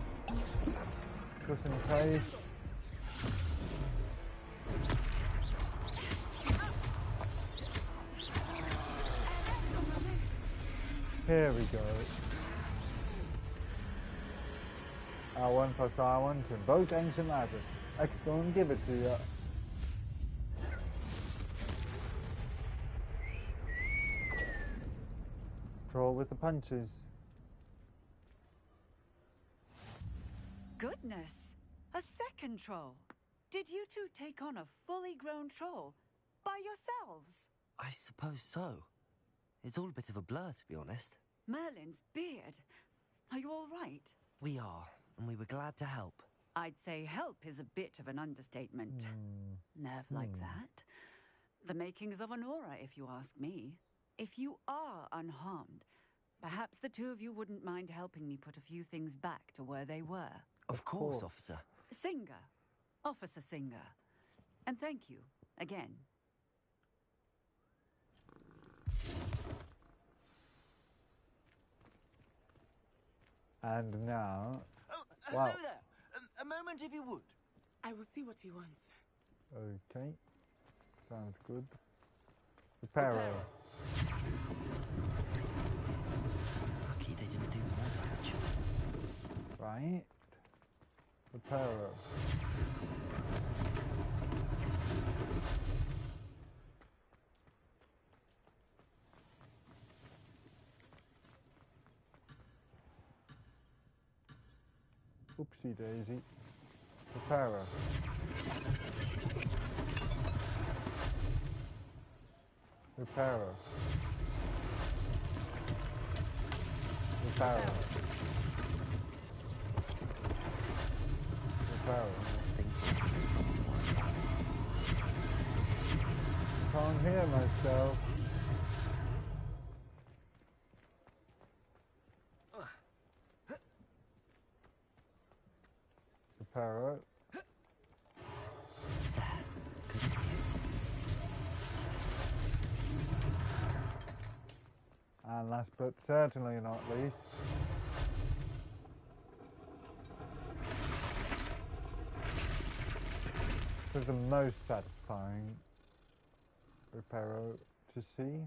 Just in case. Here we go. R1 plus R1 to invoke ancient magic. X go and give it to you. Draw with the punches. Goodness! A second troll! Did you two take on a fully grown troll? By yourselves? I suppose so. It's all a bit of a blur, to be honest. Merlin's beard. Are you all right? We are, and we were glad to help. I'd say help is a bit of an understatement. Nerve like that. The makings of an aura, if you ask me. If you are unharmed, perhaps the two of you wouldn't mind helping me put a few things back to where they were. Of course, officer. Singer. Officer Singer. And thank you, again. And now... Oh, wow. hello there. A moment if you would. I will see what he wants. Okay. Sounds good. Reparo. Lucky they didn't do more damage. Right. Reparo. Oopsie daisy. Reparo. Reparo. Reparo. Reparo. Can't hear myself. Reparo. And last, but certainly not least. This is the most satisfying reparo to see.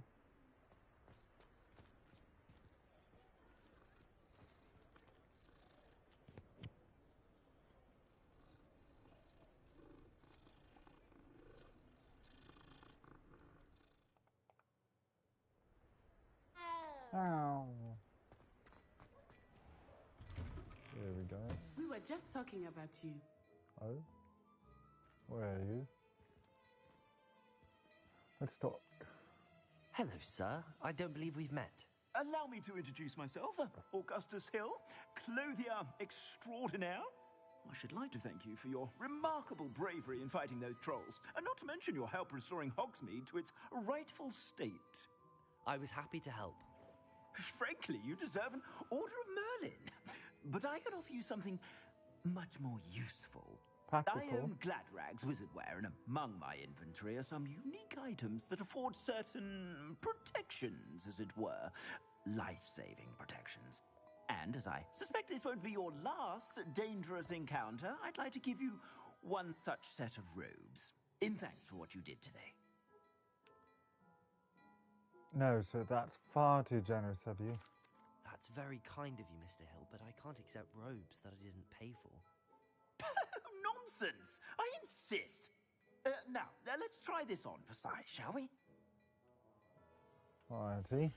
Ow. There we go. We were just talking about you. Oh? Where are you? Let's talk. Hello, sir. I don't believe we've met. Allow me to introduce myself, Augustus Hill, clothier extraordinaire. I should like to thank you for your remarkable bravery in fighting those trolls, and not to mention your help restoring Hogsmeade to its rightful state. I was happy to help. Frankly, you deserve an Order of Merlin. But I can offer you something much more useful. Practical. I own Gladrag's wizardware, and among my inventory are some unique items that afford certain protections, as it were. Life-saving protections. And as I suspect this won't be your last dangerous encounter, I'd like to give you one such set of robes, in thanks for what you did today. No, sir, that's far too generous of you. That's very kind of you, Mr. Hill, but I can't accept robes that I didn't pay for. Nonsense! I insist. Now, let's try this on for size, shall we? Alrighty.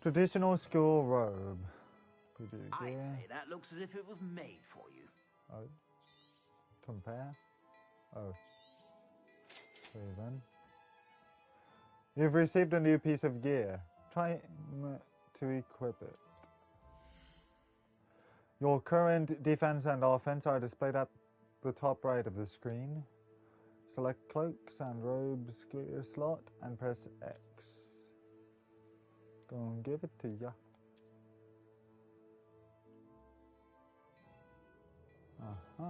Traditional school robe. I'd say that looks as if it was made for you. Oh. Compare. Oh. See then. You've received a new piece of gear. Try to equip it. Your current defense and offense are displayed at the top right of the screen. Select cloaks and robes gear slot and press X. Go and give it to ya. Uh-huh.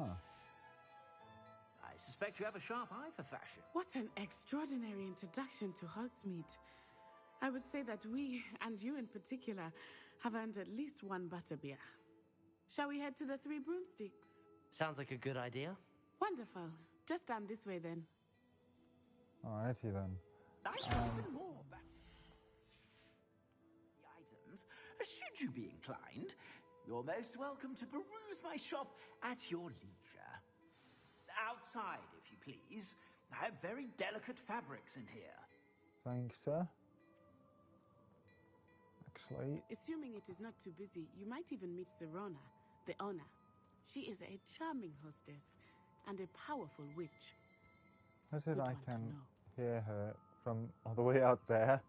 I suspect you have a sharp eye for fashion. What an extraordinary introduction to Hogsmeade. I would say that we, and you in particular, have earned at least one butterbeer. Shall we head to the Three Broomsticks? Sounds like a good idea. Wonderful. Just down this way then. Alrighty then. I have even more back the items. Should you be inclined, you're most welcome to peruse my shop at your leisure. Outside, if you please. I have very delicate fabrics in here. Thanks, sir. Actually, Assuming it is not too busy, you might even meet Serona, the owner. She is a charming hostess and a powerful witch. I said I can hear her from all the way out there.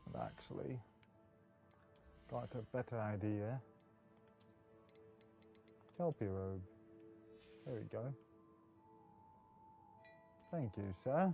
I've actually got a better idea. Kelpie robe. There we go. Thank you, sir.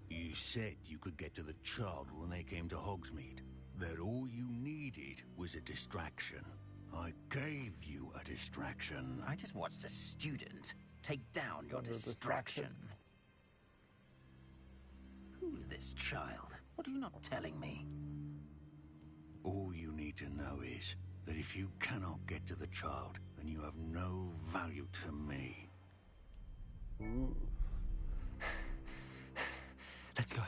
You said you could get to the child when they came to Hogsmeade. That all you needed was a distraction. I gave you a distraction. I just watched a student take down your distraction. Who's this child? What are you not telling me? All you need to know is that if you cannot get to the child, then you have no value to me. Ooh. Let's go.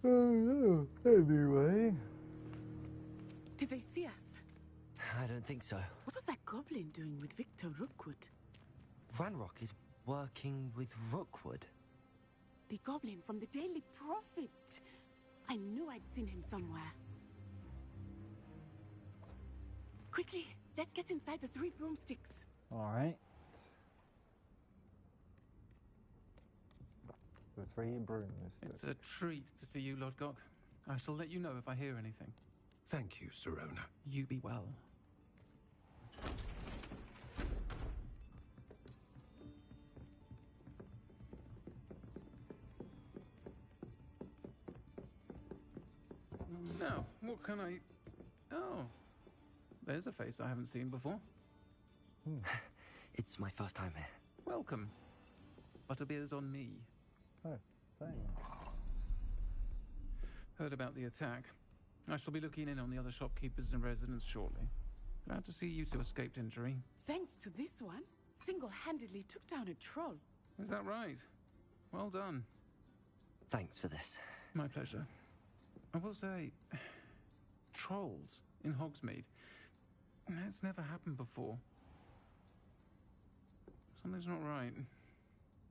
Oh, anyway. Did they see us? I don't think so. What was that goblin doing with Victor Rookwood? Ranrock is working with Rookwood. The goblin from the Daily Prophet. I knew I'd seen him somewhere. Quickly, let's get inside the Three Broomsticks. Alright. The Three Broomsticks. It's a treat to see you, Lord Gog. I shall let you know if I hear anything. Thank you, Sirona. You be well. Now, what can I... Oh, there's a face I haven't seen before. It's my first time here. Welcome. Butterbeer's on me. Oh, thanks. Heard about the attack. I shall be looking in on the other shopkeepers and residents shortly. Glad to see you two escaped injury. Thanks to this one, single-handedly took down a troll. Is that right? Well done. Thanks for this. My pleasure. I will say, trolls in Hogsmeade. That's never happened before. Something's not right.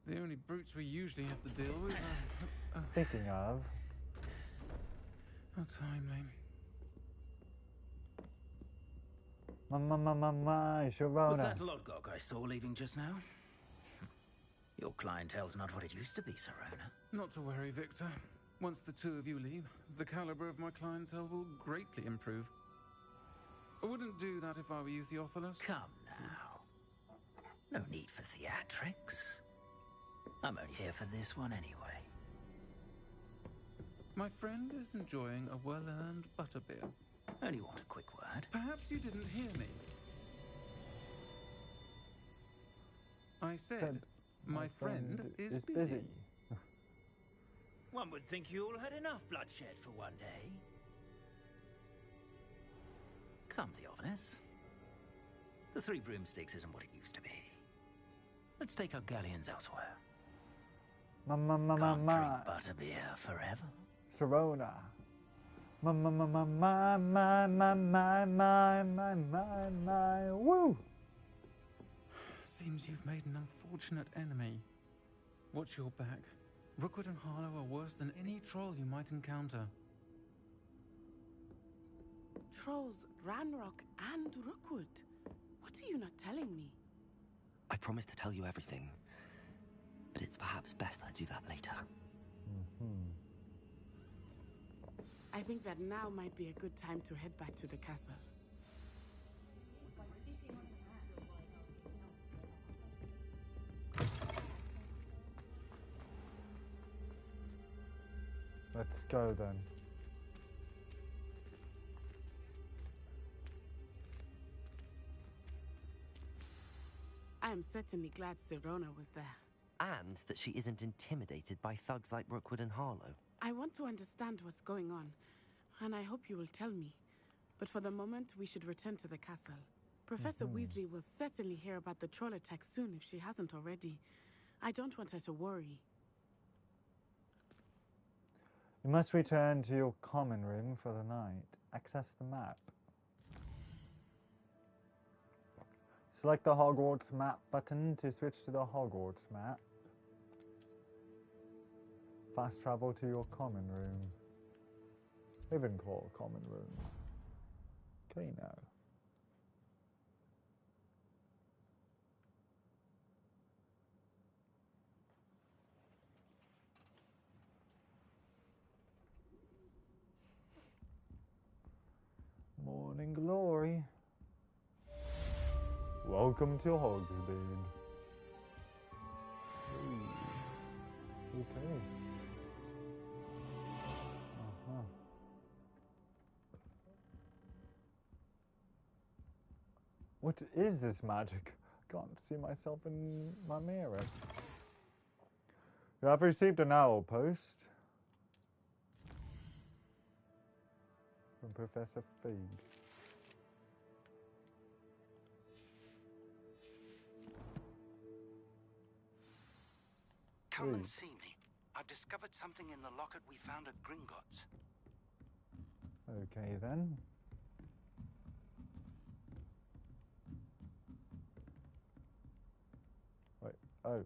The only brutes we usually have to deal with are... Speaking of... How timely. My Sharona. Was that Lodgok I saw leaving just now? Your clientele's not what it used to be, Sirona. Not to worry, Victor. Once the two of you leave, the caliber of my clientele will greatly improve. I wouldn't do that if I were you, Theophilus. Come now. No need for theatrics. I'm only here for this one anyway. My friend is enjoying a well-earned butterbeer. Only want a quick word. Perhaps you didn't hear me. I said, my friend is busy. One would think you all had enough bloodshed for one day. Come, Theophilus. The Three Broomsticks isn't what it used to be. Let's take our galleons elsewhere. Can't drink butterbeer forever. Sirona. Woo! Seems you've made an unfortunate enemy. Watch your back. Rookwood and Harlow are worse than any troll you might encounter. Trolls, Ranrock, and Rookwood. What are you not telling me? I promised to tell you everything, but it's perhaps best I do that later. I think that now might be a good time to head back to the castle. Let's go then. I am certainly glad Sirona was there. And that she isn't intimidated by thugs like Rookwood and Harlow. I want to understand what's going on, and I hope you will tell me. But for the moment, we should return to the castle. Professor Weasley will certainly hear about the troll attack soon if she hasn't already. I don't want her to worry. You must return to your common room for the night. Access the map. Select the Hogwarts map button to switch to the Hogwarts map. Fast travel to your common room. Ravenclaw common room. Okay now. Morning glory. Welcome to Hogsmeade. Okay. What is this magic? I can't see myself in my mirror. You have received an owl post from Professor Fig. Come and see me. I've discovered something in the locket we found at Gringotts. Okay then. Wait, oh.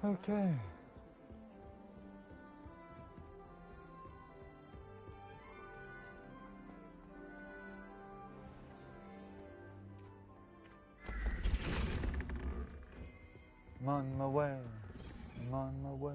Okay. I'm on my way. I'm on my way.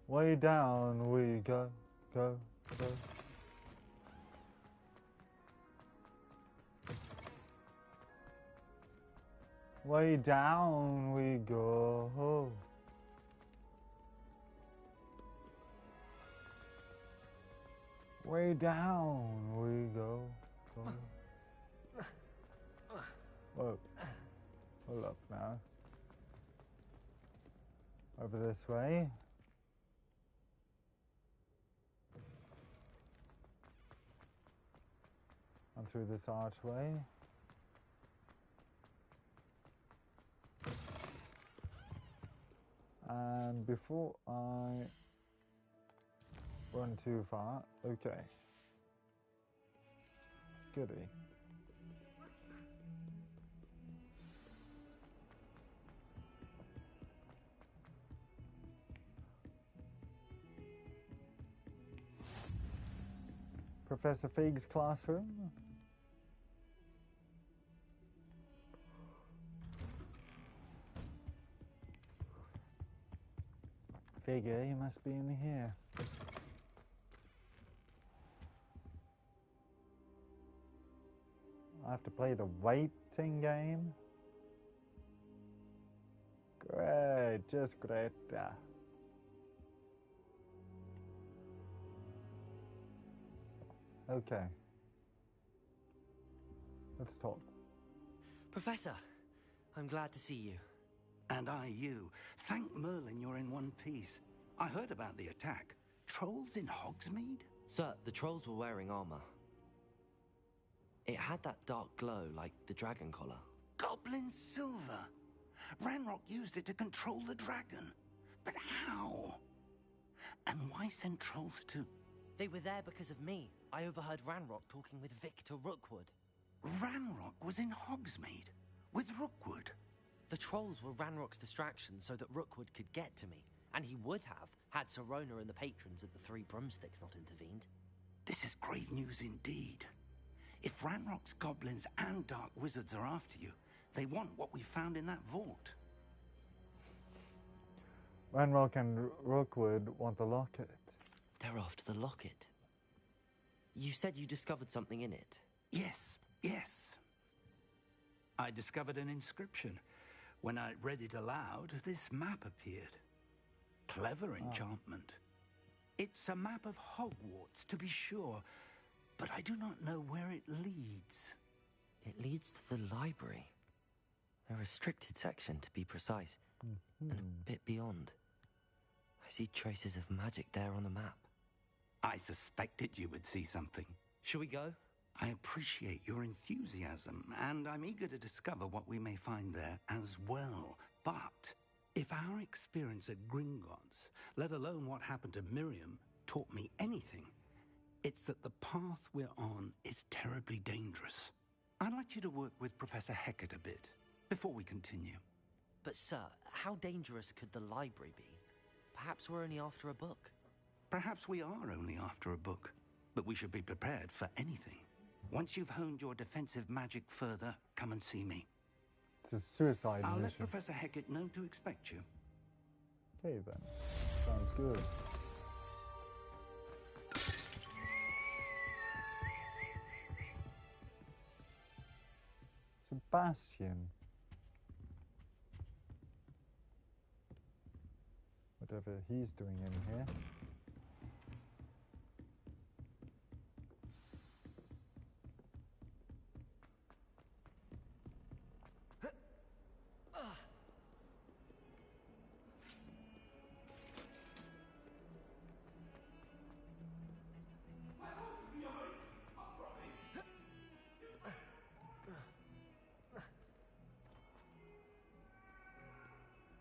Way down we go, go, go. Way down we go. Way down we go. Whoa. Hold up now. Over this way. And through this archway. And before I run too far, okay. Goody. Professor Fig's classroom. Figure, you must be in here. I have to play the waiting game. Great, just great. Okay. Let's talk. Professor, I'm glad to see you. And I you. Thank Merlin you're in one piece. I heard about the attack. Trolls in Hogsmeade? Sir, the trolls were wearing armor. It had that dark glow like the dragon collar. Goblin silver. Ranrock used it to control the dragon. But how? And why send trolls to... They were there because of me. I overheard Ranrock talking with Victor Rookwood. Ranrock was in Hogsmeade with Rookwood. The trolls were Ranrock's distraction so that Rookwood could get to me. And he would have, had Sirona and the patrons at the Three Broomsticks not intervened. This is grave news indeed. If Ranrock's goblins and dark wizards are after you, they want what we found in that vault. Ranrock and Rookwood want the locket. They're after the locket. You said you discovered something in it. Yes, yes. I discovered an inscription. When I read it aloud, this map appeared. Clever enchantment. It's a map of Hogwarts, to be sure, but I do not know where it leads. It leads to the library. A restricted section, to be precise, and a bit beyond. I see traces of magic there on the map. I suspected you would see something. Shall we go? I appreciate your enthusiasm, and I'm eager to discover what we may find there as well. But if our experience at Gringotts, let alone what happened to Miriam, taught me anything, it's that the path we're on is terribly dangerous. I'd like you to work with Professor Hecat a bit before we continue. But sir, how dangerous could the library be? Perhaps we're only after a book. Perhaps we are only after a book, but we should be prepared for anything. Once you've honed your defensive magic further, come and see me. It's a suicide I'll mission. let Professor Hecat know to expect you. Okay then. Sounds good. Sebastian. Whatever he's doing in here.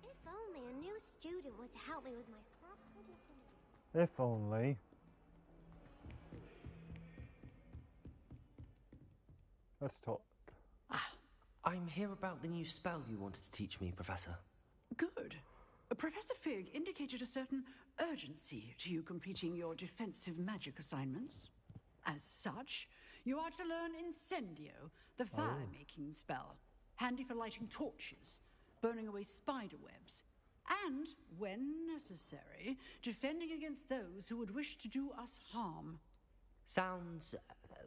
If only a new student were to help me with my If only. Let's talk. I'm here about the new spell you wanted to teach me, Professor. Good. Professor Fig indicated a certain urgency to you completing your defensive magic assignments. As such, you are to learn Incendio, the fire-making spell, handy for lighting torches, burning away spider webs, and, when necessary, defending against those who would wish to do us harm. Sounds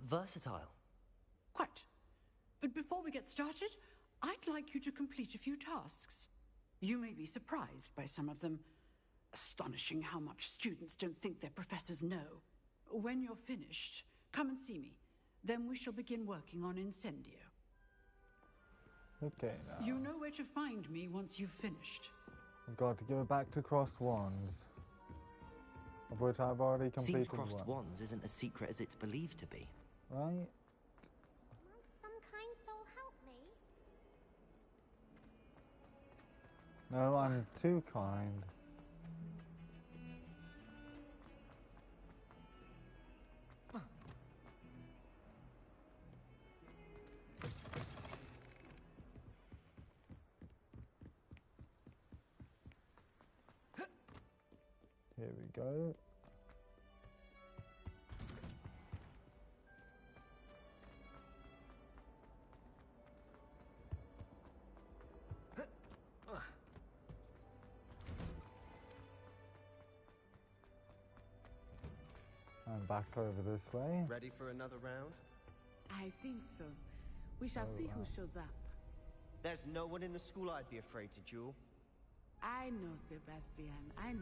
versatile. Quite. But before we get started, I'd like you to complete a few tasks. You may be surprised by some of them. Astonishing how much students don't think their professors know. When you're finished, come and see me. Then we shall begin working on Incendio. Okay, now. You know where to find me once you've finished. I've got to go back to Cross Wands, of which I've already completed. Seems Crossed Wands isn't as secret as it's believed to be. Right? Might some kind soul help me? No, I'm too kind. Here we go. I'm back over this way. Ready for another round? I think so. We shall see who shows up. There's no one in the school I'd be afraid to duel. I know, Sebastian. I know.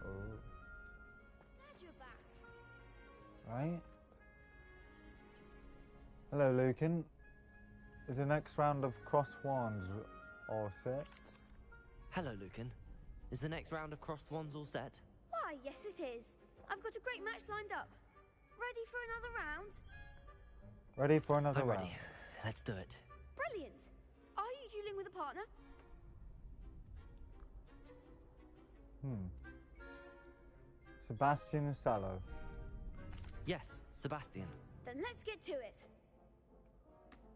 Oh. Glad you're back. Right. Hello, Lucan. Is the next round of Cross Wands all set? Hello, Lucan. Is the next round of Crossed Wands all set? Why, yes it is. I've got a great match lined up. Ready for another round? Ready for another I'm round. ready. Let's do it. Brilliant. Are you dueling with a partner? Sebastian Sallow. Yes, Sebastian. Then let's get to it.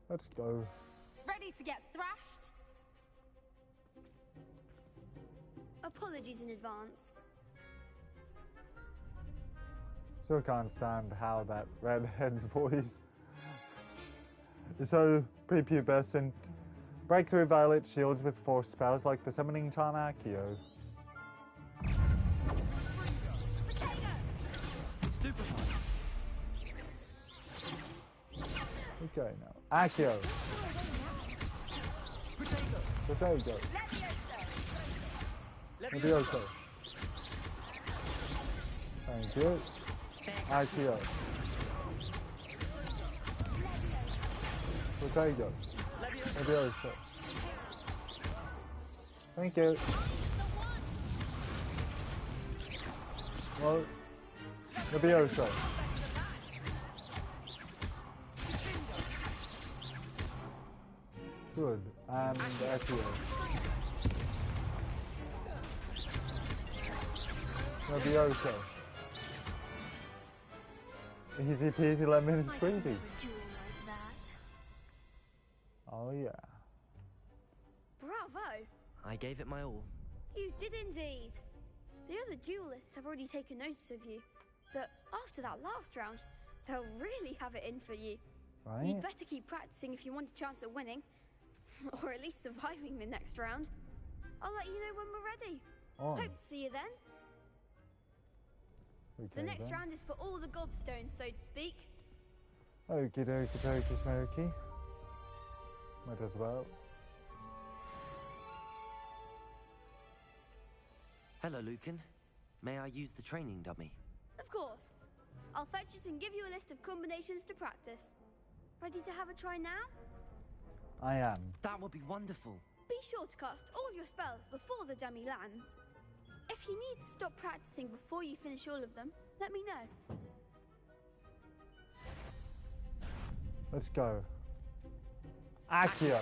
Let's go. Ready to get thrashed? Apologies in advance. Still can't stand how that redhead's voice is so prepubescent. Breakthrough violet shields with force spells like the summoning charm Accio. Okay, now. Accio. Potato. Levioso. Thank you. Accio. Potato. Levioso. Thank you. Well, Levioso. Good. And Accio. Levioso. Easy peasy lemon squeezy. Oh yeah. Bravo! I gave it my all. You did indeed. The other duelists have already taken notice of you, but after that last round, they'll really have it in for you. Right? You'd better keep practicing if you want a chance at winning, or at least surviving the next round. I'll let you know when we're ready. On. Hope to see you then. Okay, The next then. round is for all the gobstones, so to speak. Okie dokie dokie smoky. Might as well. Hello, Lucan. May I use the training dummy? Of course. I'll fetch it and give you a list of combinations to practice. Ready to have a try now? I am. That would be wonderful. Be sure to cast all your spells before the dummy lands. If you need to stop practicing before you finish all of them, let me know. Let's go. Accio.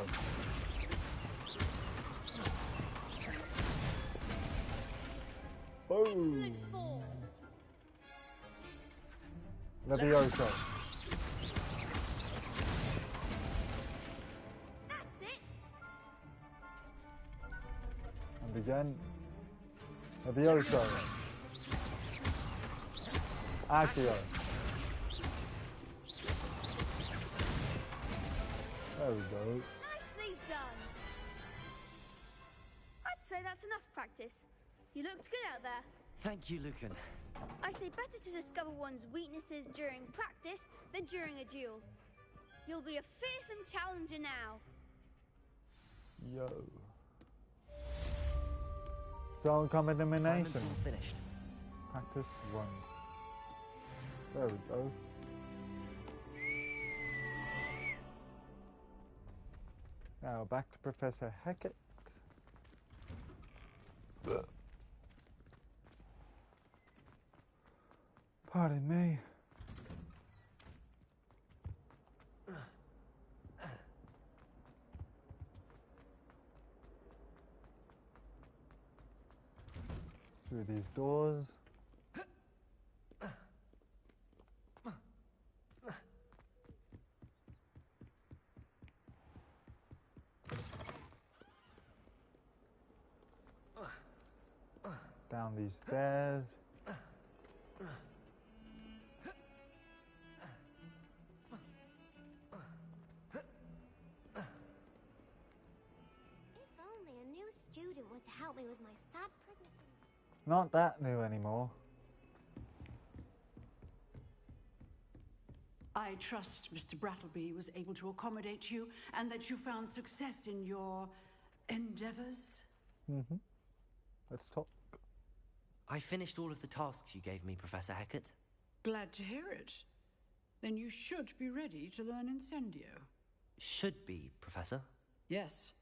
Boom. Excellent form. Levioso. That's it. And again. Levioso. Accio. There we go. Nicely done. I'd say that's enough practice. You looked good out there. Thank you, Lucan. I say better to discover one's weaknesses during practice than during a duel. You'll be a fearsome challenger now. Yo. Spell combat elimination. Assignment's all finished. Practice 1. There we go. Now back to Professor Hackett. Pardon me. Through these doors. Down these stairs. If only a new student were to help me with my sad pregnancy. Not that new anymore. I trust Mr. Brattleby was able to accommodate you and that you found success in your endeavors. Mm-hmm. Let's talk. I finished all of the tasks you gave me, Professor Hackett. Glad to hear it. Then you should be ready to learn Incendio. Should be, Professor. Yes.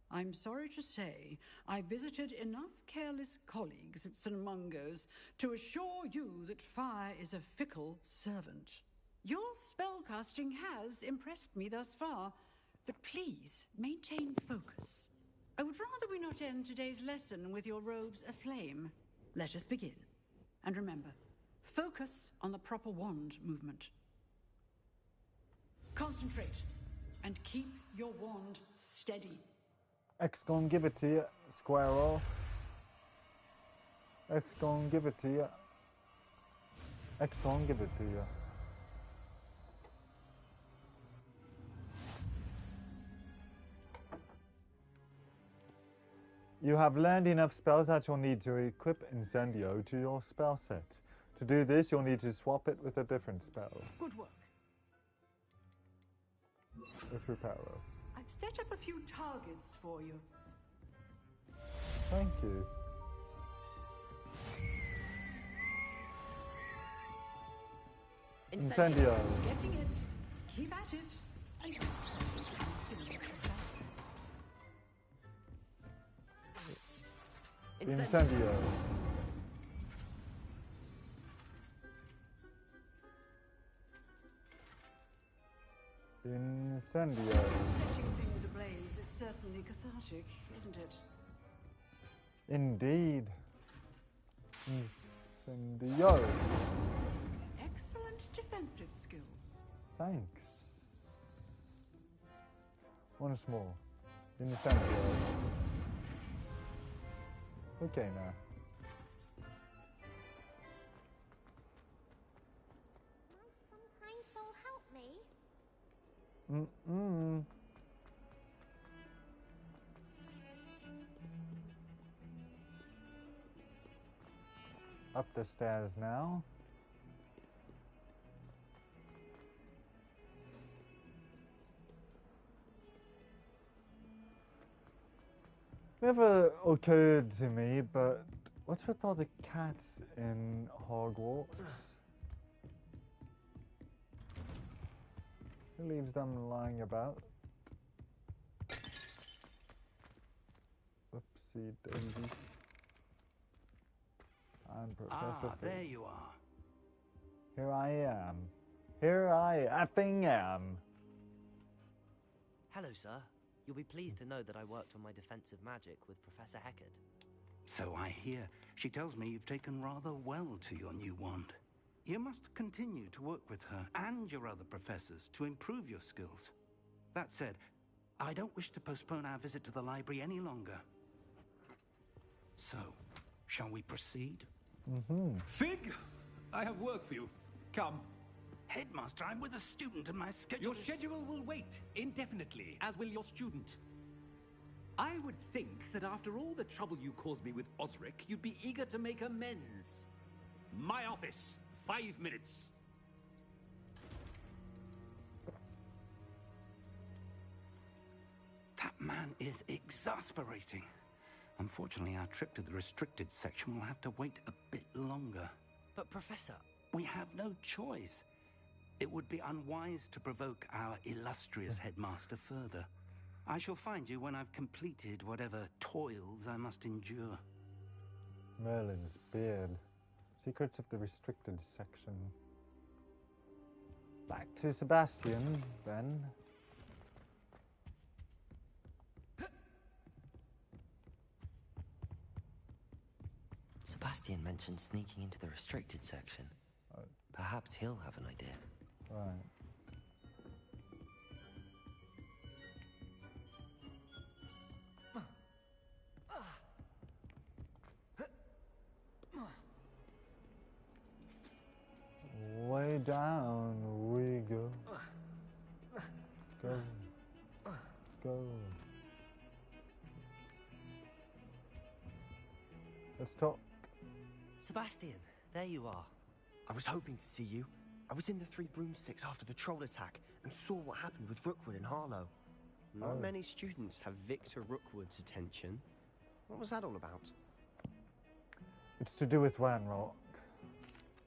I'm sorry to say, I visited enough careless colleagues at St. Mungo's to assure you that fire is a fickle servant. Your spellcasting has impressed me thus far, but please maintain focus. I would rather we not end today's lesson with your robes aflame. Let us begin. And remember, focus on the proper wand movement. Concentrate and keep your wand steady. X gon' give it to you, square off. X gon' give it to you. X gon' give it to you. You have learned enough spells that you'll need to equip Incendio to your spell set. To do this, you'll need to swap it with a different spell. Good work. With Reparo. I've set up a few targets for you. Thank you. Incendio. Getting it. Keep at it. And Incendio. Incendio. setting things ablaze is certainly cathartic, isn't it? Indeed. Incendio. Excellent defensive skills. Thanks. Once more. Incendio. Okay now. Might some kind soul help me? Up the stairs now. Never occurred to me, but what's with all the cats in Hogwarts? Who leaves them lying about? Oopsie daisy. I'm Professor there you are. Here I am. Here I effing am. Hello, sir. You'll be pleased to know that I worked on my defensive magic with Professor Hackett. So I hear. She tells me you've taken rather well to your new wand. You must continue to work with her and your other professors to improve your skills. That said, I don't wish to postpone our visit to the library any longer. So, Shall we proceed? Fig! I have work for you. Come. Headmaster, I'm with a student and my schedule Your schedule will wait indefinitely, as will your student. I would think that after all the trouble you caused me with Osric, you'd be eager to make amends. My office. 5 minutes. That man is exasperating. Unfortunately, our trip to the restricted section will have to wait a bit longer. But, Professor... We have no choice. It would be unwise to provoke our illustrious headmaster further. I shall find you when I've completed whatever toils I must endure. Merlin's beard. Secrets of the restricted section. Back to Sebastian, then. Sebastian mentioned sneaking into the restricted section. Perhaps he'll have an idea. Right. Way down we go. Go. Go. Let's talk. Sebastian, there you are. I was hoping to see you. I was in the Three Broomsticks after the troll attack and saw what happened with Rookwood and Harlow. Not many students have Victor Rookwood's attention. What was that all about? It's to do with Ranrock.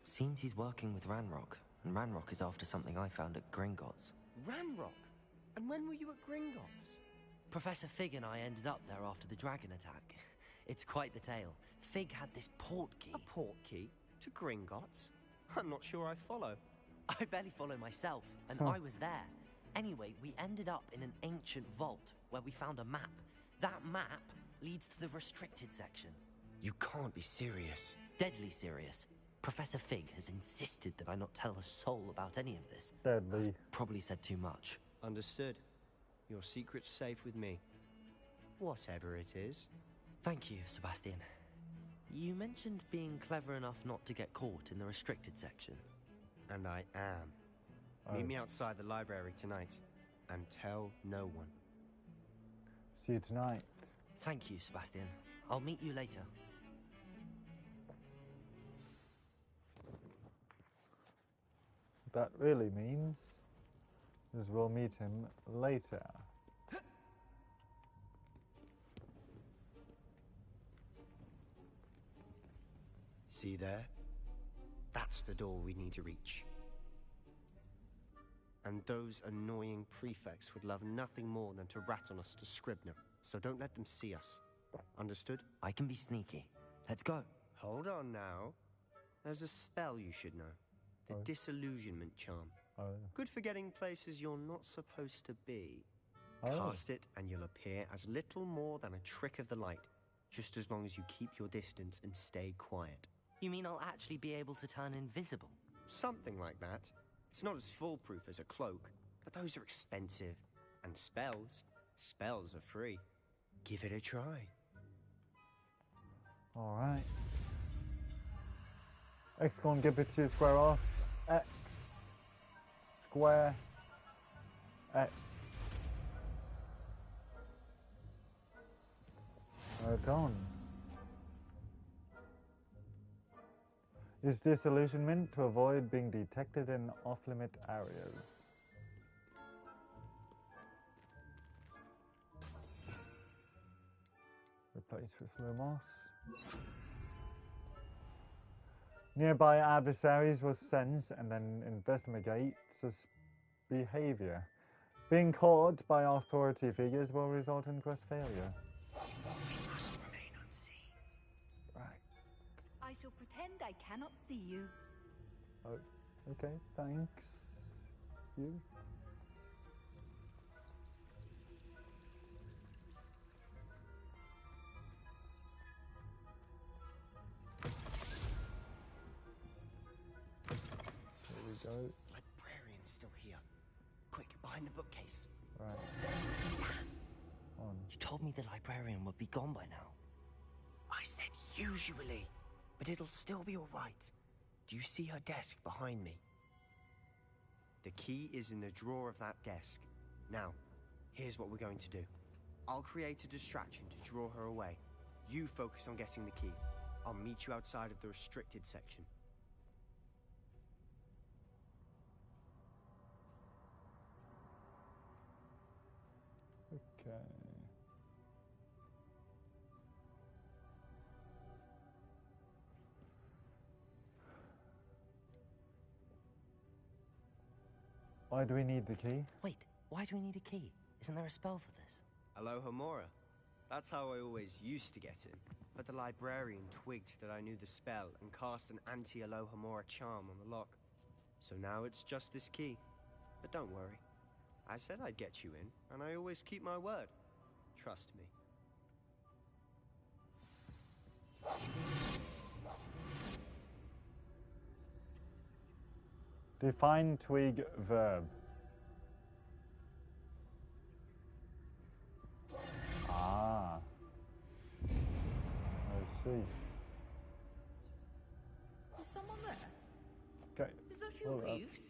Seems he's working with Ranrock, and Ranrock is after something I found at Gringotts. Ranrock? And when were you at Gringotts? Professor Fig and I ended up there after the dragon attack. It's quite the tale. Fig had this port key. A port key? To Gringotts? I'm not sure I follow. I barely follow myself, and I was there. Anyway, we ended up in an ancient vault where we found a map. That map leads to the restricted section. You can't be serious. Deadly serious. Professor Fig has insisted that I not tell a soul about any of this. Deadly. I've probably said too much. Understood. Your secret's safe with me. Whatever it is. Thank you, Sebastian. You mentioned being clever enough not to get caught in the restricted section. And I am. Meet me outside the library tonight, and tell no one. See you tonight. Thank you, Sebastian. I'll meet you later. What that really means is we'll meet him later. See there? That's the door we need to reach. And those annoying prefects would love nothing more than to rat on us to Scribner, so don't let them see us. Understood? I can be sneaky. Let's go. Hold on now. There's a spell you should know. The Disillusionment Charm. Good for getting places you're not supposed to be. Cast it and you'll appear as little more than a trick of the light, just as long as you keep your distance and stay quiet. You mean I'll actually be able to turn invisible? Something like that. It's not as foolproof as a cloak, but those are expensive. And spells are free. Give it a try. Alright. X gonna give it to square off. X. Square. X. Right on. Use disillusionment to avoid being detected in off-limit areas. Replace with Lumos. Nearby adversaries will sense and then investigate sus behavior. Being caught by authority figures will result in quest failure. We must remain unseen. Right. I shall pretend I cannot see you. Oh, okay, thanks. You. There we go. Librarian's still here. Quick, behind the bookcase. Right. You told me the librarian would be gone by now. I said Usually. But it'll still be all right. Do you see her desk behind me? The key is in the drawer of that desk. Now, here's what we're going to do. I'll create a distraction to draw her away. You focus on getting the key. I'll meet you outside of the restricted section. Okay. Why do we need the key? Wait, why do we need a key? Isn't there a spell for this? Alohomora. That's how I always used to get in. But the librarian twigged that I knew the spell and cast an anti-Alohomora charm on the lock. So now it's just this key. But don't worry. I said I'd get you in, and I always keep my word. Trust me. Define twig verb. Ah. I see. Is someone there? Okay. Is that you, Reeves?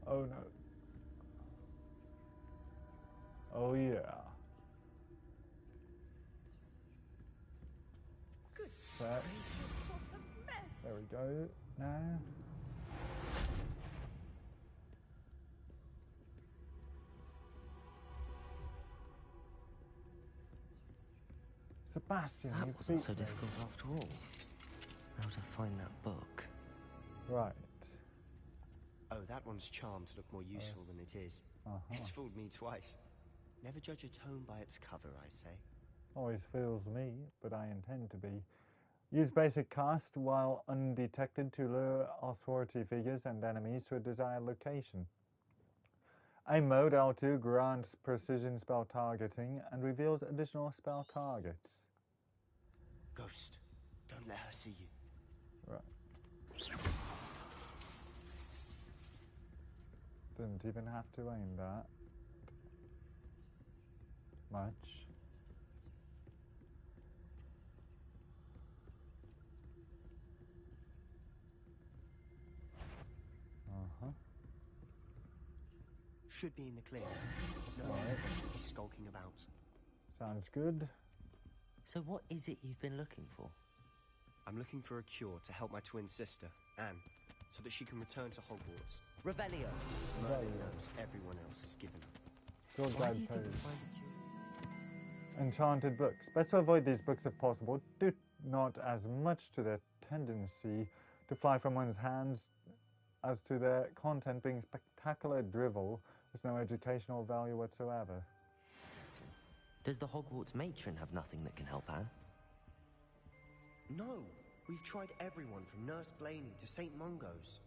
Oh no. Oh yeah. Good That. gracious, what a mess! There we go. Now. Sebastian, That you wasn't beat so me. difficult after all. How to find that book. Right. Oh, that one's charmed to look more useful than it is. It's fooled me twice. Never judge a tome by its cover, I say. Always fools me, but I intend to be. Use basic cast while undetected to lure authority figures and enemies to a desired location. Aim mode L2 grants precision spell targeting and reveals additional spell targets. Ghost, don't let her see you. Right. Didn't even have to aim that much. Should be in the clear. No Alright. evidence he's skulking about. Sounds good. So what is it you've been looking for? I'm looking for a cure to help my twin sister, Anne, so that she can return to Hogwarts. Revelio! As Merlin knows everyone else is given. Good Why do guide you think pose. you'll find a cure? Enchanted books. Best to avoid these books if possible. Due not as much to their tendency to fly from one's hands as to their content being spectacular drivel with no educational value whatsoever. Does the Hogwarts matron have nothing that can help Anne? No, we've tried everyone from Nurse Blaney to St. Mungo's.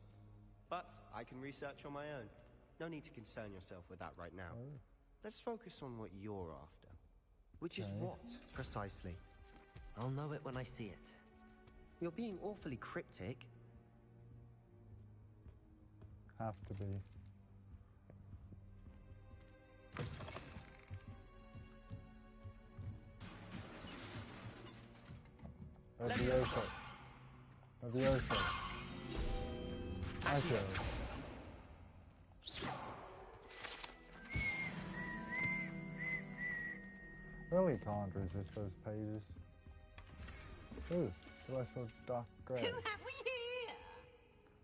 But I can research on my own. No need to concern yourself with that right now. Let's focus on what you're after. Which is what, precisely? I'll know it when I see it. You're being awfully cryptic. Have to be. Levioso. Levioso. Okay. Really can't resist those pages. Ooh, celestial dark grey. Who have we here?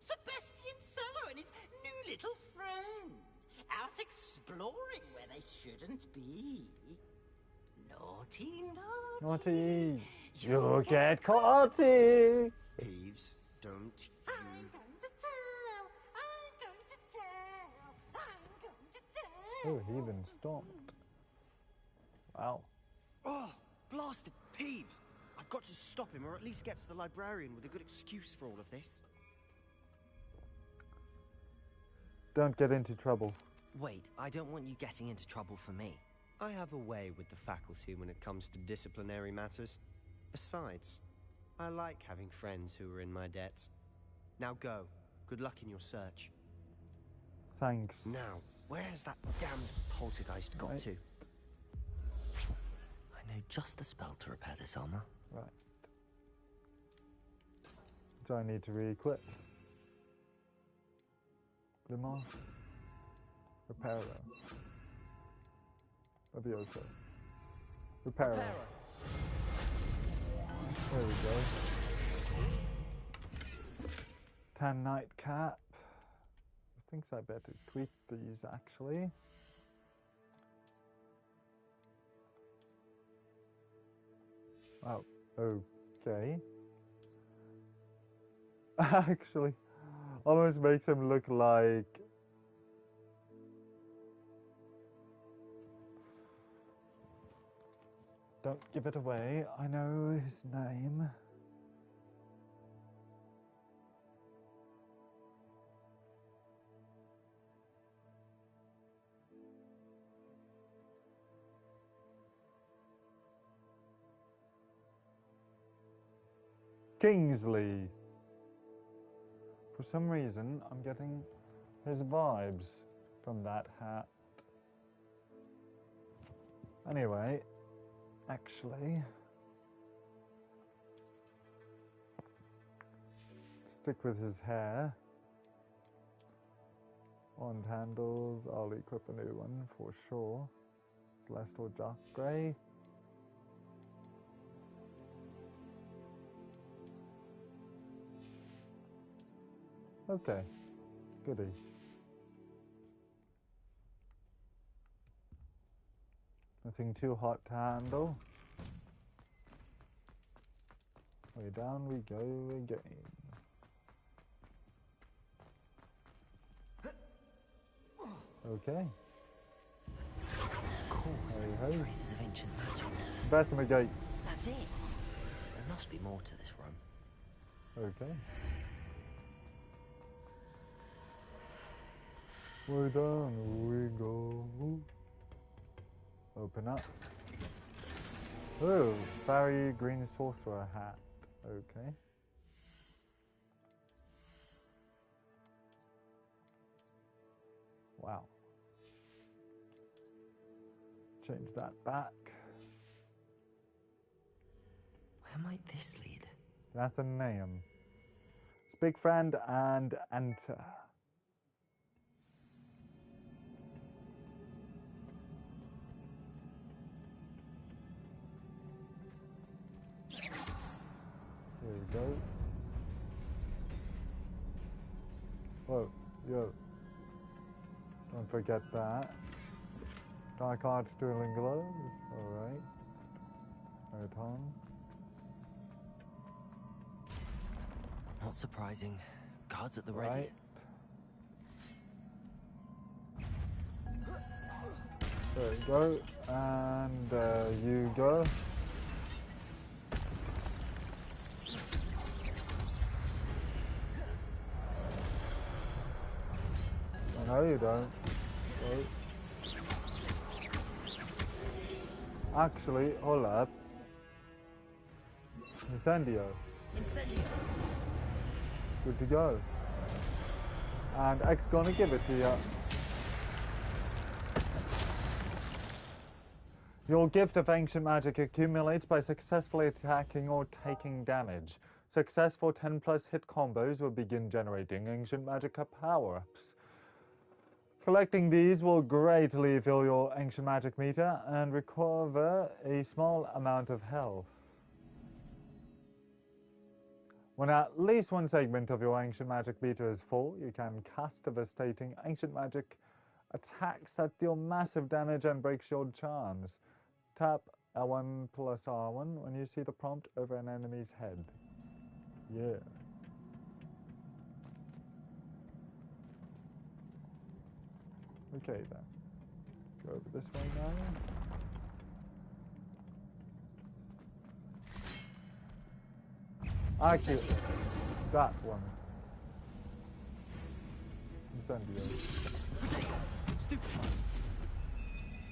Sebastian Solo and his new little friend. Out exploring where they shouldn't be. Naughty, naughty. Naughty! You'll get caughty! Peeves, don't you... I'm going to tell. I'm going to tell. I'm going to tell. Oh, heathen stomped. Wow. Oh, blasted Peeves! I've got to stop him, or at least get to the librarian with a good excuse for all of this. Don't get into trouble. Wait, I don't want you getting into trouble for me. I have a way with the faculty when it comes to disciplinary matters. Besides, I like having friends who are in my debt. Now go. Good luck in your search. Thanks. Now, where's that damned poltergeist got to? I know just the spell to repair this armor. Right. which I need to re-equip. Limos. Reparo. Avioso. Reparo. There we go. Tan nightcap. I think I better tweak these actually. Oh, okay. Actually, almost makes him look like... Don't give it away. I know his name. Kingsley. For some reason, I'm getting his vibes from that hat. Anyway, actually, stick with his hair. Wand handles, I'll equip a new one for sure. Celestial dark grey. Okay, goody. Nothing too hot to handle. Way down we go again. Okay. Of course, traces of ancient magic. Best in the gate. That's it. There must be more to this room. Okay. Way down we go. Open up. Oh, Barry Green Sorcerer hat. Okay. Wow. Change that back. Where might this lead? That's a name. Speak friend and enter. There we go. Whoa, yo. Don't forget that. Dark Arts Dueling Gloves. Alright. Right on. Not surprising. Guards at the ready. Right. There you go. And you go. No, you don't. Wait. Actually, hold up. Incendio. Incendio. Good to go. And X gonna give it to you. Your gift of ancient magic accumulates by successfully attacking or taking damage. Successful 10+ hit combos will begin generating ancient magic power-ups. Collecting these will greatly fill your ancient magic meter and recover a small amount of health. When at least one segment of your ancient magic meter is full, you can cast devastating ancient magic attacks that deal massive damage and break shield charms. Tap L1 plus R1 when you see the prompt over an enemy's head. Yeah. Okay then. Go over this way now. Actually, that one. Incendio.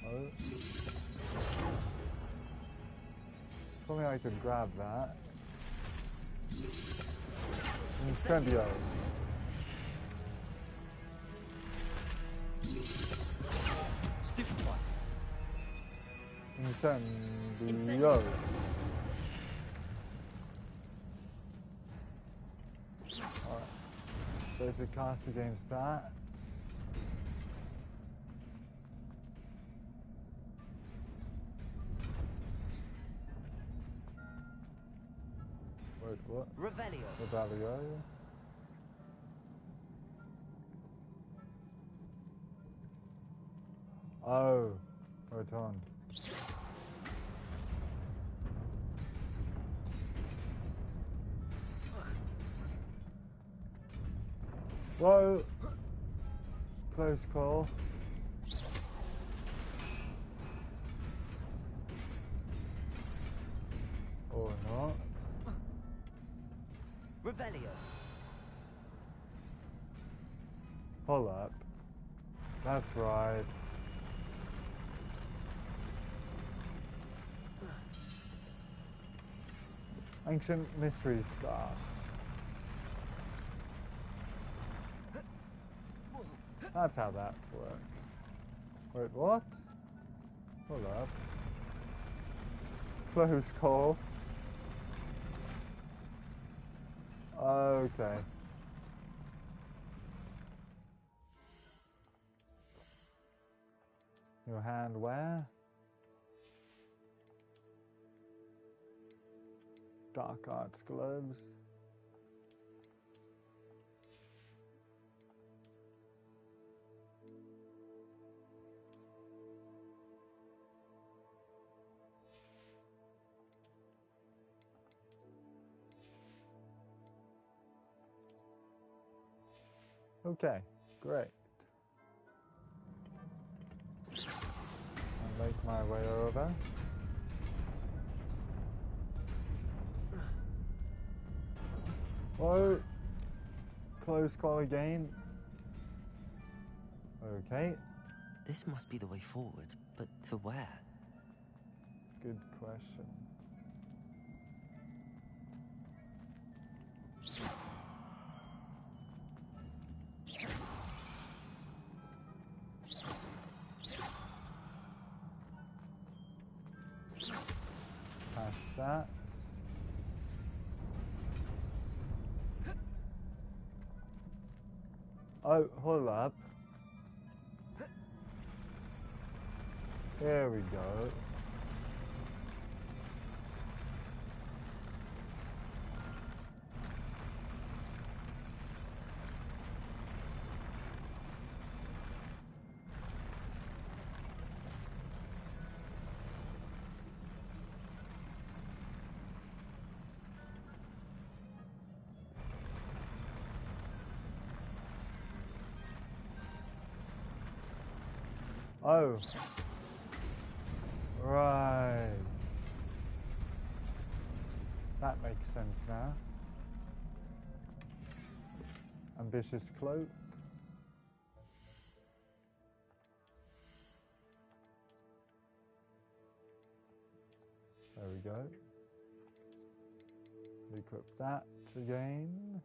Oh. Probably I could grab that. Incendio. Incendio. Basic cast against that. Wait, what? Revelio. Revelio. Oh, right on. Whoa! Close call. Or not. Revelio. Hold up. That's right. Ancient Mystery Star. That's how that works. Wait, what? Hold up. Close call. Okay. Your hand where? Dark Arts gloves. Okay, great. I'll make my way over. Whoa! Close call again. Okay. This must be the way forward, but to where? Good question. Past that. Oh, hold up. There we go. Oh. Right. That makes sense now. Ambitious cloak. There we go. Equip that again.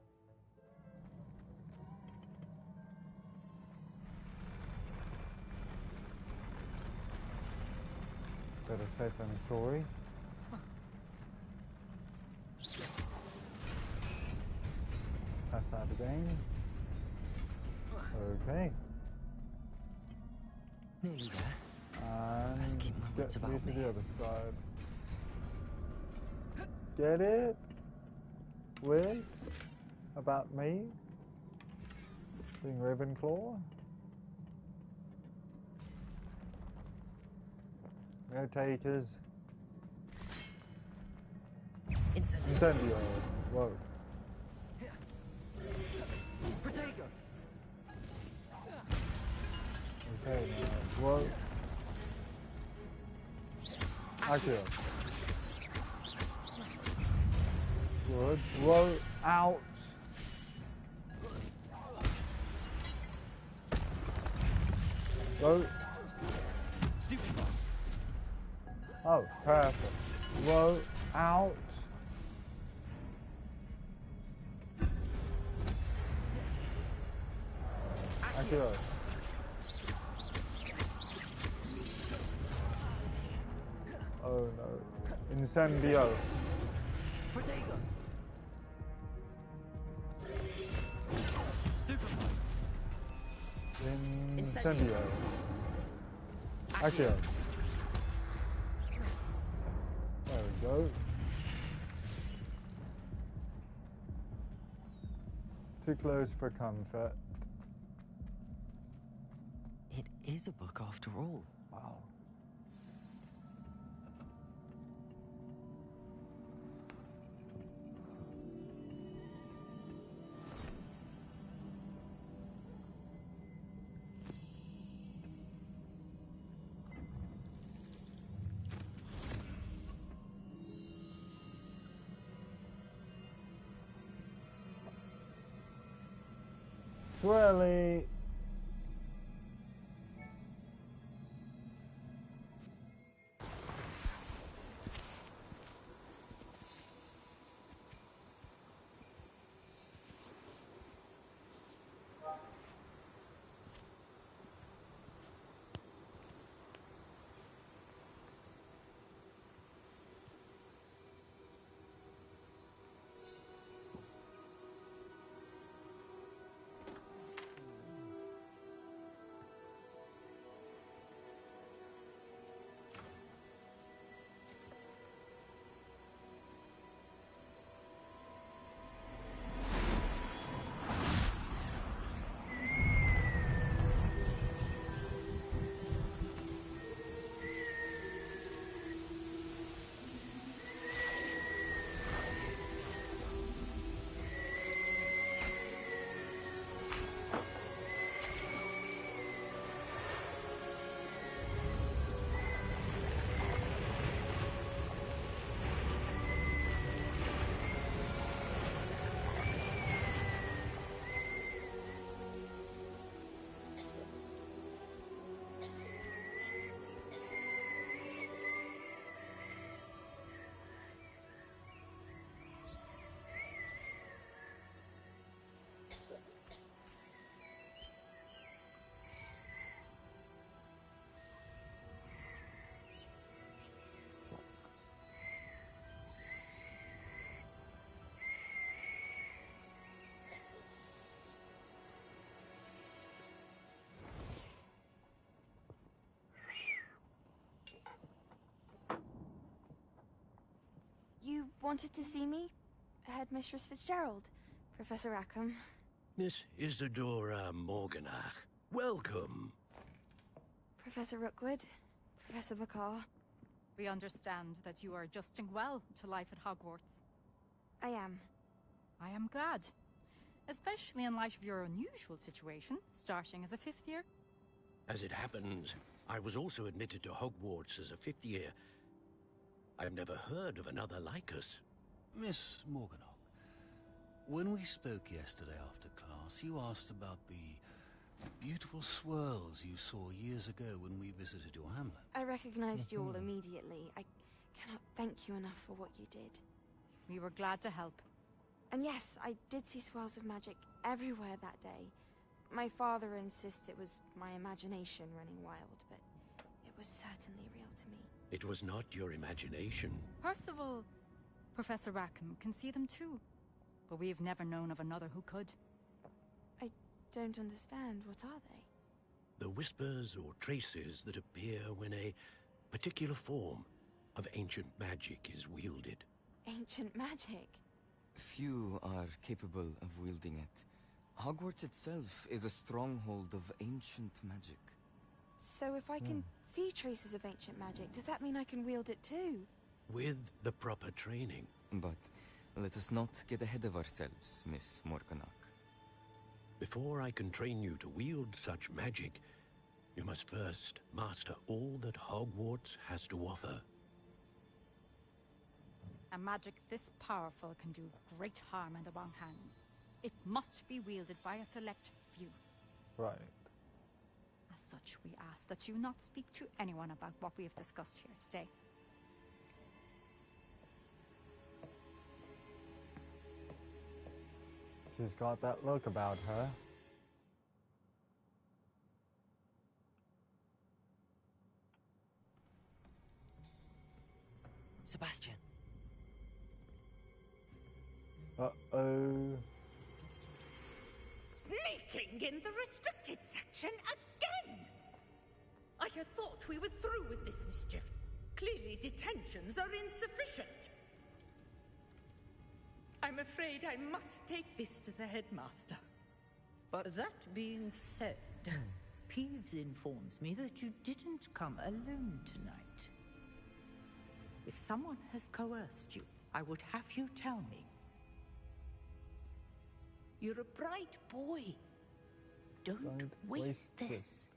Better safe than sorry. Pass that again. Okay. Nearly there. And Let's keep my wits about me. To the other side. Get it? Weird? About me? Being Ravenclaw? No takers. Incendio. Whoa. Protego. Okay, now. Whoa. Accio. Good. Whoa. Ouch. Whoa. Oh, perfect. Whoa. Ouch. Accio. Oh no. Incendio. Incendio. Accio. There we go. Too close for comfort. It is a book after all. Wow. Swirly. You wanted to see me? Headmistress Fitzgerald, Professor Rackham. Miss Isadora Morganach, welcome. Professor Rookwood, Professor McCaw. We understand that you are adjusting well to life at Hogwarts. I am. I am glad. Especially in light of your unusual situation, starting as a 5th year. As it happens, I was also admitted to Hogwarts as a 5th year. I've never heard of another like us. Miss Morganach, when we spoke yesterday after class, you asked about the beautiful swirls you saw years ago when we visited your hamlet. I recognized you all immediately. I cannot thank you enough for what you did. We were glad to help. And yes, I did see swirls of magic everywhere that day. My father insists it was my imagination running wild, but it was certainly real to me. It was not your imagination. Percival, Professor Rackham can see them too. But we've never known of another who could. I don't understand. What are they? The whispers or traces that appear when a particular form of ancient magic is wielded. Ancient magic? Few are capable of wielding it. Hogwarts itself is a stronghold of ancient magic. So if I can see traces of ancient magic, does that mean I can wield it too? With the proper training. But let us not get ahead of ourselves, Miss Morganach. Before I can train you to wield such magic, you must first master all that Hogwarts has to offer. A magic this powerful can do great harm in the wrong hands. It must be wielded by a select few. Right. As such, we ask that you not speak to anyone about what we have discussed here today. She's got that look about her. Sebastian. Uh-oh. Sneaking in the restricted section again! had thought we were through with this mischief. Clearly detentions are insufficient. I'm afraid I must take this to the headmaster. But that being said, Peeves informs me that you didn't come alone tonight. If someone has coerced you, I would have you tell me. You're a bright boy. Don't waste this.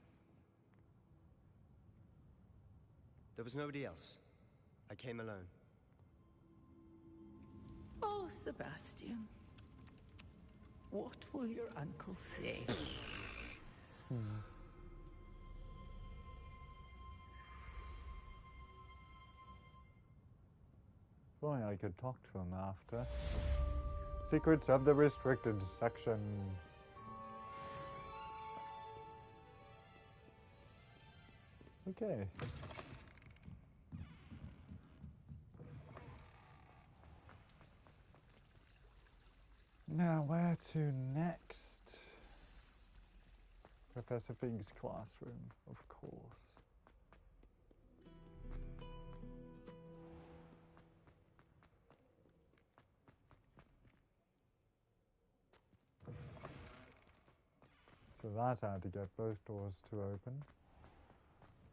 There was nobody else. I came alone. Oh, Sebastian. What will your uncle say? If only I could talk to him after. Secrets of the restricted section. Okay. Now, where to next? Professor Fig's classroom, of course. So that's how to get both doors to open.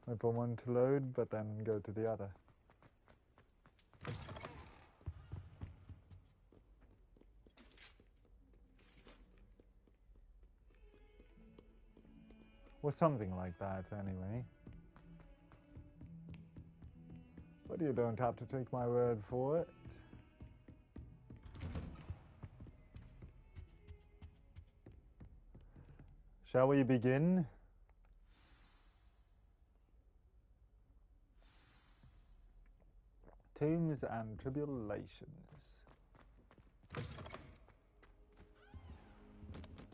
Wait for one to load, but then go to the other. Or something like that, anyway. But you don't have to take my word for it. Shall we begin? Tombs and Tribulations.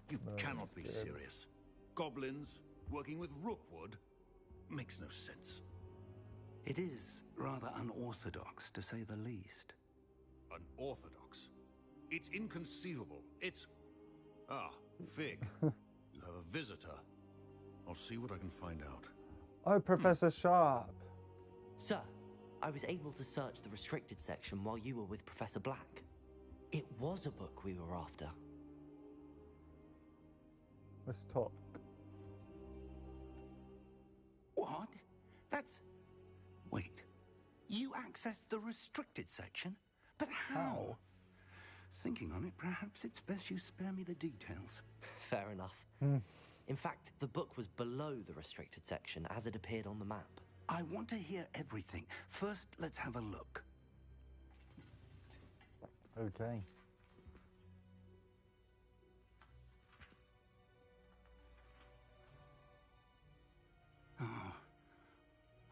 You cannot be serious. Goblins working with Rookwood makes no sense. It is rather unorthodox, to say the least. Unorthodox? It's inconceivable. It's... Ah, Fig. You have a visitor. I'll see what I can find out. Oh, Professor Sharp. Sir, I was able to search the restricted section while you were with Professor Black. It was a book we were after. Let's talk. What? That's... Wait. You accessed the restricted section? But how? Thinking on it, perhaps it's best you spare me the details. Fair enough. In fact, the book was below the restricted section as it appeared on the map. I want to hear everything. First, let's have a look. Okay.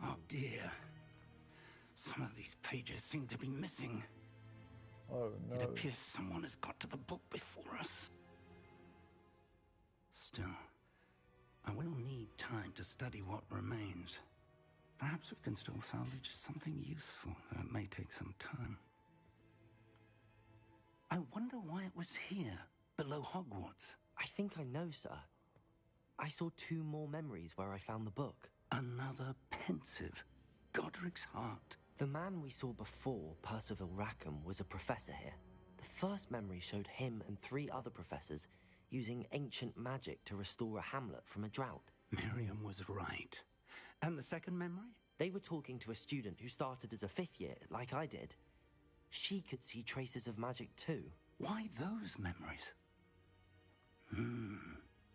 Oh dear. Some of these pages seem to be missing. Oh no. It appears someone has got to the book before us. Still, I will need time to study what remains. Perhaps we can still salvage something useful, though it may take some time. I wonder why it was here, below Hogwarts. I think I know, sir. I saw 2 more memories where I found the book. Another pensive. Godric's heart. The man we saw before, Percival Rackham, was a professor here. The first memory showed him and 3 other professors using ancient magic to restore a hamlet from a drought. Miriam was right. And the second memory? They were talking to a student who started as a 5th year, like I did. She could see traces of magic too. Why those memories?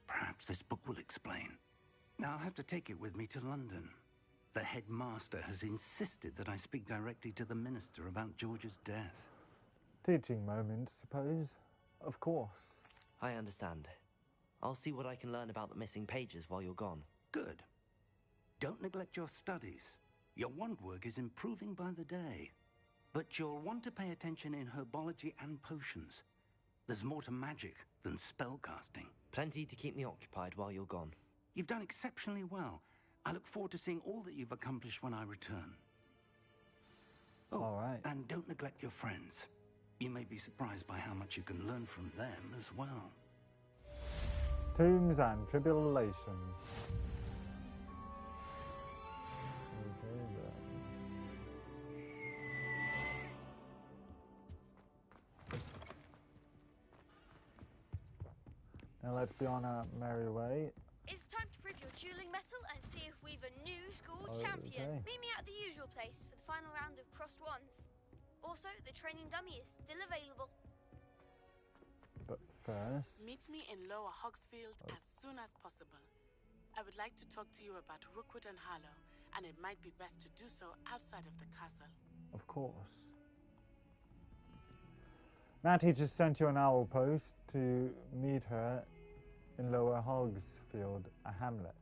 Perhaps this book will explain. Now I'll have to take it with me to London. The headmaster has insisted that I speak directly to the minister about George's death. Teaching moments, suppose. Of course. I understand. I'll see what I can learn about the missing pages while you're gone. Good. Don't neglect your studies. Your wand work is improving by the day. But you'll want to pay attention in herbology and potions. There's more to magic than spellcasting. Plenty to keep me occupied while you're gone. You've done exceptionally well. I look forward to seeing all that you've accomplished when I return. Oh, all right. And don't neglect your friends. You may be surprised by how much you can learn from them as well. Tombs and Tribulations. Now let's be on our merry way. It's time to prove your dueling mettle and see if we've a new school Okay. champion. Meet me at the usual place for the final round of crossed wands. Also, the training dummy is still available. But first... Meet me in Lower Hogsfield as soon as possible. I would like to talk to you about Rookwood and Harlow, and it might be best to do so outside of the castle. Of course. Natty just sent you an owl post to meet her in Lower Hogsfield, a hamlet.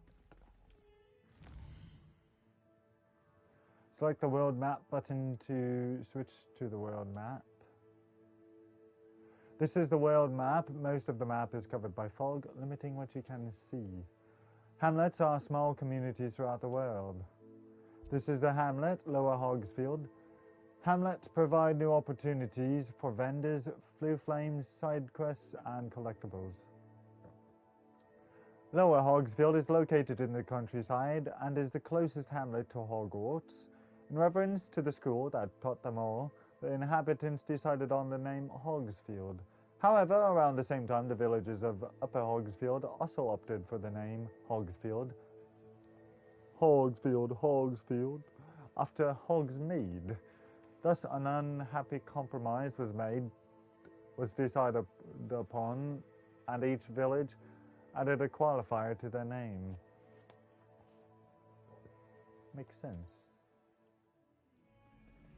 Select the world map button to switch to the world map. This is the world map. Most of the map is covered by fog, limiting what you can see. Hamlets are small communities throughout the world. This is the hamlet, Lower Hogsfield. Hamlets provide new opportunities for vendors, flue flames, side quests, and collectibles. Lower Hogsfield is located in the countryside and is the closest hamlet to Hogwarts. In reverence to the school that taught them all, the inhabitants decided on the name Hogsfield. However, around the same time, the villagers of Upper Hogsfield also opted for the name Hogsfield. Hogsfield, after Hogsmeade. Thus, an unhappy compromise was decided upon, and each village added a qualifier to their name. Makes sense,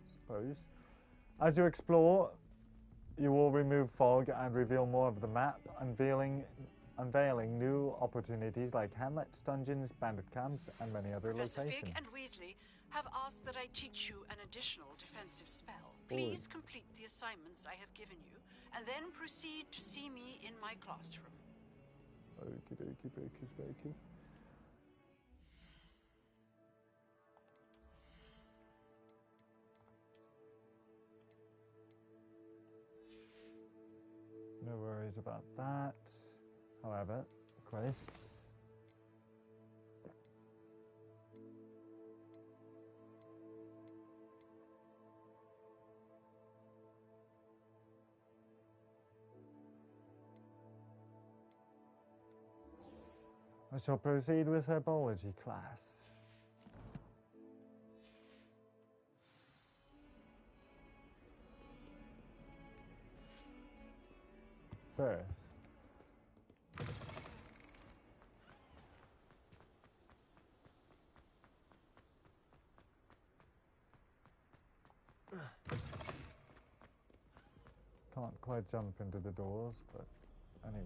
I suppose. As you explore, you will remove fog and reveal more of the map, unveiling new opportunities like hamlets, dungeons, bandit camps, and many other Professor locations. Fig and Weasley have asked that I teach you an additional defensive spell. Please complete the assignments I have given you, and then proceed to see me in my classroom. Okie dokie, bakey, spakey. No worries about that. However, quests. I shall proceed with herbology class. First. Can't quite jump into the doors, but anyway.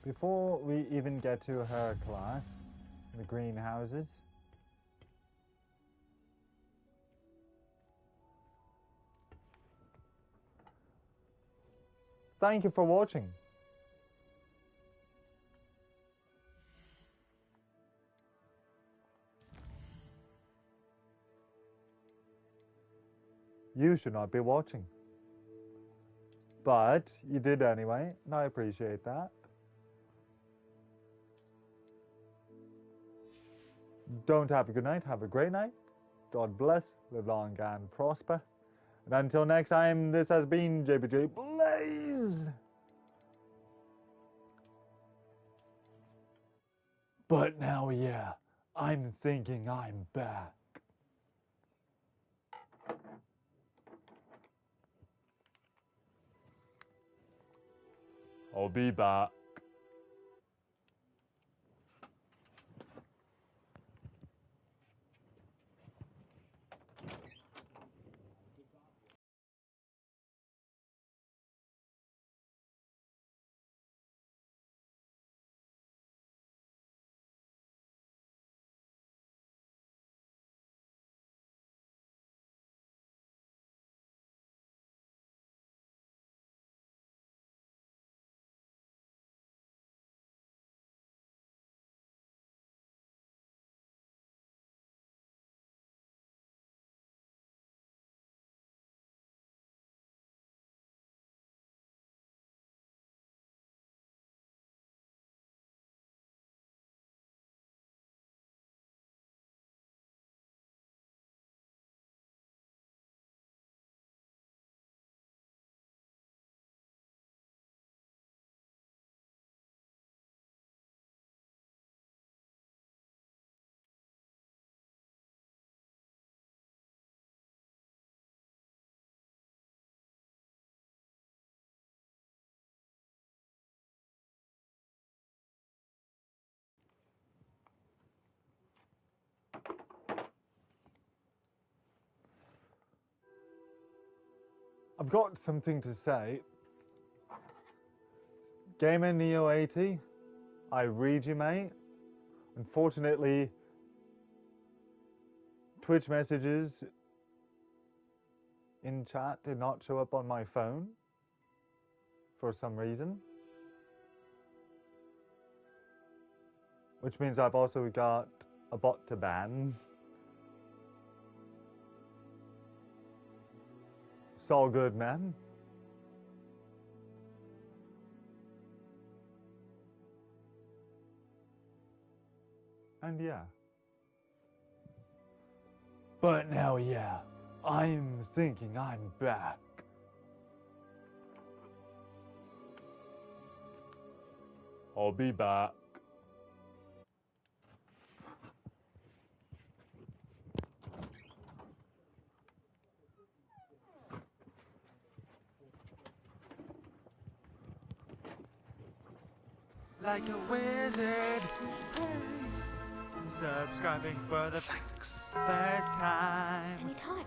Before we even get to her class, the greenhouses, thank you for watching. You should not be watching. But you did anyway, and I appreciate that. Don't have a good night, have a great night. God bless, live long and prosper. And until next time, this has been JBJ Blaze. But now, yeah, I'm thinking I'm back. I'll be back. I've got something to say. Gamer Neo 80, I read you, mate. Unfortunately, Twitch messages in chat did not show up on my phone for some reason. Which means I've also got a bot to ban. It's all good, man. And yeah. But now, yeah, I'm thinking I'm back. I'll be back. Like a wizard. Subscribing for the first time. Anytime.